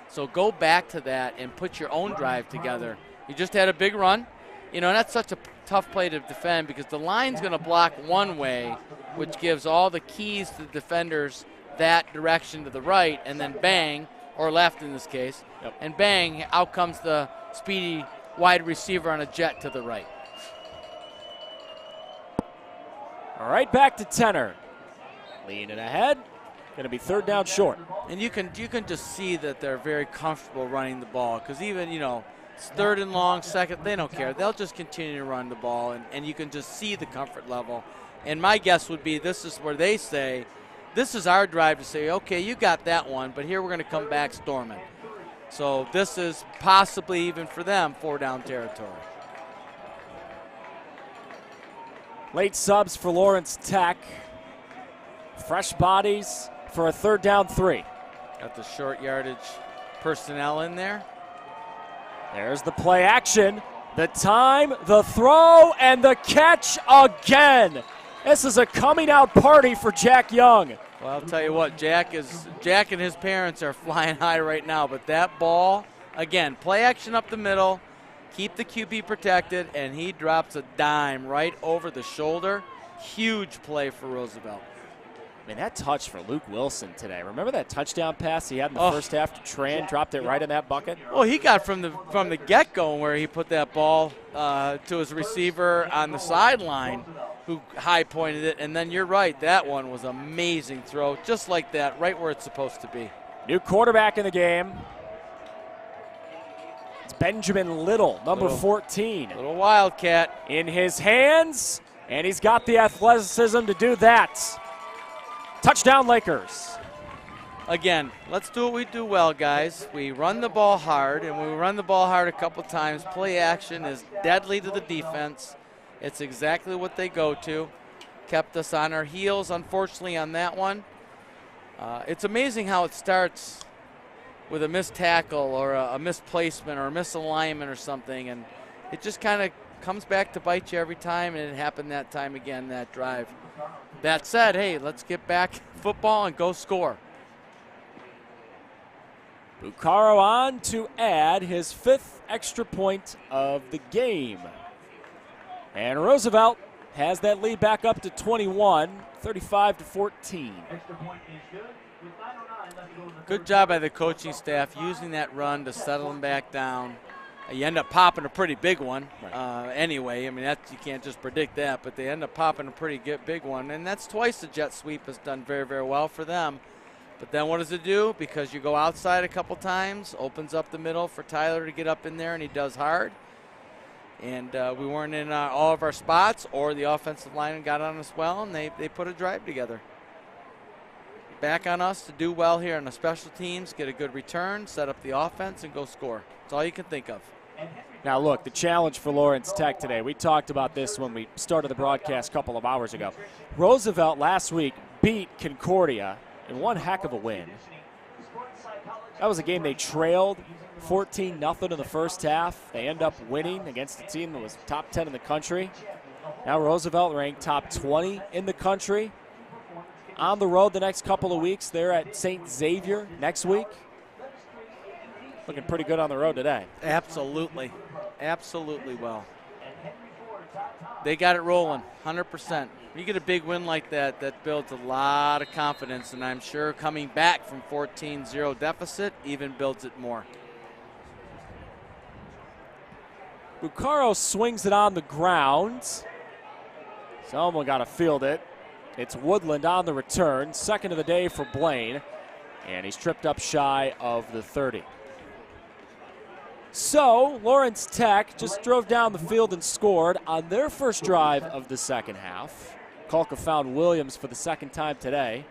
So go back to that and put your own drive together. You just had a big run. And that's such a tough play to defend because the line's going to block one way, which gives all the keys to the defenders that direction to the right, and then bang, or left in this case, and bang, out comes the speedy wide receiver on a jet to the right. All right, back to Tenor. Leaning ahead. Going to be third down short. And you can just see that they're very comfortable running the ball because even, it's third and long, second, they don't care. They'll just continue to run the ball, and you can just see the comfort level. And my guess would be this is where they say, this is our drive to say, okay, you got that one, but here we're going to come back storming. So this is possibly even for them 4-down territory. Late subs for Lawrence Tech. Fresh bodies for a third down 3. Got the short yardage personnel in there. There's the play action, the time, the throw, and the catch again. This is a coming out party for Jack Young. Well, I'll tell you what, Jack and his parents are flying high right now, but that ball, again, play action up the middle, keep the QB protected, and he drops a dime right over the shoulder. Huge play for Roosevelt. I mean, that touch for Luke Wilson today. Remember that touchdown pass he had in the first half to Tran, dropped it right in that bucket? Well, he got from the get-go where he put that ball to his receiver on the sideline who high-pointed it. And then you're right, that one was an amazing throw, just like that, right where it's supposed to be. New quarterback in the game. It's Benjamin Little, number 14. Little Wildcat. In his hands, and he's got the athleticism to do that. Touchdown, Lakers. Again, let's do what we do well, guys. We run the ball hard, and when we run the ball hard a couple times, play action is deadly to the defense. It's exactly what they go to. Kept us on our heels, unfortunately, on that one. It's amazing how it starts with a missed tackle or a misplacement or a misalignment or something, and it just kind of comes back to bite you every time, and it happened that time again, that drive. That said, hey, let's get back football and go score. Bucaro on to add his 5th extra point of the game. And Roosevelt has that lead back up to 21, 35-14. Good job by the coaching staff using that run to settle them back down. You end up popping a pretty big one anyway. I mean, you can't just predict that, but they end up popping a pretty big one. And that's twice the jet sweep has done very, very well for them. But then what does it do? Because you go outside a couple times, opens up the middle for Tyler to get up in there, and he does hard. And we weren't in all of our spots, or the offensive line got on us well, and they put a drive together. Back on us to do well here on the special teams, get a good return, set up the offense, and go score. That's all you can think of. Now, look, the challenge for Lawrence Tech today, we talked about this when we started the broadcast a couple of hours ago. Roosevelt last week beat Concordia in one heck of a win. That was a game they trailed 14-0 in the first half. They end up winning against a team that was top 10 in the country. Now Roosevelt ranked top 20 in the country. On the road the next couple of weeks. They're at St. Xavier next week. Looking pretty good on the road today. Absolutely. Absolutely well. They got it rolling, 100%. You get a big win like that, that builds a lot of confidence, and I'm sure coming back from 14-0 deficit even builds it more. Bucaro swings it on the ground. Someone got to field it. It's Woodland on the return, second of the day for Blaine, and he's tripped up shy of the 30. So, Lawrence Tech just drove down the field and scored on their first drive of the second half. Kalka found Williams for the second time today.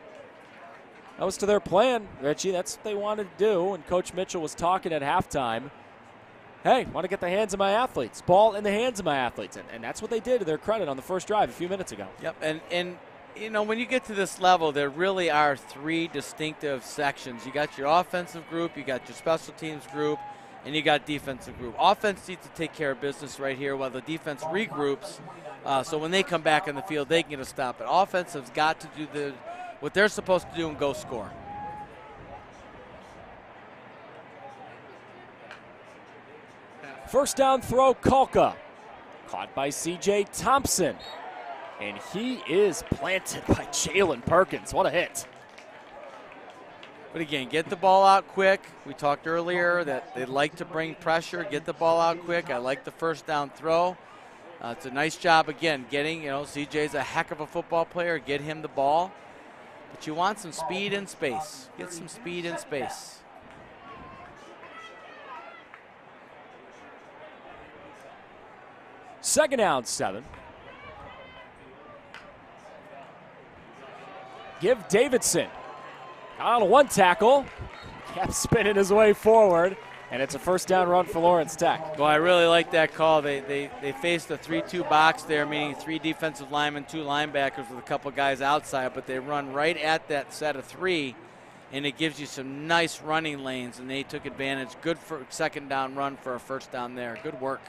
That was to their plan, Richie. That's what they wanted to do, and Coach Mitchell was talking at halftime. Hey, want to get the hands of my athletes, ball in the hands of my athletes, and that's what they did to their credit on the first drive a few minutes ago. Yep, and you know, when you get to this level, there really are three distinctive sections. You got your offensive group, you got your special teams group, and you got defensive group. Offense needs to take care of business right here while the defense regroups. So when they come back on the field, they can get a stop. But offense has got to do what they're supposed to do and go score. First down throw, Kalka. Caught by C.J. Thompson. And he is planted by Jalen Perkins. What a hit. But again, get the ball out quick. We talked earlier that they like to bring pressure, get the ball out quick. I like the first down throw. It's a nice job, again, getting, CJ's a heck of a football player. Get him the ball. But you want some speed and space. Get some speed and space. Second down, 7. Give Davidson. On one tackle, kept spinning his way forward, and it's a first down run for Lawrence Tech. Well, I really like that call. They faced a 3-2 box there, meaning 3 defensive linemen, 2 linebackers with a couple guys outside, but they run right at that set of 3, and it gives you some nice running lanes, and they took advantage. Good for second down run for a first down there. Good work.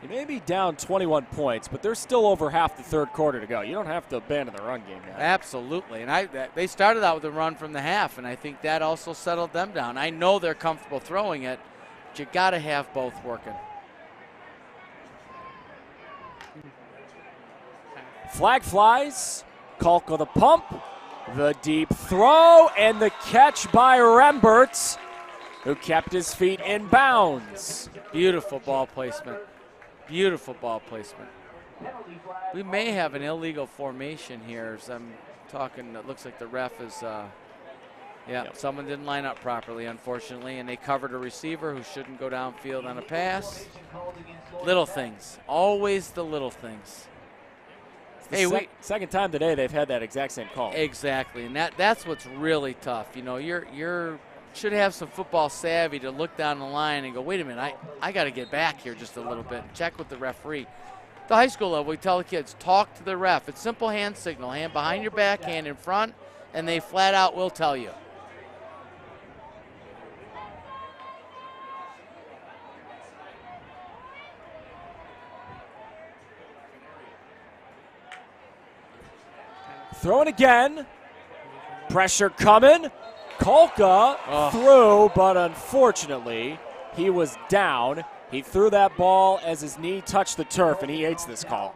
You may be down 21 points, but there's still over half the third quarter to go. You don't have to abandon the run game yet. Absolutely. And they started out with a run from the half, and I think that also settled them down. I know they're comfortable throwing it, but you got to have both working. Flag flies. Kalka the pump. The deep throw and the catch by Remberts, who kept his feet in bounds. Beautiful ball placement. Beautiful ball placement. We may have an illegal formation here. As I'm talking, it looks like the ref is, someone didn't line up properly, unfortunately, and they covered a receiver who shouldn't go downfield on a pass. Little things. Always the little things. Hey, second time today they've had that exact same call. Exactly, and that's what's really tough. You're should have some football savvy to look down the line and go, wait a minute, I got to get back here just a little bit and check with the referee. At the high school level, we tell the kids, talk to the ref. It's simple hand signal, hand behind your back, hand in front, and they flat out will tell you. Throwing again. Pressure coming. Kalka threw, but unfortunately, he was down. He threw that ball as his knee touched the turf, and he hates this call.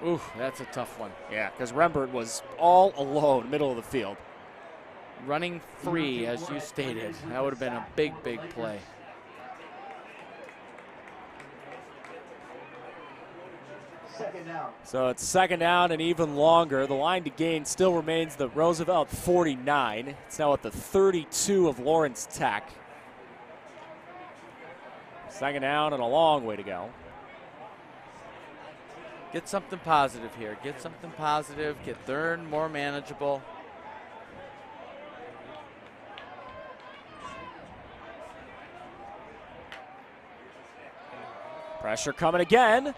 Ooh, that's a tough one. Yeah, because Rembert was all alone, middle of the field. Running free, as you stated. That would have been a big, big play. So it's second down and even longer. The line to gain still remains the Roosevelt 49. It's now at the 32 of Lawrence Tech. Second down and a long way to go. Get something positive here. Get something positive. Get third more manageable. Pressure coming again.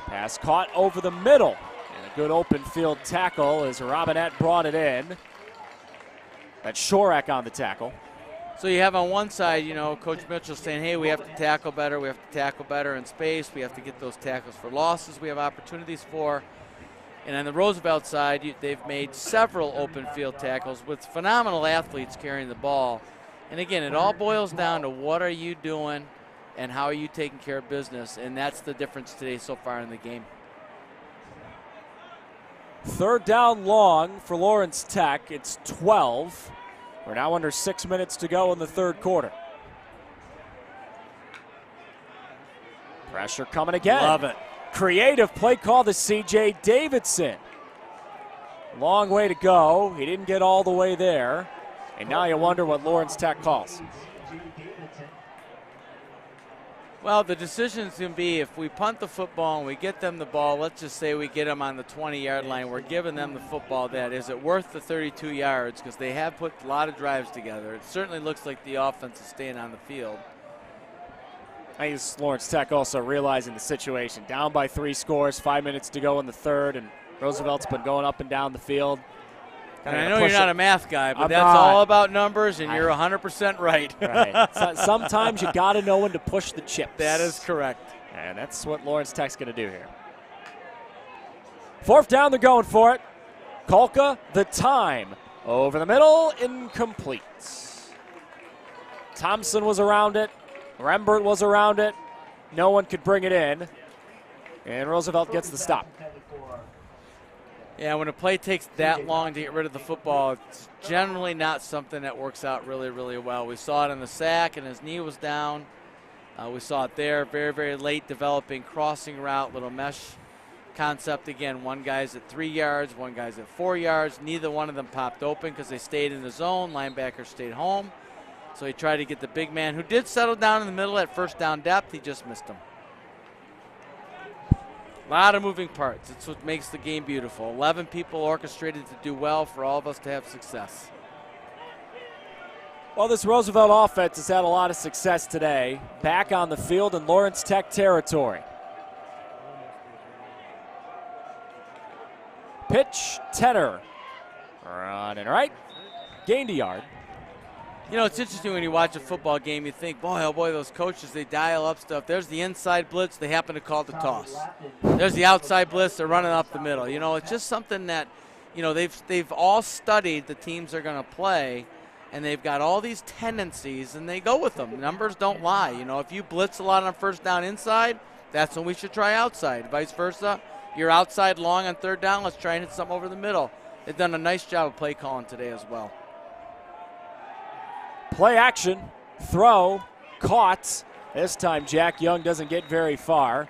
Pass caught over the middle. And a good open field tackle as Robinette brought it in. That's Shorak on the tackle. So you have on one side, Coach Mitchell saying, hey, we have to tackle better. We have to tackle better in space. We have to get those tackles for losses we have opportunities for. And on the Roosevelt side, they've made several open field tackles with phenomenal athletes carrying the ball. And again, it all boils down to what are you doing and how are you taking care of business, and that's the difference today so far in the game. Third down long for Lawrence Tech. It's 12. We're now under 6 minutes to go in the third quarter. Pressure coming again. Love it. Creative play call to C.J. Davidson. Long way to go. He didn't get all the way there. And now you wonder what Lawrence Tech calls. Well, the decision's going to be if we punt the football and we get them the ball, let's just say we get them on the 20-yard line, we're giving them the football. That is it worth the 32 yards? Because they have put a lot of drives together. It certainly looks like the offense is staying on the field. I guess Lawrence Tech also realizing the situation. Down by 3 scores, 5 minutes to go in the third, and Roosevelt's been going up and down the field. And I know you're not a math guy, but I'm that's not. all about numbers, and you're 100% right. Right. Sometimes you got to know when to push the chips. That is correct. And that's what Lawrence Tech's going to do here. 4th down, they're going for it. Kolka, the time. Over the middle, incomplete. Thompson was around it. Rembert was around it. No one could bring it in. And Roosevelt gets the stop. Yeah, when a play takes that long to get rid of the football, it's generally not something that works out really, really well. We saw it in the sack, and his knee was down. We saw it there, very, very late developing crossing route, little mesh concept again. One guy's at 3 yards, one guy's at 4 yards. Neither one of them popped open because they stayed in the zone. Linebacker stayed home. So he tried to get the big man, who did settle down in the middle at first down depth. He just missed him. A lot of moving parts. It's what makes the game beautiful. 11 people orchestrated to do well for all of us to have success. Well, this Roosevelt offense has had a lot of success today. Back on the field in Lawrence Tech territory. Pitch, Tedder. Running right. Gained a yard. You know, it's interesting when you watch a football game, you think, boy, oh boy, those coaches, they dial up stuff. There's the inside blitz, they happen to call the toss. There's the outside blitz, they're running up the middle. You know, it's just something that, you know, they've all studied the teams they're going to play, and they've got all these tendencies, and they go with them. Numbers don't lie. You know, if you blitz a lot on first down inside, that's when we should try outside. Vice versa, you're outside long on third down, let's try and hit something over the middle. They've done a nice job of play calling today as well. Play action, throw, caught. This time Jack Young doesn't get very far.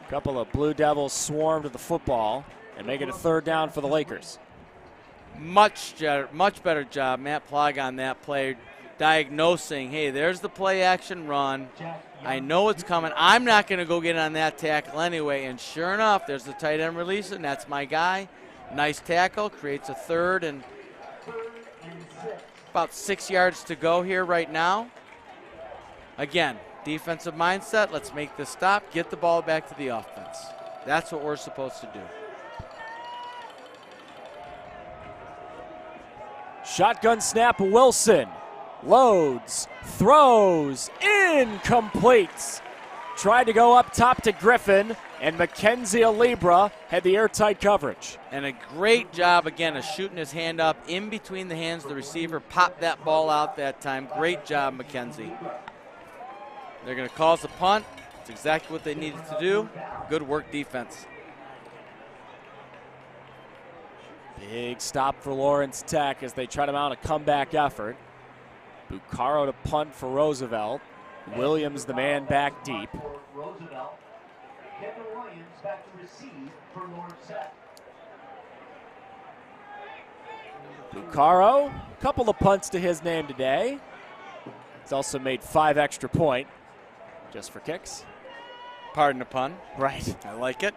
A couple of Blue Devils swarm to the football and make it a 3rd down for the Lakers. Much better job, Matt Plog, on that play, diagnosing, hey, there's the play action run. I know it's coming. I'm not going to go get on that tackle anyway. And sure enough, there's the tight end release, and that's my guy. Nice tackle, creates a 3rd and about 6 yards to go here right now. Again, defensive mindset. Let's make this stop, get the ball back to the offense. That's what we're supposed to do. Shotgun snap, Wilson. Loads, throws, incomplete. Tried to go up top to Griffin, and Mackenzie Alibra had the airtight coverage. And a great job, again, of shooting his hand up in between the hands of the receiver. Popped that ball out that time. Great job, Mackenzie. They're going to call us a punt. It's exactly what they needed to do. Good work defense. Big stop for Lawrence Tech as they try to mount a comeback effort. Bucaro to punt for Roosevelt. Williams, the man, back deep. Roosevelt. Kevin Williams back to receive for Lawrence Tech. Bucaro, a couple of punts to his name today. He's also made 5 extra point just for kicks. Pardon the pun. Right. I like it.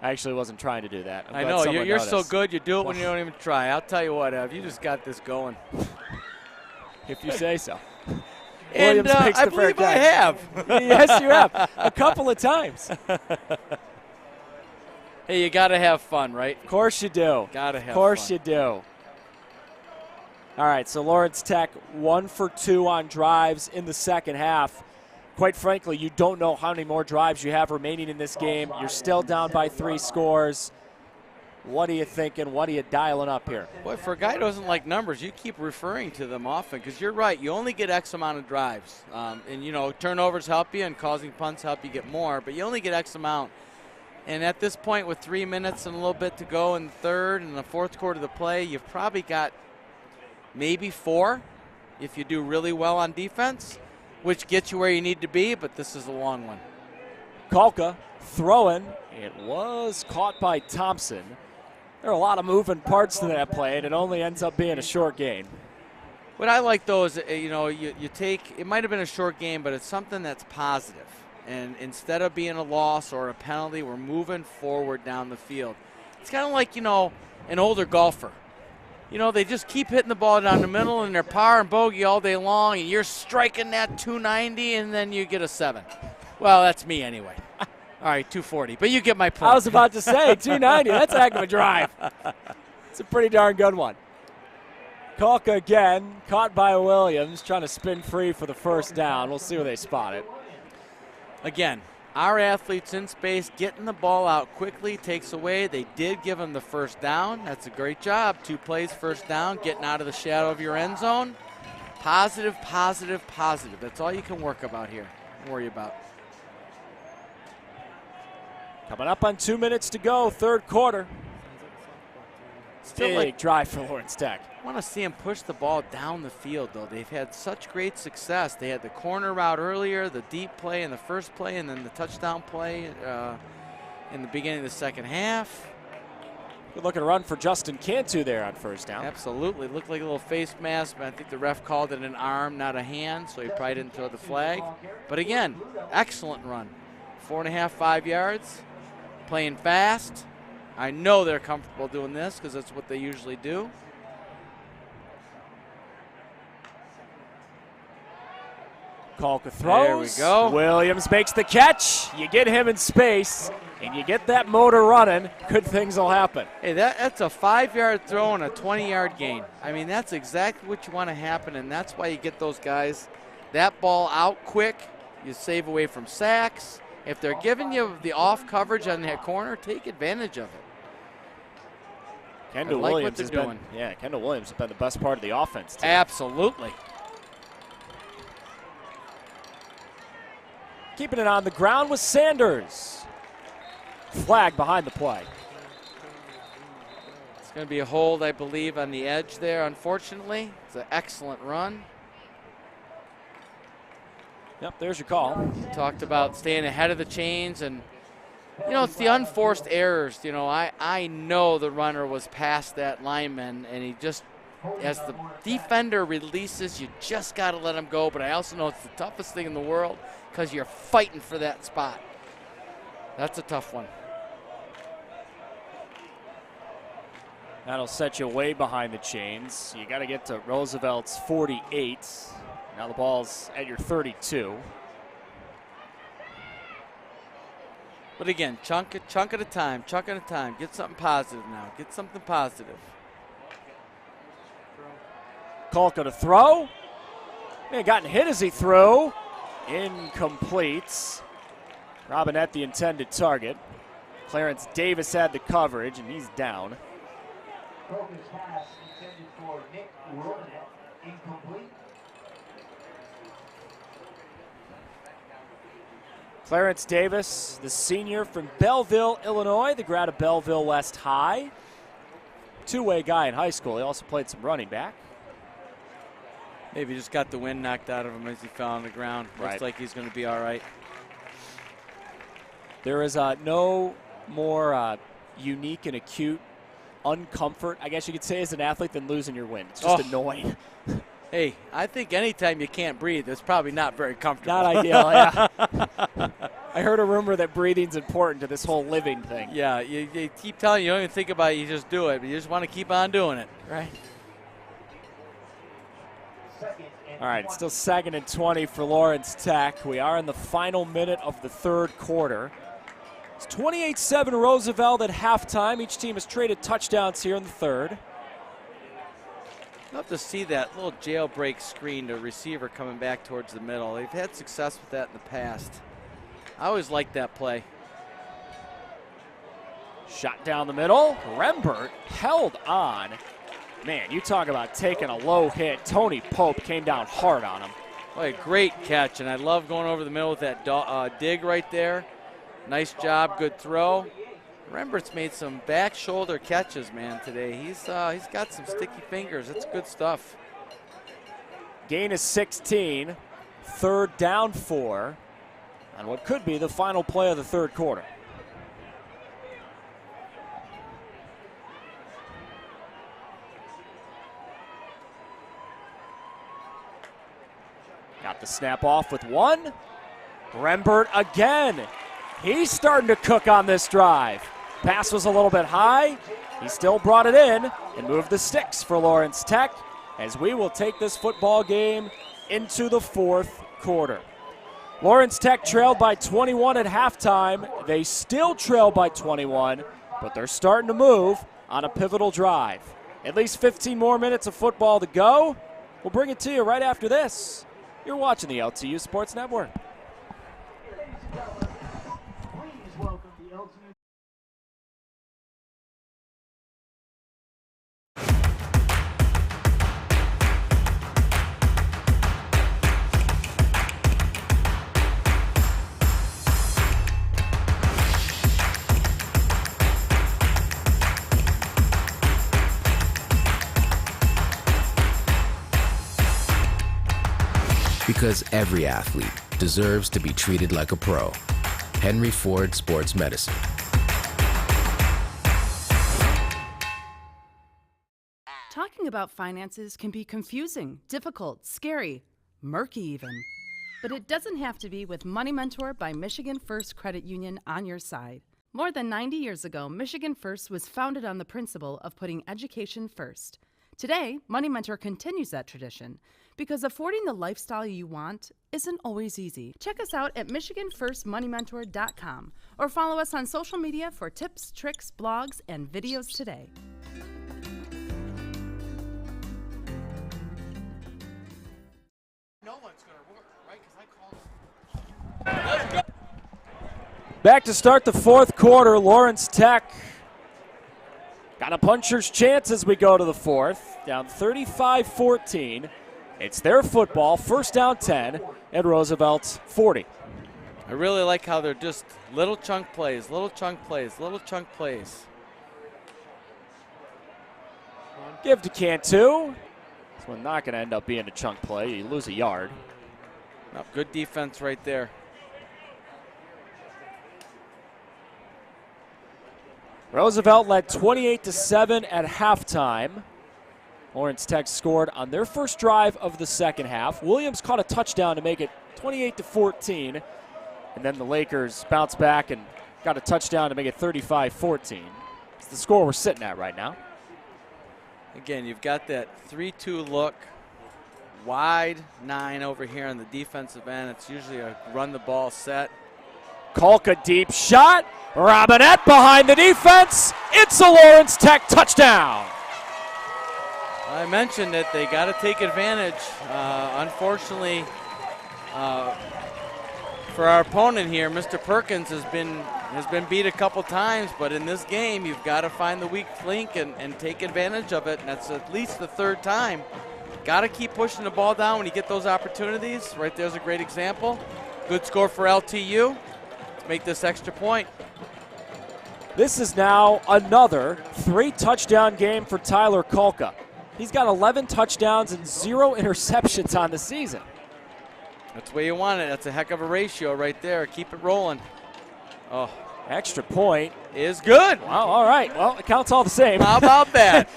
I actually wasn't trying to do that. I know, you're so good, you do it when you don't even try. I'll tell you what, Ev, you just got this going. If you say so. And Williams makes I the fair believe I catch. have. Yes, you have. A couple of times. Hey, you got to have fun, right? Of course you do. Got to have fun. Of course you do. All right, so Lawrence Tech 1 for 2 on drives in the second half. Quite frankly, you don't know how many more drives you have remaining in this game. You're still down by 3 scores. What are you thinking? What are you dialing up here? Boy, for a guy who doesn't like numbers, you keep referring to them often because you're right. You only get X amount of drives. And, you know, turnovers help you and causing punts help you get more, but you only get X amount. And at this point, with 3 minutes and a little bit to go in the third and the fourth quarter of the play, you've probably got maybe 4 if you do really well on defense, which gets you where you need to be, but this is a long one. Kalka throwing. It was caught by Thompson. There are a lot of moving parts to that play, and it only ends up being a short gain. What I like, though, is, you take, it might have been a short game, but it's something that's positive. And instead of being a loss or a penalty, we're moving forward down the field. It's kind of like, an older golfer. They just keep hitting the ball down the middle, and they're par and bogey all day long, and you're striking that 290, and then you get a 7. Well, that's me anyway. All right, 240, but you get my point. I was about to say, 290, that's a heck of a drive. It's a pretty darn good one. Kalka again, caught by Williams, trying to spin free for the first down. We'll see where they spot it. Again, our athletes in space, getting the ball out quickly takes away. They did give them the first down. That's a great job. 2 plays, first down, getting out of the shadow of your end zone. Positive, positive, positive. That's all you can worry about. Coming up on 2 minutes to go, third quarter. Still Big drive for Lawrence Tech. I want to see them push the ball down the field, though. They've had such great success. They had the corner route earlier, the deep play in the first play, and then the touchdown play in the beginning of the second half. Good looking run for Justin Cantu there on first down. Absolutely. Looked like a little face mask, but I think the ref called it an arm, not a hand, so he probably didn't throw the flag. But again, excellent run. 4.5, 5 yards. Playing fast. I know they're comfortable doing this because that's what they usually do. Kalka throws. There we go. Williams makes the catch. You get him in space, and you get that motor running. Good things will happen. Hey, that's a 5-yard throw and a 20-yard gain. I mean, that's exactly what you want to happen, and that's why you get those guys that ball out quick. You save away from sacks. If they're giving you the off coverage on that corner, take advantage of it. Kendall Williams has been, Kendall Williams has been the best part of the offense today. Absolutely. Keeping it on the ground with Sanders. Flag behind the play. It's going to be a hold, I believe, on the edge there, unfortunately. It's an excellent run. Yep, there's your call. Talked about staying ahead of the chains, and it's the unforced errors. I know the runner was past that lineman, and he just, as the defender releases, you just got to let him go. But I also know it's the toughest thing in the world because you're fighting for that spot. That's a tough one. That'll set you way behind the chains. You got to get to Roosevelt's 48. Now the ball's at your 32. But again, chunk at a time, Get something positive now. Get something positive. Kalka to throw. Man, gotten hit as he threw. Incomplete. Robinette the intended target. Clarence Davis had the coverage, and he's down. Kalka's pass intended for Nick Robinette, incomplete. Clarence Davis, the senior from Belleville, Illinois, the grad of Belleville West High. Two-way guy in high school. He also played some running back. Maybe just got the wind knocked out of him as he fell on the ground. Looks like he's going to be all right. There is no more unique and acute uncomfort, I guess you could say, as an athlete than losing your wind. It's just annoying. Hey, I think anytime you can't breathe, it's probably not very comfortable. Not ideal, yeah. I heard a rumor that breathing's important to this whole living thing. Yeah, you keep telling you don't even think about it, you just do it, but you just want to keep on doing it, right? All right, it's still 2nd and 20 for Lawrence Tech. We are in the final minute of the third quarter. It's 28-7 Roosevelt at halftime. Each team has traded touchdowns here in the third. Love to see that little jailbreak screen to receiver coming back towards the middle. They've had success with that in the past. I always liked that play. Shot down the middle. Rembert held on. Man, you talk about taking a low hit. Tony Pope came down hard on him. Boy, great catch, and I love going over the middle with that dig right there. Nice job, good throw. Rembert's made some back shoulder catches, man, today. He's got some sticky fingers. That's good stuff. Gain is 16. 3rd down 4. on what could be the final play of the third quarter. Got the snap off with one. Rembert again. He's starting to cook on this drive. Pass was a little bit high. He still brought it in and moved the sticks for Lawrence Tech as we will take this football game into the fourth quarter. Lawrence Tech trailed by 21 at halftime. They still trail by 21, but they're starting to move on a pivotal drive. At least 15 more minutes of football to go. We'll bring it to you right after this. You're watching the LTU Sports Network. Please welcome the LTU. Because every athlete deserves to be treated like a pro. Henry Ford Sports Medicine. Talking about finances can be confusing, difficult, scary, murky even. But it doesn't have to be with Money Mentor by Michigan First Credit Union on your side. More than 90 years ago, Michigan First was founded on the principle of putting education first. Today, Money Mentor continues that tradition because affording the lifestyle you want isn't always easy. Check us out at MichiganFirstMoneyMentor.com or follow us on social media for tips, tricks, blogs, and videos today. Back to start the fourth quarter. Lawrence Tech got a puncher's chance as we go to the fourth. Down 35-14. It's their football, first down 10 at Roosevelt 40. I really like how they're just little chunk plays, little chunk plays, little chunk plays. Give to Cantu. This one not going to end up being a chunk play. You lose a yard. No, good defense right there. Roosevelt led 28-7 at halftime. Lawrence Tech scored on their first drive of the second half. Williams caught a touchdown to make it 28-14. And then the Lakers bounced back and got a touchdown to make it 35-14. It's the score we're sitting at right now. Again, you've got that 3-2 look. Wide 9 over here on the defensive end. It's usually a run the ball set. Kolka deep shot. Robinette behind the defense. It's a Lawrence Tech touchdown. I mentioned it. They got to take advantage. Unfortunately, for our opponent here, Mr. Perkins has been beat a couple times, but in this game, you've got to find the weak link and take advantage of it. And that's at least the third time. Got to keep pushing the ball down when you get those opportunities. Right there's a great example. Good score for LTU. Let's make this extra point. This is now another 3-touchdown game for Tyler Kolka. He's got 11 touchdowns and 0 interceptions on the season. That's the way you want it. That's a heck of a ratio right there. Keep it rolling. Oh, extra point is good. Wow, all right. Well, it counts all the same. How about that?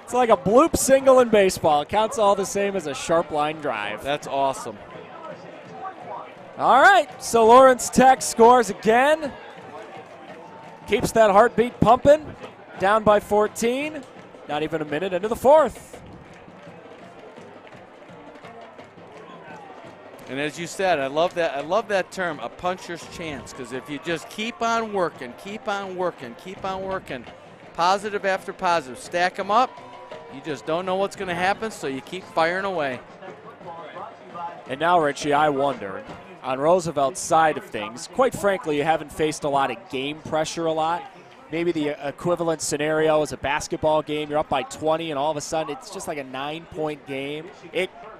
It's like a bloop single in baseball. It counts all the same as a sharp line drive. That's awesome. All right, so Lawrence Tech scores again. Keeps that heartbeat pumping. Down by 14. Not even a minute into the fourth. And as you said, I love that term, a puncher's chance, because if you just keep on working, positive after positive, stack them up, you just don't know what's going to happen, so you keep firing away. And now, Richie, I wonder, on Roosevelt's side of things, quite frankly, you haven't faced a lot of game pressure a lot. Maybe the equivalent scenario is a basketball game. You're up by 20, and all of a sudden it's just like a 9-point game.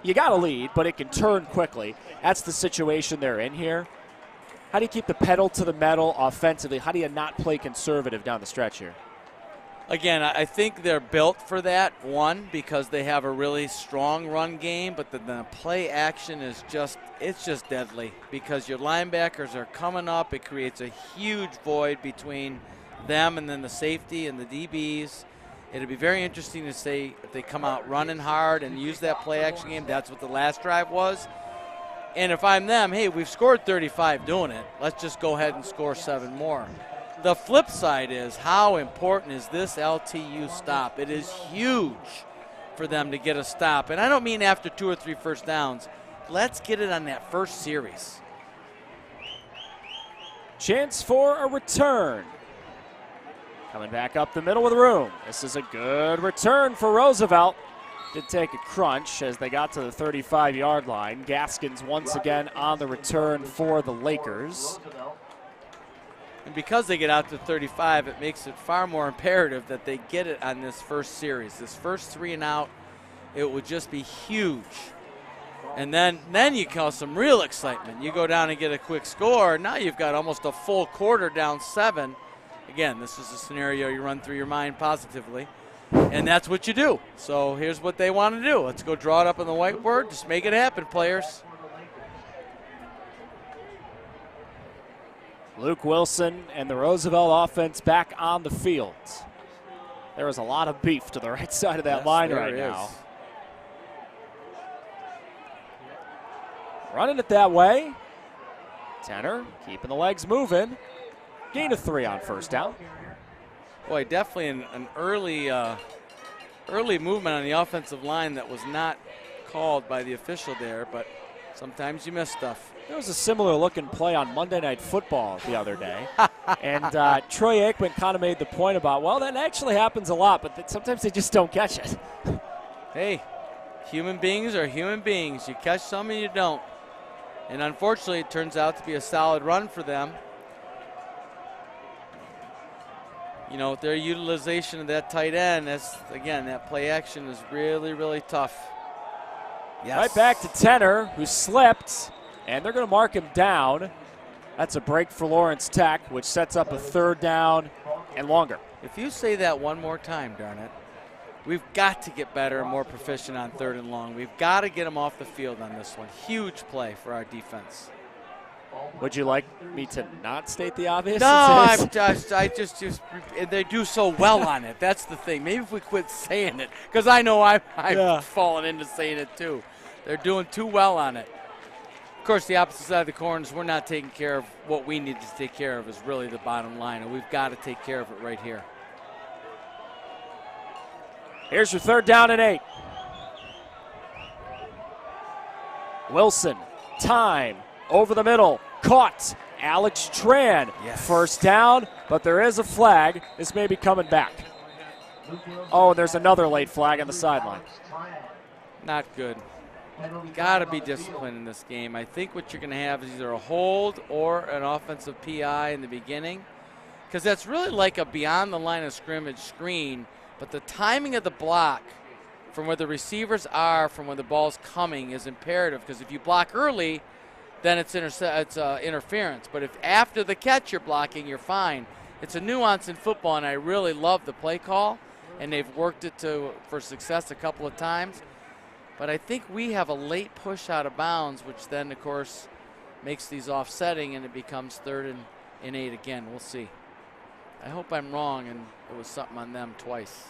You got to lead, but it can turn quickly. That's the situation they're in here. How do you keep the pedal to the metal offensively? How do you not play conservative down the stretch here? Again, I think they're built for that, one, because they have a really strong run game, but the play action is just deadly because your linebackers are coming up. It creates a huge void between them and then the safety and the DBs. It'll be very interesting to see if they come out running hard and use that play action game. That's what the last drive was. And if I'm them, hey, we've scored 35 doing it. Let's just go ahead and score 7 more. The flip side is how important is this LTU stop? It is huge for them to get a stop. And I don't mean after 2 or 3 first downs. Let's get it on that first series. Chance for a return. Coming back up the middle with room. This is a good return for Roosevelt. Did take a crunch as they got to the 35-yard line. Gaskins once again on the return for the Lakers. And because they get out to 35, it makes it far more imperative that they get it on this first series. This first 3 and out, it would just be huge. And then you cause some real excitement. You go down and get a quick score. Now you've got almost a full quarter down 7. Again, this is a scenario you run through your mind positively. And that's what you do. So here's what they want to do. Let's go draw it up on the whiteboard. Just make it happen, players. Luke Wilson and the Roosevelt offense back on the field. There is a lot of beef to the right side of that line right now. Running it that way. Tenor keeping the legs moving. Gain of 3 on first down. Boy, definitely an early movement on the offensive line that was not called by the official there, but sometimes you miss stuff. There was a similar looking play on Monday Night Football the other day. And Troy Aikman kind of made the point about, well, that actually happens a lot, but sometimes they just don't catch it. Hey, human beings are human beings. You catch some and you don't. And unfortunately, it turns out to be a solid run for them. You know, their utilization of that tight end, again, that play action is really, really tough. Yes. Right back to Tenor, who slipped, and they're going to mark him down. That's a break for Lawrence Tech, which sets up a 3rd down and longer. If you say that one more time, darn it, we've got to get better and more proficient on 3rd and long. We've got to get them off the field on this one. Huge play for our defense. Would you like me to not state the obvious? No, they do so well on it. That's the thing. Maybe if we quit saying it, because I know I've fallen into saying it too. They're doing too well on it. Of course, the opposite side of the coin is we're not taking care of what we need to take care of is really the bottom line, and we've got to take care of it right here. Here's your 3rd down and 8. Wilson, time, over the middle, caught. Alex Tran, first down, but there is a flag. This may be coming back. Oh, and there's another late flag on the sideline. Not good. Got to be disciplined in this game. I think what you're going to have is either a hold or an offensive PI in the beginning, because that's really like a beyond the line of scrimmage screen, but the timing of the block from where the receivers are from when the ball's coming is imperative, because if you block early, then it's interference. But if after the catch you're blocking, you're fine. It's a nuance in football, and I really love the play call, and they've worked it for success a couple of times. But I think we have a late push out of bounds, which then, of course, makes these offsetting, and it becomes 3rd and 8 again. We'll see. I hope I'm wrong, and it was something on them twice.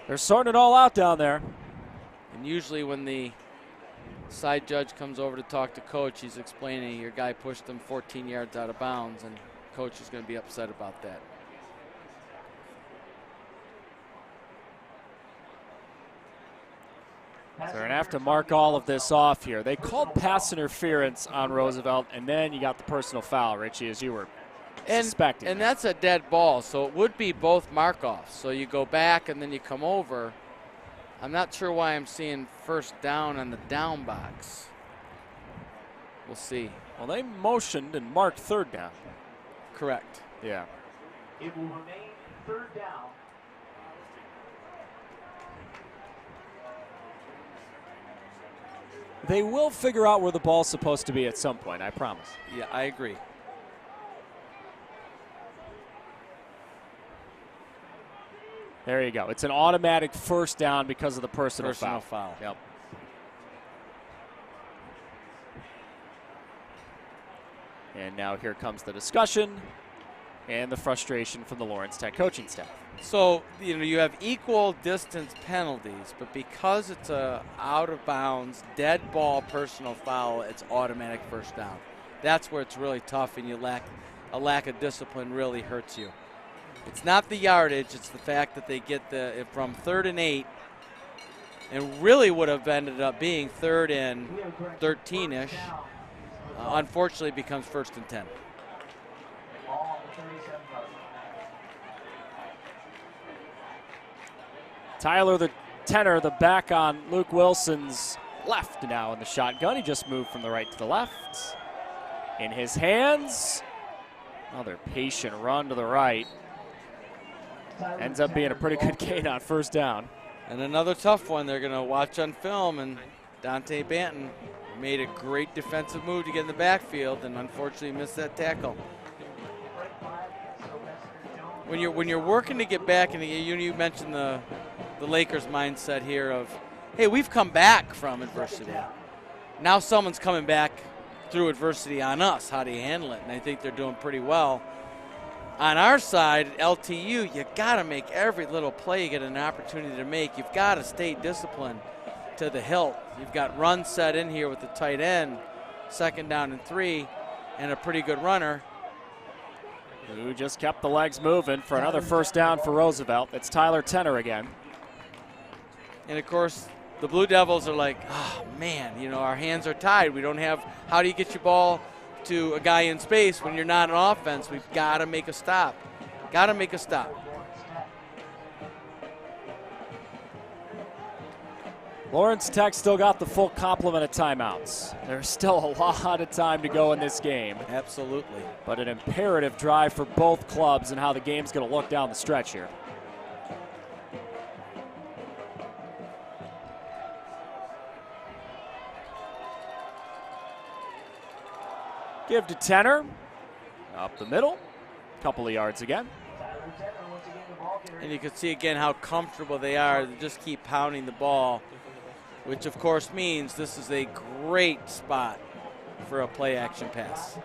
They're sorting it all out down there. And usually when the side judge comes over to talk to coach, he's explaining your guy pushed him 14 yards out of bounds, and coach is going to be upset about that. So they're going to have to mark all of this off here. They called pass interference on Roosevelt, and then you got the personal foul, Richie, as you were suspecting. And that's a dead ball, so it would be both mark-offs. So you go back and then you come over. I'm not sure why I'm seeing first down on the down box. We'll see. Well, they motioned and marked 3rd down. Correct. Yeah. It will remain 3rd down. They will figure out where the ball's supposed to be at some point, I promise. Yeah, I agree. There you go. It's an automatic first down because of the personal foul. Yep. And now here comes the discussion and the frustration from the Lawrence Tech coaching staff. So, you have equal distance penalties, but because it's a out of bounds, dead ball personal foul, it's automatic first down. That's where it's really tough, and a lack of discipline really hurts you. It's not the yardage, it's the fact that they get from 3rd and 8, and really would have ended up being 3rd and 13-ish. Unfortunately, becomes 1st and 10. Tyler, the tenor, the back on Luke Wilson's left now in the shotgun. He just moved from the right to the left. In his hands, another patient run to the right. Ends up being a pretty good gain on first down. And another tough one they're going to watch on film, and Dante Banton made a great defensive move to get in the backfield and unfortunately missed that tackle. When you're working to get back, and you mentioned the Lakers mindset here of, hey, we've come back from adversity. Now someone's coming back through adversity on us. How do you handle it? And I think they're doing pretty well. On our side, LTU, you got to make every little play you get an opportunity to make. You've got to stay disciplined to the hilt. You've got run set in here with the tight end, 2nd down and 3, and a pretty good runner. Who just kept the legs moving for another first down for Roosevelt. It's Tyler Tenor again. And, of course, the Blue Devils are like, oh, man, our hands are tied. We don't have – how do you get your ball to a guy in space when you're not on offense? We've got to make a stop. Got to make a stop. Lawrence Tech still got the full complement of timeouts. There's still a lot of time to go in this game. Absolutely. But an imperative drive for both clubs and how the game's going to look down the stretch here. Give to Tenor. Up the middle. Couple of yards again. And you can see again how comfortable they are. They just keep pounding the ball, which of course means this is a great spot for a play action pass.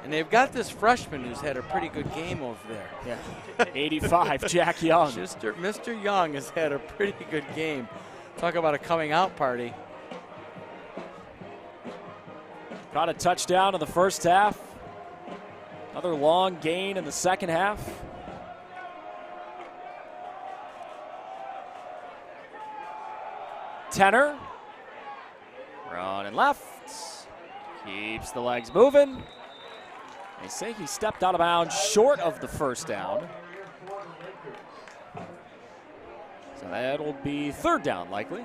And they've got this freshman who's had a pretty good game over there. Yeah, 85, Jack Young. Mr. Young has had a pretty good game. Talk about a coming out party. Caught a touchdown in the first half. Another long gain in the second half. Tenor. Running left. Keeps the legs moving. They say he stepped out of bounds short of the first down. So that'll be 3rd down likely.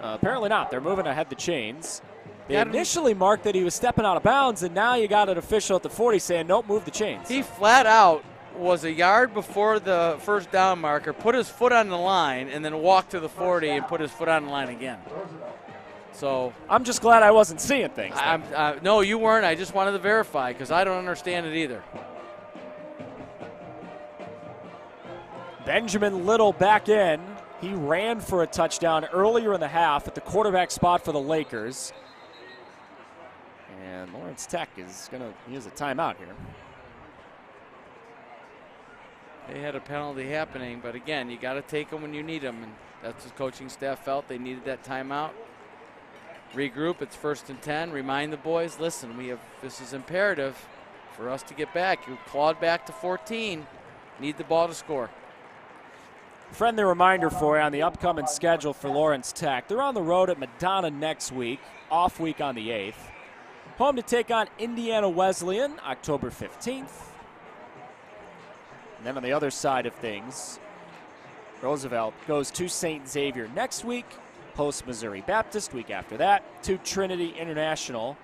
Apparently not. They're moving ahead the chains. They initially marked that he was stepping out of bounds, and now you got an official at the 40 saying, nope, move the chains. He flat out was a yard before the first down marker, put his foot on the line, and then walked to the 40 and put his foot on the line again. So I'm just glad I wasn't seeing things. No, you weren't. I just wanted to verify because I don't understand it either. Benjamin Little back in. He ran for a touchdown earlier in the half at the quarterback spot for the Lakers. And Lawrence Tech is going to use a timeout here. They had a penalty happening, but again, you got to take them when you need them, and that's what the coaching staff felt. They needed that timeout. Regroup. It's 1st and 10. Remind the boys, listen, this is imperative for us to get back. You clawed back to 14. Need the ball to score. Friendly reminder for you on the upcoming schedule for Lawrence Tech. They're on the road at Madonna next week, off week on the 8th. Home to take on Indiana Wesleyan October 15th. And then on the other side of things, Roosevelt goes to St. Xavier next week, hosts Missouri Baptist week after that, to Trinity International,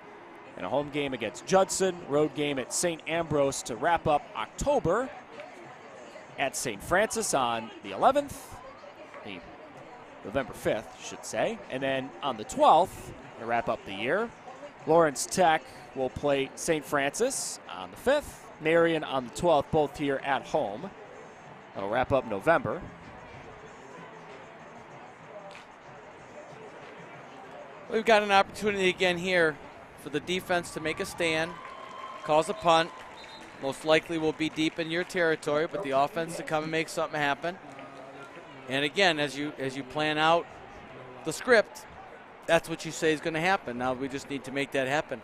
and a home game against Judson, road game at St. Ambrose to wrap up October at St. Francis on the 11th, November 5th, should say, and then on the 12th, to wrap up the year. Lawrence Tech will play St. Francis on the 5th, Marion on the 12th, both here at home. That'll wrap up November. We've got an opportunity again here for the defense to make a stand, cause a punt. Most likely will be deep in your territory, but the offense to come and make something happen. And again, as you plan out the script, that's what you say is going to happen. Now we just need to make that happen.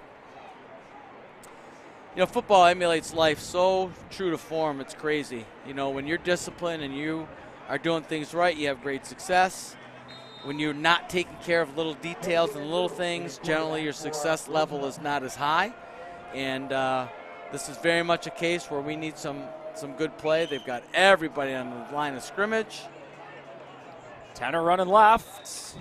You know, football emulates life so true to form, it's crazy. You know, when you're disciplined and you are doing things right, you have great success. When you're not taking care of little details and little things, generally your success level is not as high. And this is very much a case where we need some good play. They've got everybody on the line of scrimmage. Tanner running left.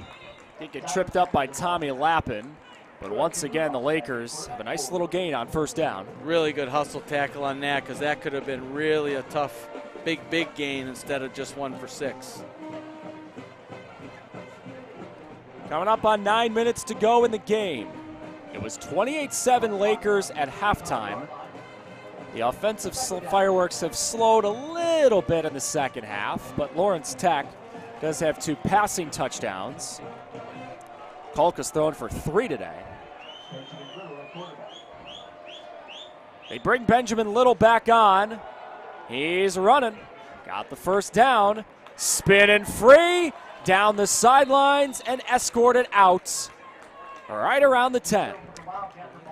Did get tripped up by Tommy Lappin. But once again, the Lakers have a nice little gain on first down. Really good hustle tackle on that, because that could have been really a tough, big gain instead of just 1 for 6. Coming up on 9 minutes to go in the game. It was 28-7 Lakers at halftime. The offensive fireworks have slowed a little bit in the second half, but Lawrence Tech does have 2 passing touchdowns. Kalk has thrown for 3 today. They bring Benjamin Little back on. He's running. Got the first down. Spinning free. Down the sidelines and escorted out right around the 10.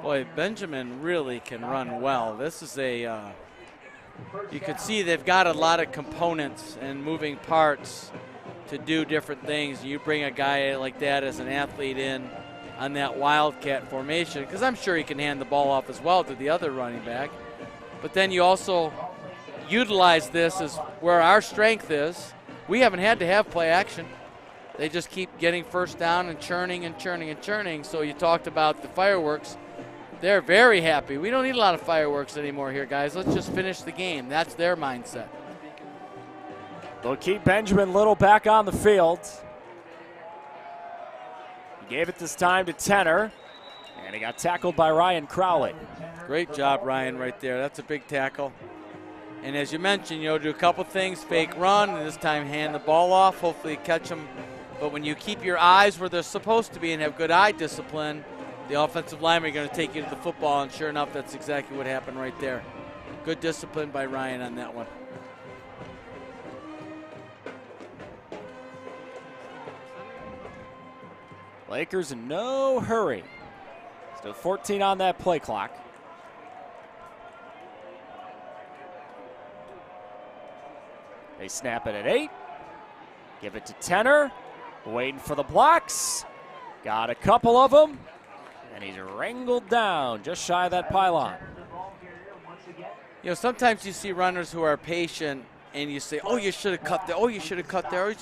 Boy, Benjamin really can run well. This is you can see they've got a lot of components and moving parts to do different things. You bring a guy like that as an athlete in on that wildcat formation, because I'm sure he can hand the ball off as well to the other running back. But then you also utilize this as where our strength is. We haven't had to have play action. They just keep getting first down and churning and churning and churning. So you talked about the fireworks. They're very happy. We don't need a lot of fireworks anymore here, guys. Let's just finish the game. That's their mindset. They'll keep Benjamin Little back on the field. He gave it this time to Tenner, and he got tackled by Ryan Crowley. Great job, Ryan, right there. That's a big tackle. And as you mentioned, do a couple things, fake run, and this time hand the ball off, hopefully catch them. But when you keep your eyes where they're supposed to be and have good eye discipline, the offensive linemen are going to take you to the football, and sure enough, that's exactly what happened right there. Good discipline by Ryan on that one. Lakers in no hurry. Still 14 on that play clock. They snap it at 8. Give it to Tenner. Waiting for the blocks. Got a couple of them. And he's wrangled down just shy of that pylon. Sometimes you see runners who are patient and you say, oh, you should have cut there. Oh, you should have cut there.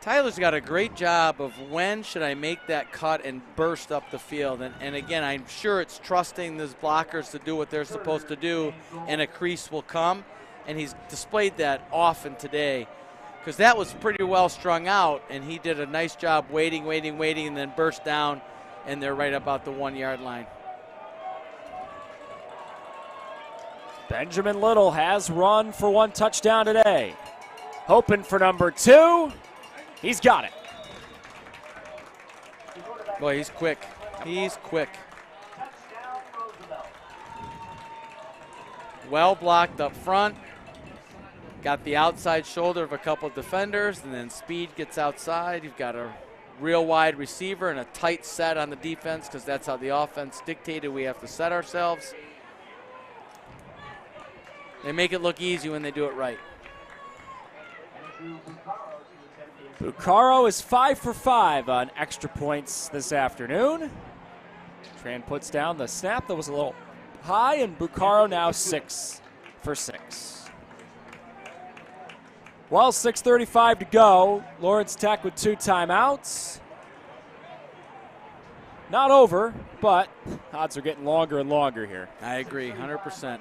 Tyler's got a great job of when should I make that cut and burst up the field. And again, I'm sure it's trusting those blockers to do what they're supposed to do, and a crease will come. And he's displayed that often today, because that was pretty well strung out, and he did a nice job waiting, and then burst down, and they're right about the 1 yard line. Benjamin Little has run for 1 touchdown today. Hoping for number 2. He's got it. Boy, he's quick. He's quick. Well blocked up front. Got the outside shoulder of a couple of defenders, and then speed gets outside. You've got a real wide receiver and a tight set on the defense, because that's how the offense dictated we have to set ourselves. They make it look easy when they do it right. Bucaro is 5 for 5 on extra points this afternoon. Tran puts down the snap that was a little high, and Bucaro now 6 for 6. Well, 6:35 to go. Lawrence Tech with 2 timeouts. Not over, but odds are getting longer and longer here. I agree, 100%.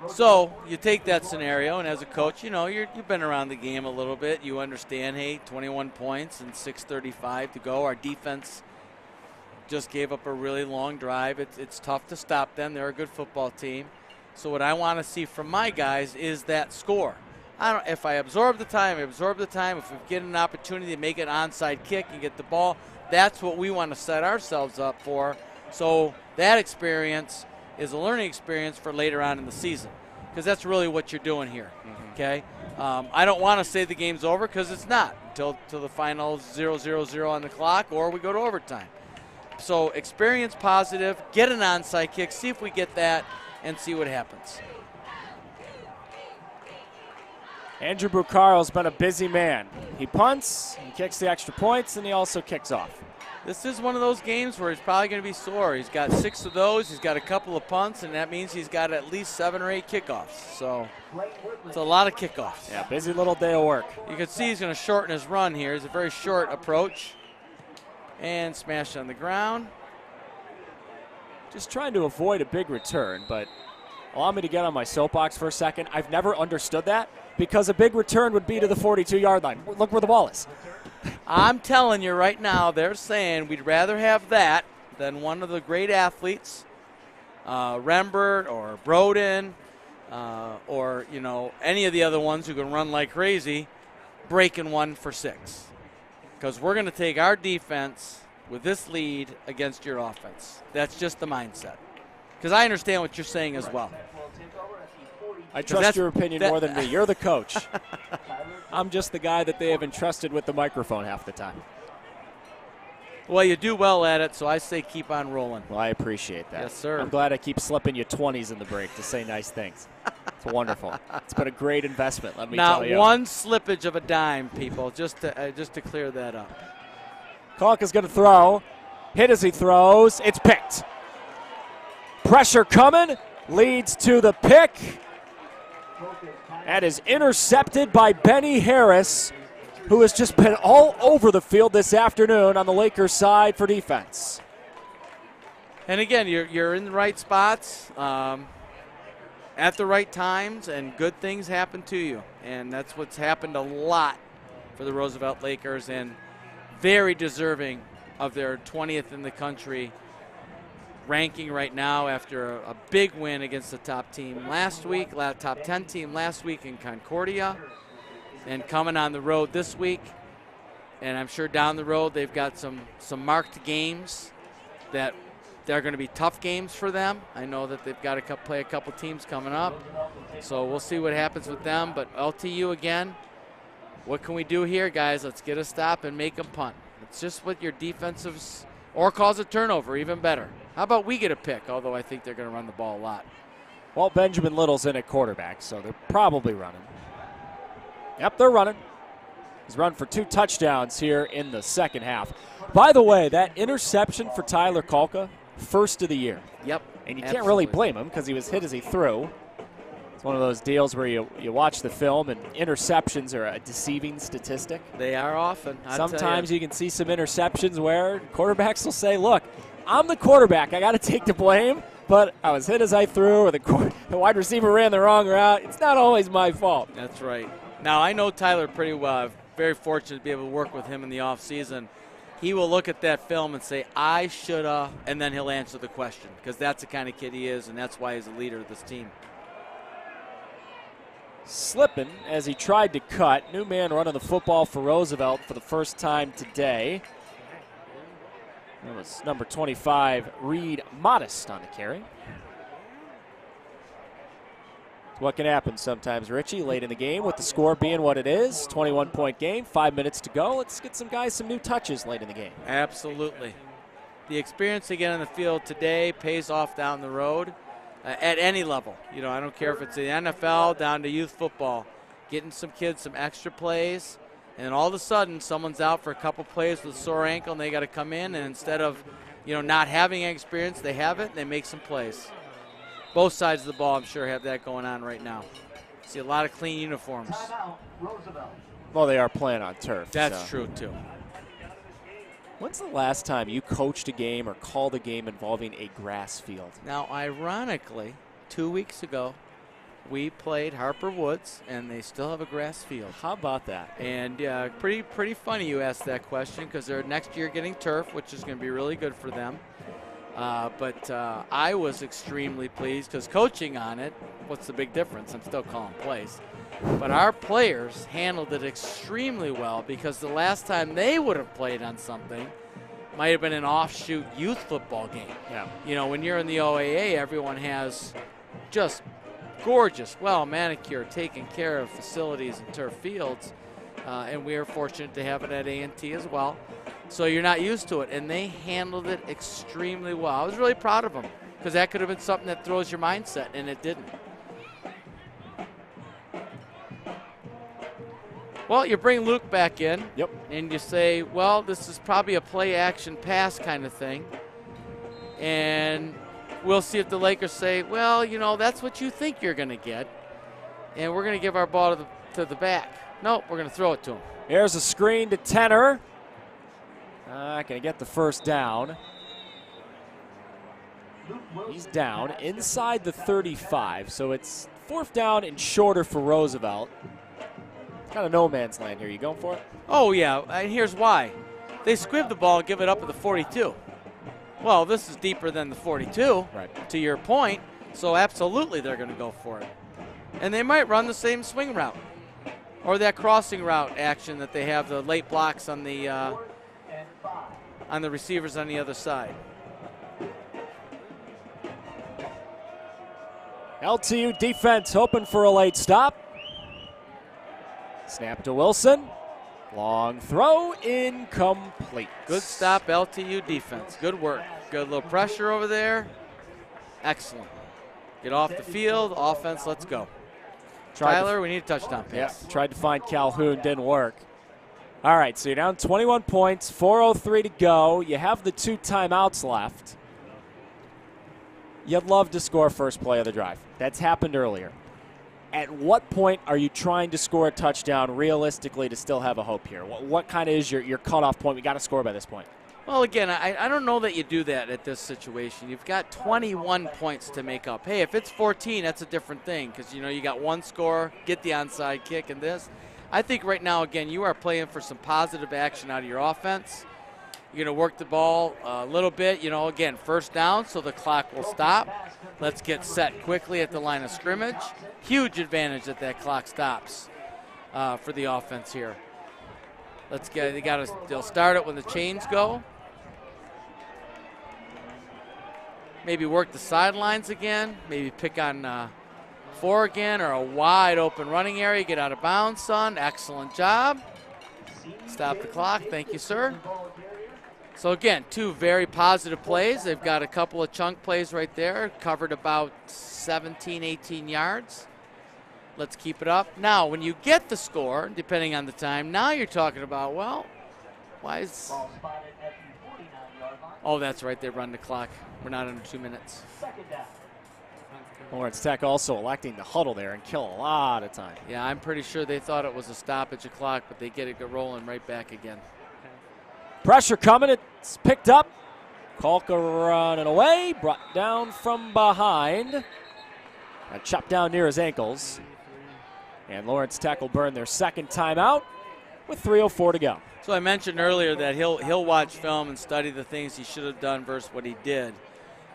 So you take that scenario, and as a coach, you've been around the game a little bit. You understand, hey, 21 points and 6:35 to go. Our defense just gave up a really long drive. It's tough to stop them. They're a good football team. So what I want to see from my guys is that score. If I absorb the time, I absorb the time. If we get an opportunity to make an onside kick and get the ball, that's what we want to set ourselves up for. So that experience is a learning experience for later on in the season, because that's really what you're doing here. Okay, I don't want to say the game's over, because it's not until the final 0-0-0 on the clock, or we go to overtime. So experience positive, get an onside kick, see if we get that, and see what happens. Andrew Bucaro's been a busy man. He punts, he kicks the extra points, and he also kicks off. This is one of those games where he's probably going to be sore. He's got 6 of those. He's got a couple of punts, and that means he's got at least 7 or 8 kickoffs. So it's a lot of kickoffs. Yeah, busy little day of work. You can see he's going to shorten his run here. It's a very short approach. And smash on the ground. Just trying to avoid a big return, but allow me to get on my soapbox for a second. I've never understood that, because a big return would be to the 42-yard line. Look where the ball is. I'm telling you right now, they're saying we'd rather have that than one of the great athletes, Rembert or Broden, or any of the other ones who can run like crazy, breaking 1 for 6. Because we're going to take our defense with this lead against your offense. That's just the mindset. Because I understand what you're saying as well. I trust your opinion more than me. You're the coach. I'm just the guy that they have entrusted with the microphone half the time. Well, you do well at it, so I say keep on rolling. Well, I appreciate that. Yes, sir. I'm glad I keep slipping you 20s in the break to say nice things. It's wonderful. It's been a great investment, let me tell you. Not one slippage of a dime, people, just to clear that up. Kalk is going to throw. Hit as he throws. It's picked. Pressure coming. Leads to the pick. That is intercepted by Benny Harris, who has just been all over the field this afternoon on the Lakers side for defense. And again, you're in the right spots at the right times, and good things happen to you. And that's what's happened a lot for the Roosevelt Lakers, and very deserving of their 20th in the country ranking right now after a big win against the top team last week, top 10 team last week in Concordia, and coming on the road this week. And I'm sure down the road they've got some marked games that they're going to be tough games for them. I know that they've got to play a couple teams coming up, so we'll see what happens with them. But LTU again, what can we do here, guys? Let's get a stop and make them punt. It's just what your defensives, or cause a turnover, even better. How about we get a pick, although I think they're going to run the ball a lot. Well, Benjamin Little's in at quarterback, so they're probably running. Yep, they're running. He's run for 2 touchdowns here in the second half. By the way, that interception for Tyler Kalka, first of the year. Yep. And you can't really blame him because he was hit as he threw. It's one of those deals where you watch the film and interceptions are a deceiving statistic. They are often. Sometimes you can see some interceptions where quarterbacks will say, look, I'm the quarterback. I got to take the blame, but I was hit as I threw, or the wide receiver ran the wrong route. It's not always my fault. That's right. Now, I know Tyler pretty well. I'm very fortunate to be able to work with him in the offseason. He will look at that film and say, I shoulda, and then he'll answer the question, because that's the kind of kid he is, and that's why he's the leader of this team. Slipping as he tried to cut. New man running the football for Roosevelt for the first time today. That was number 25, Reed Modest, on the carry. What can happen sometimes, Richie, late in the game with the score being what it is. 21-point game, 5 minutes to go. Let's get some guys some new touches late in the game. Absolutely. The experience they get on the field today pays off down the road at any level. You know, I don't care if it's the NFL down to youth football. Getting some kids some extra plays, and all of a sudden someone's out for a couple plays with a sore ankle and they got to come in, and instead of, not having experience, they have it and they make some plays. Both sides of the ball, I'm sure, have that going on right now. See a lot of clean uniforms. Well, they are playing on turf. That's true, too. When's the last time you coached a game or called a game involving a grass field? Now, ironically, 2 weeks ago, we played Harper Woods, and they still have a grass field. How about that? And pretty funny you asked that question, because they're next year getting turf, which is going to be really good for them. But I was extremely pleased because coaching on it, what's the big difference? I'm still calling plays. But our players handled it extremely well, because the last time they would have played on something might have been an offshoot youth football game. Yeah. You know, when you're in the OAA, everyone has just gorgeous, well manicured, taken care of facilities and turf fields. And we are fortunate to have it at A&T as well. So you're not used to it, and they handled it extremely well. I was really proud of them, because that could have been something that throws your mindset, and it didn't. Well, you bring Luke back in, yep, and you say, well, this is probably a play-action pass kind of thing. And we'll see if the Lakers say, well, you know, that's what you think you're going to get, and we're going to give our ball to the back. Nope, we're going to throw it to him. Here's a screen to Tenor. Not going to get the first down. He's down inside the 35, so it's 4th down and shorter for Roosevelt. Kind of no man's land here. You going for it? Oh, yeah, and here's why. They squib the ball and give it up at the 42. Well, this is deeper than the 42, right, to your point, so absolutely they're going to go for it. And they might run the same swing route, or that crossing route action that they have, the late blocks on the receivers on the other side. LTU defense hoping for a late stop. Snap to Wilson. Long throw, incomplete. Good stop, LTU defense. Good work. Good little pressure over there. Excellent. Get off the field. Offense, let's go. Tyler, we need a touchdown pass. Yeah, tried to find Calhoun, didn't work. All right, so you're down 21 points, 4:03 to go. You have the 2 timeouts left. You'd love to score first play of the drive. That's happened earlier. At what point are you trying to score a touchdown realistically to still have a hope here? What kind of is your cutoff point? We got to score by this point. Well, again, I don't know that you do that at this situation. You've got 21 points to make up. Hey, if it's 14, that's a different thing, because, you know, you got one score, get the onside kick and this. I think right now, again, you are playing for some positive action out of your offense. You're going to work the ball a little bit. You know, again, first down, so the clock will stop. Let's get set quickly at the line of scrimmage. Huge advantage that clock stops for the offense here. They'll start it when the chains go. Maybe work the sidelines again. Maybe pick on 4 again, or a wide open running area. Get out of bounds, son. Excellent job. Stop the clock. Thank you, sir. So again, 2 very positive plays. They've got a couple of chunk plays right there. Covered about 17, 18 yards. Let's keep it up. Now, when you get the score, depending on the time, now you're talking about, well, why is... Oh, that's right. They run the clock. We're not under 2 minutes. Lawrence Tech also electing to huddle there and kill a lot of time. Yeah, I'm pretty sure they thought it was a stoppage of clock, but they get it rolling right back again. Pressure coming. It's picked up. Kalka running away. Brought down from behind. Chopped down near his ankles. And Lawrence Tech will burn their second timeout with 3:04 to go. So I mentioned earlier that he'll watch film and study the things he should have done versus what he did.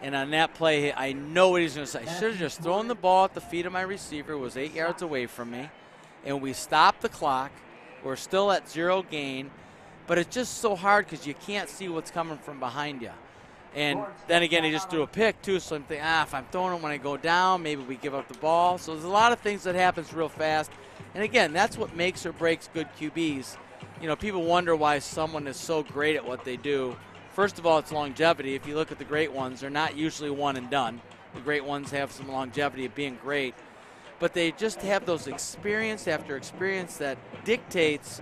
And on that play, I know what he's going to say. I should have just thrown the ball at the feet of my receiver. It was 8 yards away from me. And we stopped the clock. We're still at 0 gain. But it's just so hard because you can't see what's coming from behind you. And then again, he just threw a pick, too. So I'm thinking, if I'm throwing it when I go down, maybe we give up the ball. So there's a lot of things that happens real fast. And again, that's what makes or breaks good QBs. You know, people wonder why someone is so great at what they do. First of all, it's longevity. If you look at the great ones, they're not usually one and done. The great ones have some longevity of being great. But they just have those experience after experience that dictates,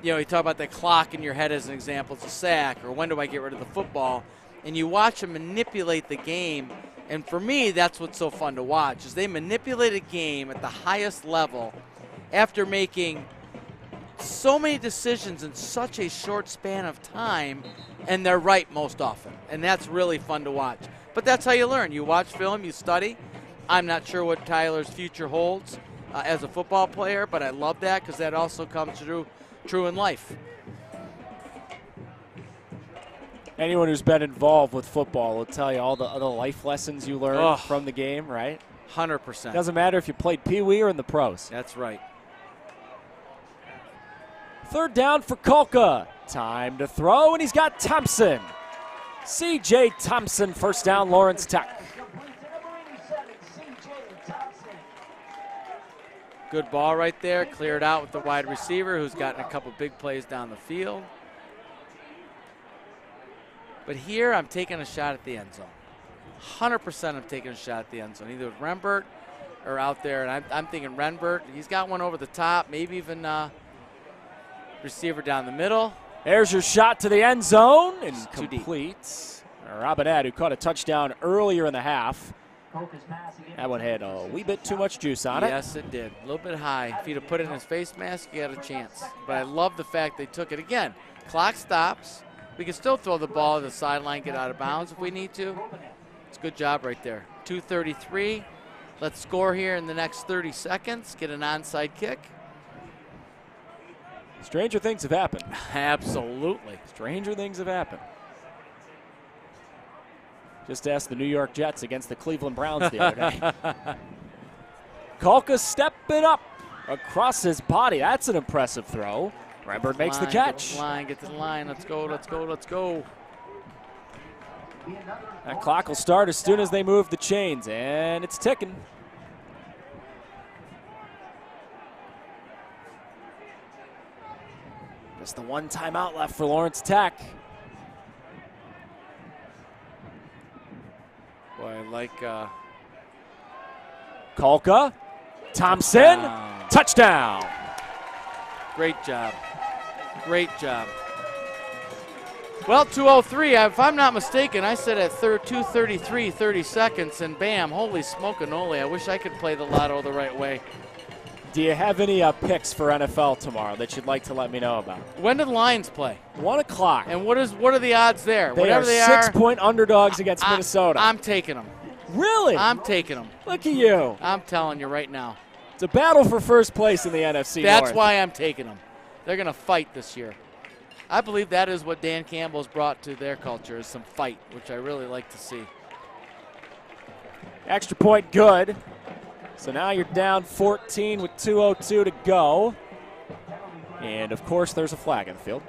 you know, you talk about that clock in your head as an example. It's a sack, or when do I get rid of the football? And you watch them manipulate the game. And for me, that's what's so fun to watch, is they manipulate a game at the highest level after making so many decisions in such a short span of time, and they're right most often. And that's really fun to watch. But that's how you learn. You watch film, you study, I'm not sure what Tyler's future holds as a football player, but I love that because that also comes true in life. Anyone who's been involved with football will tell you all the life lessons you learn from the game, right? 100%. Doesn't matter if you played Pee Wee or in the pros. That's right. 3rd down for Kolka. Time to throw, and he's got Thompson. C.J. Thompson, 1st down, Lawrence Tech. Good ball right there. Cleared out with the wide receiver who's gotten a couple big plays down the field. But here I'm taking a shot at the end zone. 100% I'm taking a shot at the end zone, either with Renbert or out there. And I'm thinking Renbert. He's got one over the top, maybe even receiver down the middle. There's your shot to the end zone, and complete. Robinette, who caught a touchdown earlier in the half. That one had a wee bit too much juice on it. Yes, it did. A little bit high. If he'd have put it in his face mask, he had a chance. But I love the fact they took it. Again, clock stops. We can still throw the ball to the sideline, get out of bounds if we need to. It's a good job right there. 2:33. Let's score here in the next 30 seconds. Get an onside kick. Stranger things have happened. Absolutely. Stranger things have happened. Just ask the New York Jets against the Cleveland Browns the other day. Kolka stepping up across his body. That's an impressive throw. Renbert makes the catch. Get to the line. Let's go, let's go, let's go. That clock will start as soon as they move the chains, and it's ticking. Just the one timeout left for Lawrence Tech. Boy, I like Kolka, Thompson, touchdown. Great job. Great job. Well, 2:03, if I'm not mistaken, I said at 2:33, 30 seconds, and bam, holy smoke-a-noli. I wish I could play the lotto the right way. Do you have any picks for NFL tomorrow that you'd like to let me know about? When do the Lions play? 1 o'clock. And what are the odds there? They Whatever are they 6-point underdogs against Minnesota. I'm taking them. Really? I'm taking them. Look at you. I'm telling you right now. It's a battle for first place in the NFC That's North. why I'm taking them. They're going to fight this year. I believe that is what Dan Campbell's brought to their culture, is some fight, which I really like to see. Extra point good. So now you're down 14 with 2:02 to go. And, of course, there's a flag in the field.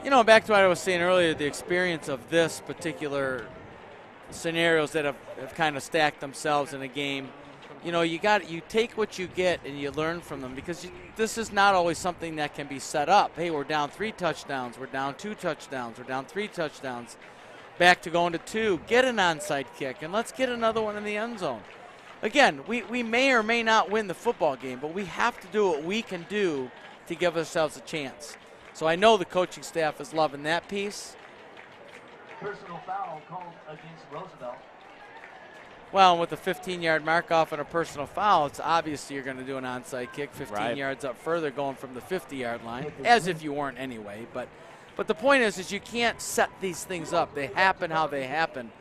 You know, back to what I was saying earlier, the experience of this particular scenarios that have kind of stacked themselves in a game. You know, you take what you get and you learn from them, because this is not always something that can be set up. Hey, we're down 3 touchdowns, we're down 2 touchdowns, we're down 3 touchdowns, back to going to 2. Get an onside kick, and let's get another one in the end zone. Again, we may or may not win the football game, but we have to do what we can do to give ourselves a chance. So I know the coaching staff is loving that piece. Personal foul called against Roosevelt. Well, with a 15-yard mark off and a personal foul, it's obvious you're going to do an onside kick 15 yards up further, going from the 50-yard line, as if you weren't anyway. But the point is you can't set these things up. They happen how they happen.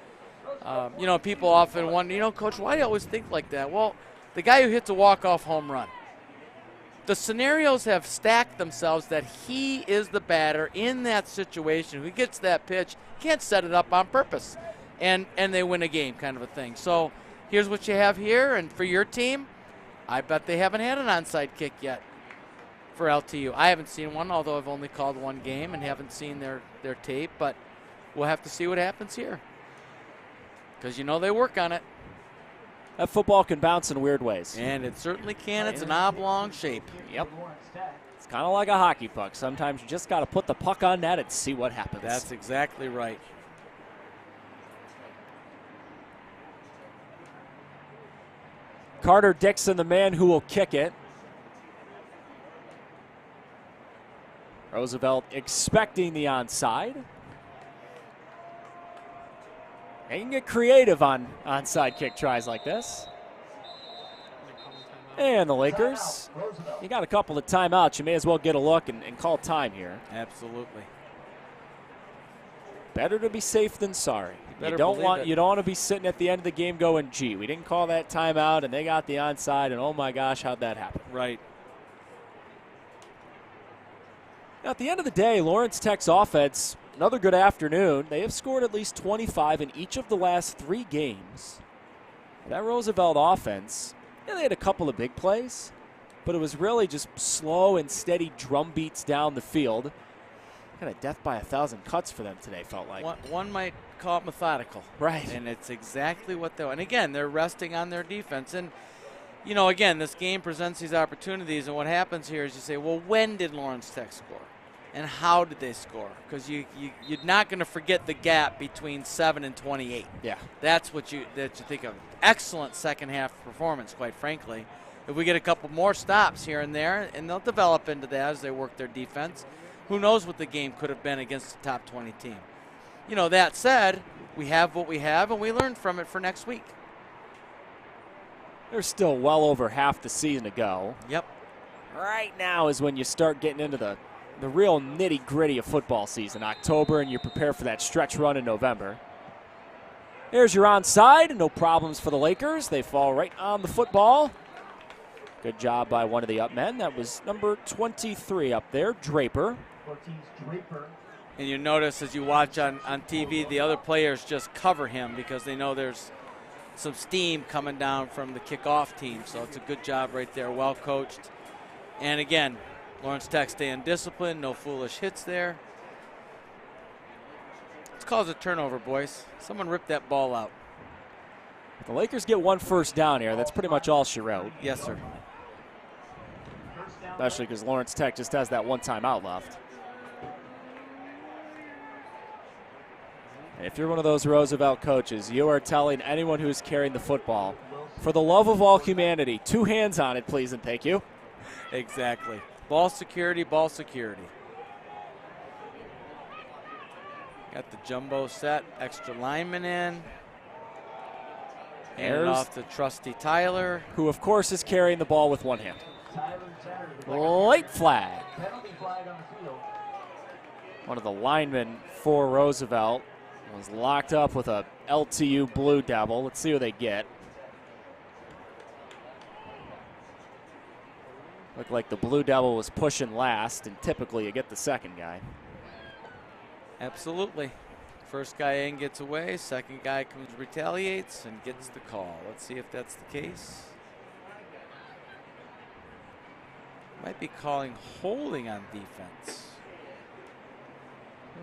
You know, people often wonder, you know, Coach, why do you always think like that? Well, the guy who hits a walk-off home run, the scenarios have stacked themselves that he is the batter in that situation. Who gets that pitch, can't set it up on purpose. And they win a game, kind of a thing. So here's what you have here, and for your team, I bet they haven't had an onside kick yet for LTU. I haven't seen one, although I've only called one game and haven't seen their tape, but we'll have to see what happens here, because you know they work on it. That football can bounce in weird ways. And it certainly can. It's an oblong shape. Yep. It's kind of like a hockey puck. Sometimes you just got to put the puck on net and see what happens. That's exactly right. Carter Dixon, the man who will kick it. Roosevelt expecting the onside. They can get creative on onside kick tries like this. And the Lakers, you got a couple of timeouts. You may as well get a look and call time here. Absolutely. Better to be safe than sorry. You better don't believe want it. you don't want to be sitting at the end of the game going, gee, we didn't call that timeout and they got the onside, and oh my gosh, how'd that happen? Right. Now, at the end of the day, Lawrence Tech's offense, another good afternoon. They have scored at least 25 in each of the last 3 games. That Roosevelt offense, yeah, they had a couple of big plays, but it was really just slow and steady drum beats down the field. Kind of death by 1,000 cuts for them today, felt like. One might call it methodical. Right. And it's exactly what they're. And again, they're resting on their defense. And, you know, again, this game presents these opportunities. And what happens here is you say, well, when did Lawrence Tech score? And how did they score? Because you're not going to forget the gap between 7 and 28. Yeah. That's what you think of. Excellent second half performance, quite frankly. If we get a couple more stops here and there, and they'll develop into that as they work their defense, who knows what the game could have been against a top 20 team. You know, that said, we have what we have, and we learn from it for next week. There's still well over half the season to go. Yep. Right now is when you start getting into the real nitty-gritty of football season, October, and you prepare for that stretch run in November. There's your onside. No problems for the Lakers. They fall right on the football. Good job by one of the up men. That was number 23 up there, Draper. And you notice as you watch on TV, the other players just cover him because they know there's some steam coming down from the kickoff team. So it's a good job right there, well coached. And again, Lawrence Tech staying disciplined, no foolish hits there. Let's call it a turnover, boys. Someone ripped that ball out. The Lakers get 1 first down here. That's pretty much all she wrote. Yes, sir. Especially because Lawrence Tech just has that 1 timeout left. If you're one of those Roosevelt coaches, you are telling anyone who's carrying the football, for the love of all humanity, 2 hands on it, please and thank you. Exactly. Ball security, ball security. Got the jumbo set, extra lineman in. Hand it off to trusty Tyler. Who, of course, is carrying the ball with 1 hand. Late flag. One of the linemen for Roosevelt was locked up with a LTU Blue Devil. Let's see who they get. Looked like the Blue Devil was pushing last, and typically you get the second guy. Absolutely. First guy in gets away, second guy comes, retaliates, and gets the call. Let's see if that's the case. Might be calling holding on defense.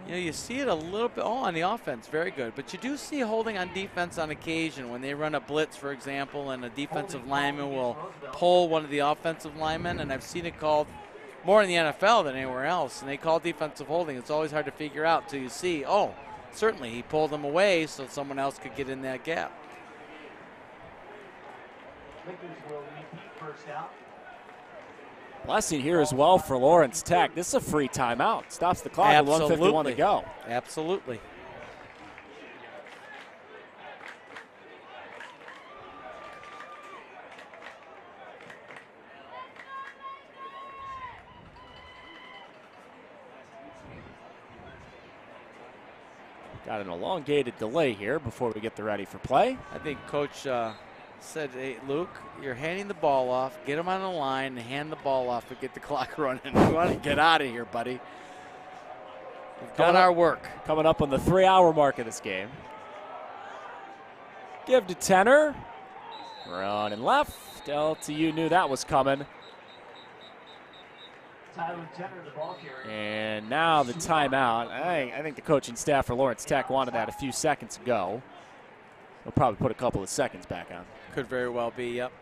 You know, you see it a little bit, on the offense, very good. But you do see holding on defense on occasion when they run a blitz, for example, and a defensive lineman will pull one of the offensive linemen, and I've seen it called more in the NFL than anywhere else, and they call defensive holding. It's always hard to figure out till you see, oh, certainly he pulled him away so someone else could get in that gap. Blessing here as well for Lawrence Tech. This is a free timeout. Stops the clock at 1:51 to go. Absolutely. Got an elongated delay here before we get the ready for play. I think Coach said, hey, Luke, you're handing the ball off. Get him on the line and hand the ball off and get the clock running. We want to get out of here, buddy. We've done our work. Coming up on the 3-hour mark of this game. Give to Tenor. Running left. LTU knew that was coming. And now the timeout. I think the coaching staff for Lawrence Tech wanted that a few seconds ago. They'll probably put a couple of seconds back on. Could very well be, yep.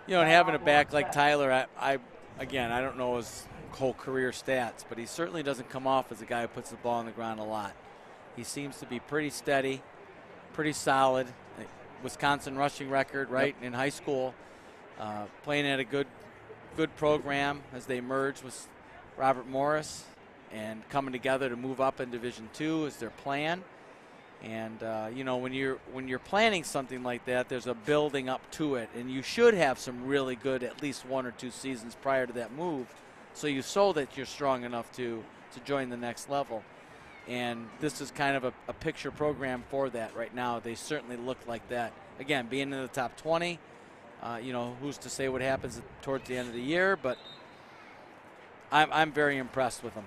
You know, and having a back like Tyler, again, I don't know his whole career stats, but he certainly doesn't come off as a guy who puts the ball on the ground a lot. He seems to be pretty steady, pretty solid. Wisconsin rushing record, right, in high school. Playing at a good program as they merge with Robert Morris and coming together to move up in Division II is their plan. And you know, when you're planning something like that, there's a building up to it, and you should have some really good, at least 1 or 2 seasons prior to that move, so that you're strong enough to to join the next level. And this is kind of a picture program for that right now. They certainly look like that. Again, being in the top 20, who's to say what happens towards the end of the year, but I'm very impressed with them.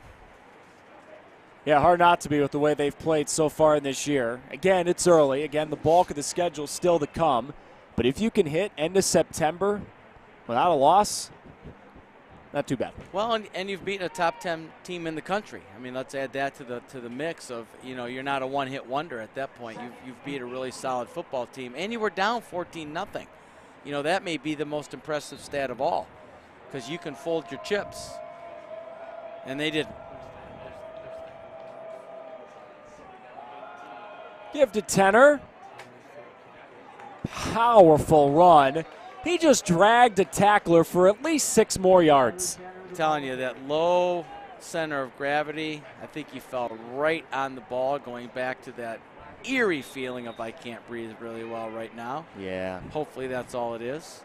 Yeah, hard not to be with the way they've played so far in this year. Again, it's early. Again, the bulk of the schedule still to come. But if you can hit end of September without a loss, not too bad. Well, and you've beaten a top 10 team in the country. I mean, let's add that to the mix of, you're not a one-hit wonder at that point. You've beat a really solid football team, and you were down 14-0. That may be the most impressive stat of all, because you can fold your chips, and they didn't. Give to Tenor. Powerful run. He just dragged a tackler for at least 6 more yards. I'm telling you, that low center of gravity, I think he fell right on the ball, going back to that eerie feeling of I can't breathe really well right now. Yeah. Hopefully that's all it is.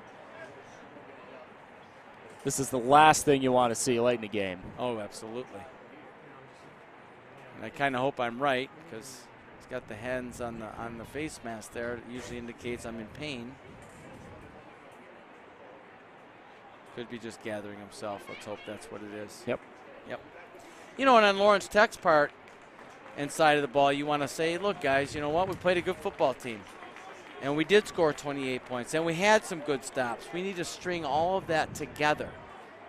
This is the last thing you want to see late in the game. Oh, absolutely. And I kind of hope I'm right, because he's got the hands on the face mask there. It usually indicates I'm in pain. Could be just gathering himself. Let's hope that's what it is. Yep. And on Lawrence Tech's part and side of the ball, you want to say, look, guys, you know what? We played a good football team. And we did score 28 points. And we had some good stops. We need to string all of that together.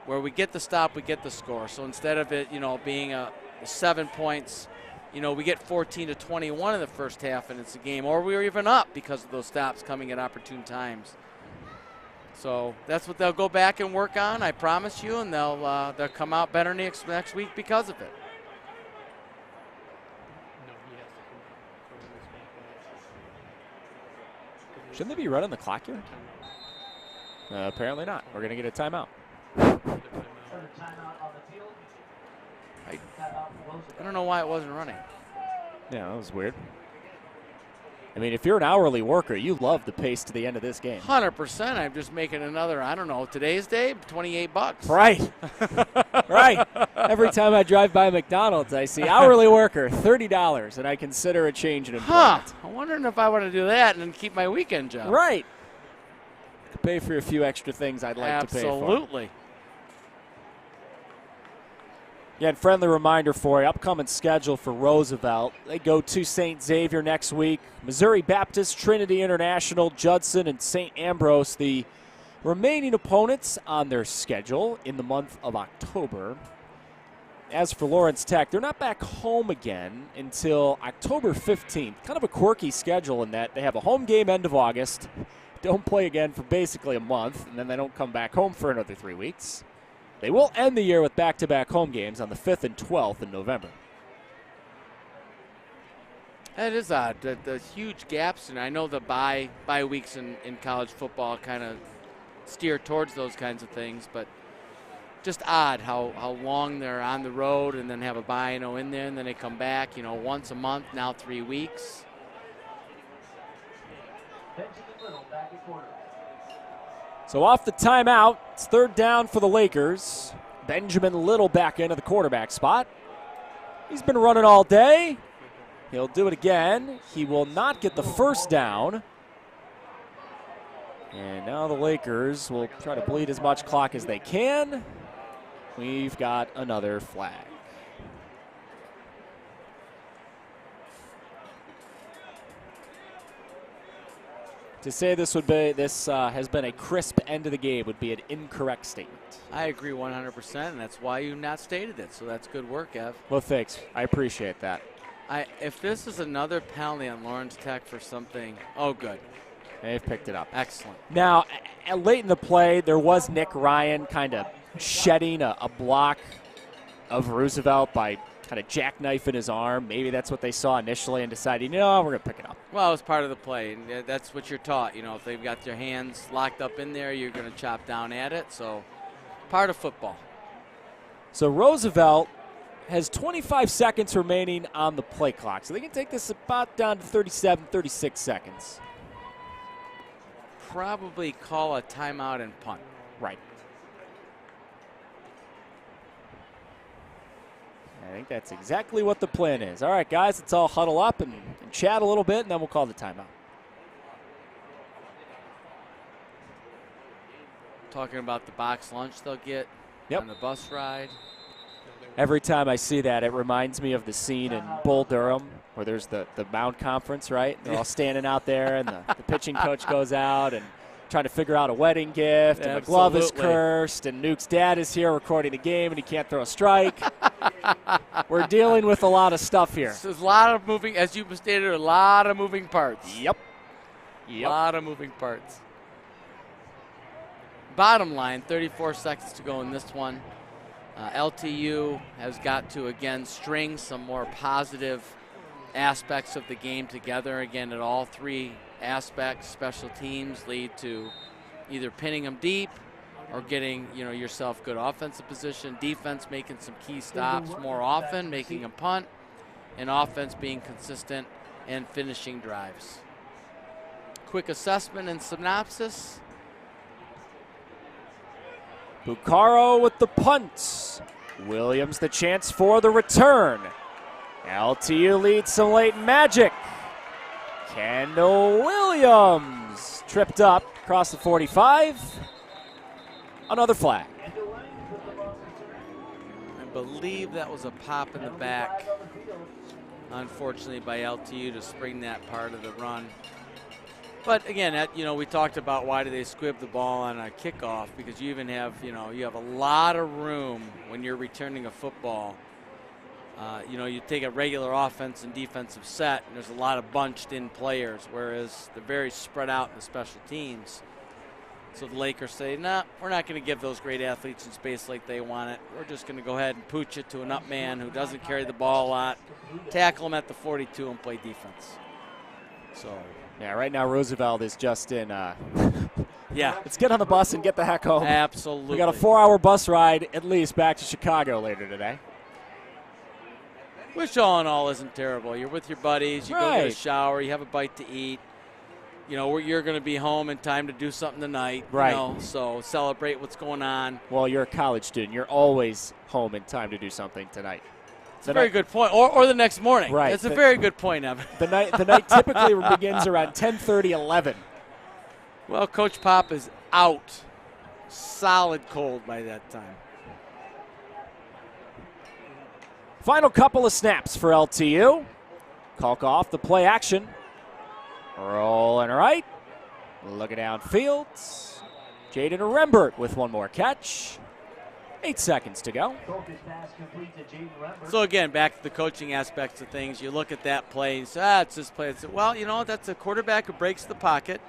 Where we get the stop, we get the score. So instead of it, being a 7 points, we get 14 to 21 in the first half and it's a game. Or we were even up because of those stops coming at opportune times. So that's what they'll go back and work on, I promise you, and they'll come out better next week because of it. Shouldn't they be running the clock here? Apparently not. We're going to get a timeout. I don't know why it wasn't running. Yeah, that was weird. I mean, if you're an hourly worker, you love the pace to the end of this game. 100%. I'm just making another, I don't know, today's day, $28. Right. Right. Every time I drive by McDonald's, I see hourly worker, $30, and I consider a change in employment. I'm wondering if I want to do that and then keep my weekend job. Right. To pay for a few extra things I'd like to pay for. Absolutely. Yeah, and friendly reminder for you, upcoming schedule for Roosevelt. They go to St. Xavier next week, Missouri Baptist, Trinity International, Judson, and St. Ambrose, the remaining opponents on their schedule in the month of October. As for Lawrence Tech, they're not back home again until October 15th. Kind of a quirky schedule in that they have a home game end of August, don't play again for basically a month, and then they don't come back home for another 3 weeks. They will end the year with back-to-back home games on the 5th and 12th in November. That is odd. The huge gaps, and I know the bye weeks in college football kind of steer towards those kinds of things, but just odd how long they're on the road and then have a bye, in there, and then they come back, once a month, now 3 weeks. So off the timeout, it's 3rd down for the Lakers. Benjamin Little back into the quarterback spot. He's been running all day. He'll do it again. He will not get the first down. And now the Lakers will try to bleed as much clock as they can. We've got another flag. To say this has been a crisp end of the game would be an incorrect statement. I agree 100%, and that's why you've not stated it. So that's good work, Ev. Well, thanks. I appreciate that. If this is another penalty on Lawrence Tech for something, oh, good. They've picked it up. Excellent. Now, late in the play, there was Nick Ryan kind of shedding a block of Roosevelt by kind of jackknifing his arm. Maybe that's what they saw initially and decided, we're going to pick it up. Well, it was part of the play, and that's what you're taught. If they've got their hands locked up in there, you're going to chop down at it. So, part of football. So, Roosevelt has 25 seconds remaining on the play clock. So, they can take this about down to 37, 36 seconds. Probably call a timeout and punt. Right. I think that's exactly what the plan is. All right, guys, let's all huddle up and chat a little bit, and then we'll call the timeout. Talking about the box lunch they'll get on the bus ride. Every time I see that, it reminds me of the scene in Bull Durham where there's the Mound Conference, right? They're all standing out there, and the pitching coach goes out and trying to figure out a wedding gift, and the glove is cursed, and Nuke's dad is here recording the game, and he can't throw a strike. We're dealing with a lot of stuff here. There's a lot of moving, as you stated, a lot of moving parts. Yep. A lot of moving parts. Bottom line, 34 seconds to go in this one. LTU has got to, again, string some more positive aspects of the game together. Again, at all three aspects, special teams lead to either pinning them deep or getting yourself good offensive position. Defense making some key stops more often, making a punt, and offense being consistent and finishing drives. Quick assessment and synopsis. Bucaro with the punt. Williams the chance for the return. LTU leads some late magic. Kendall Williams tripped up across the 45. Another flag. I believe that was a pop in the back, unfortunately, by LTU to spring that part of the run. But again, we talked about why do they squib the ball on a kickoff, because you even have, you have a lot of room when you're returning a football. You take a regular offense and defensive set, and there's a lot of bunched in players, whereas they're very spread out in the special teams. So the Lakers say, nah, we're not going to give those great athletes in space like they want it. We're just going to go ahead and pooch it to an up man who doesn't carry the ball a lot, tackle him at the 42 and play defense. So. Yeah, right now Roosevelt is just in. Yeah. Let's get on the bus and get the heck home. Absolutely. We got a 4-hour bus ride at least back to Chicago later today. Which all in all isn't terrible. You're with your buddies, you go get a shower, you have a bite to eat. You're going to be home in time to do something tonight. Right. So celebrate what's going on. Well, you're a college student. You're always home in time to do something tonight. It's a very good point. Or the next morning. Right. It's a very good point, Evan. The night typically begins around 10:30, 11. Well, Coach Pop is out. Solid cold by that time. Final couple of snaps for LTU. Kalk off the play action. Rolling right. Looking downfield. Jaden Rembert with one more catch. 8 seconds to go. So again, back to the coaching aspects of things. You look at that play and say, it's this play. Well, that's a quarterback who breaks the pocket.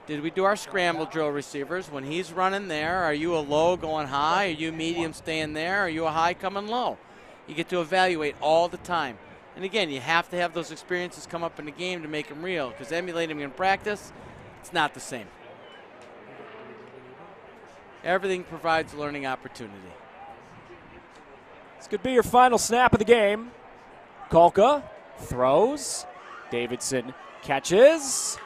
Did we do our scramble drill, receivers? When he's running there, are you a low going high? Are you medium staying there? Are you a high coming low? You get to evaluate all the time. And again, you have to have those experiences come up in the game to make them real, because emulating them in practice, it's not the same. Everything provides a learning opportunity. This could be your final snap of the game. Kolka throws. Davidson catches.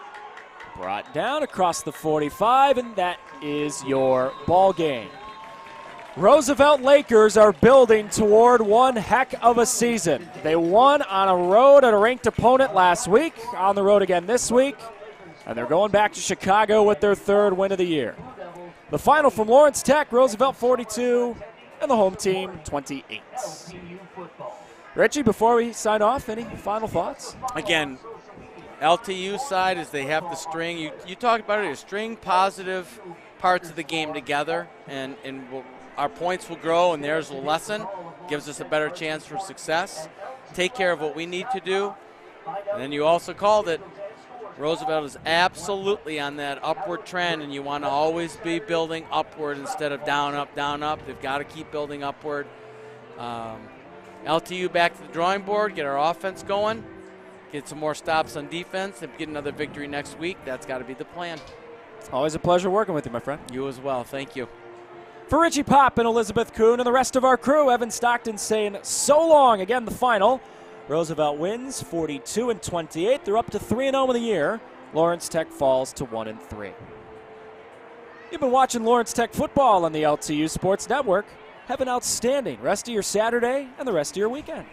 Brought down across the 45, and that is your ball game. Roosevelt Lakers are building toward one heck of a season. They won on a road at a ranked opponent last week, on the road again this week, and they're going back to Chicago with their third win of the year. The final from Lawrence Tech, Roosevelt 42, and the home team 28. Richie, before we sign off, any final thoughts? Again, LTU side is they have the string. You talked about it, string positive parts of the game together, and our points will grow and theirs will lessen. Gives us a better chance for success. Take care of what we need to do. And then you also called it, Roosevelt is absolutely on that upward trend, and you want to always be building upward instead of down, up, down, up. They've got to keep building upward. LTU back to the drawing board, get our offense going, get some more stops on defense, and get another victory next week. That's got to be the plan. Always a pleasure working with you, my friend. You as well. Thank you. For Richie Pop and Elizabeth Kuhn and the rest of our crew, Evan Stockton saying so long. Again, the final. Roosevelt wins 42-28. They're up to 3-0 in the year. Lawrence Tech falls to 1-3. You've been watching Lawrence Tech football on the LTU Sports Network. Have an outstanding rest of your Saturday and the rest of your weekend.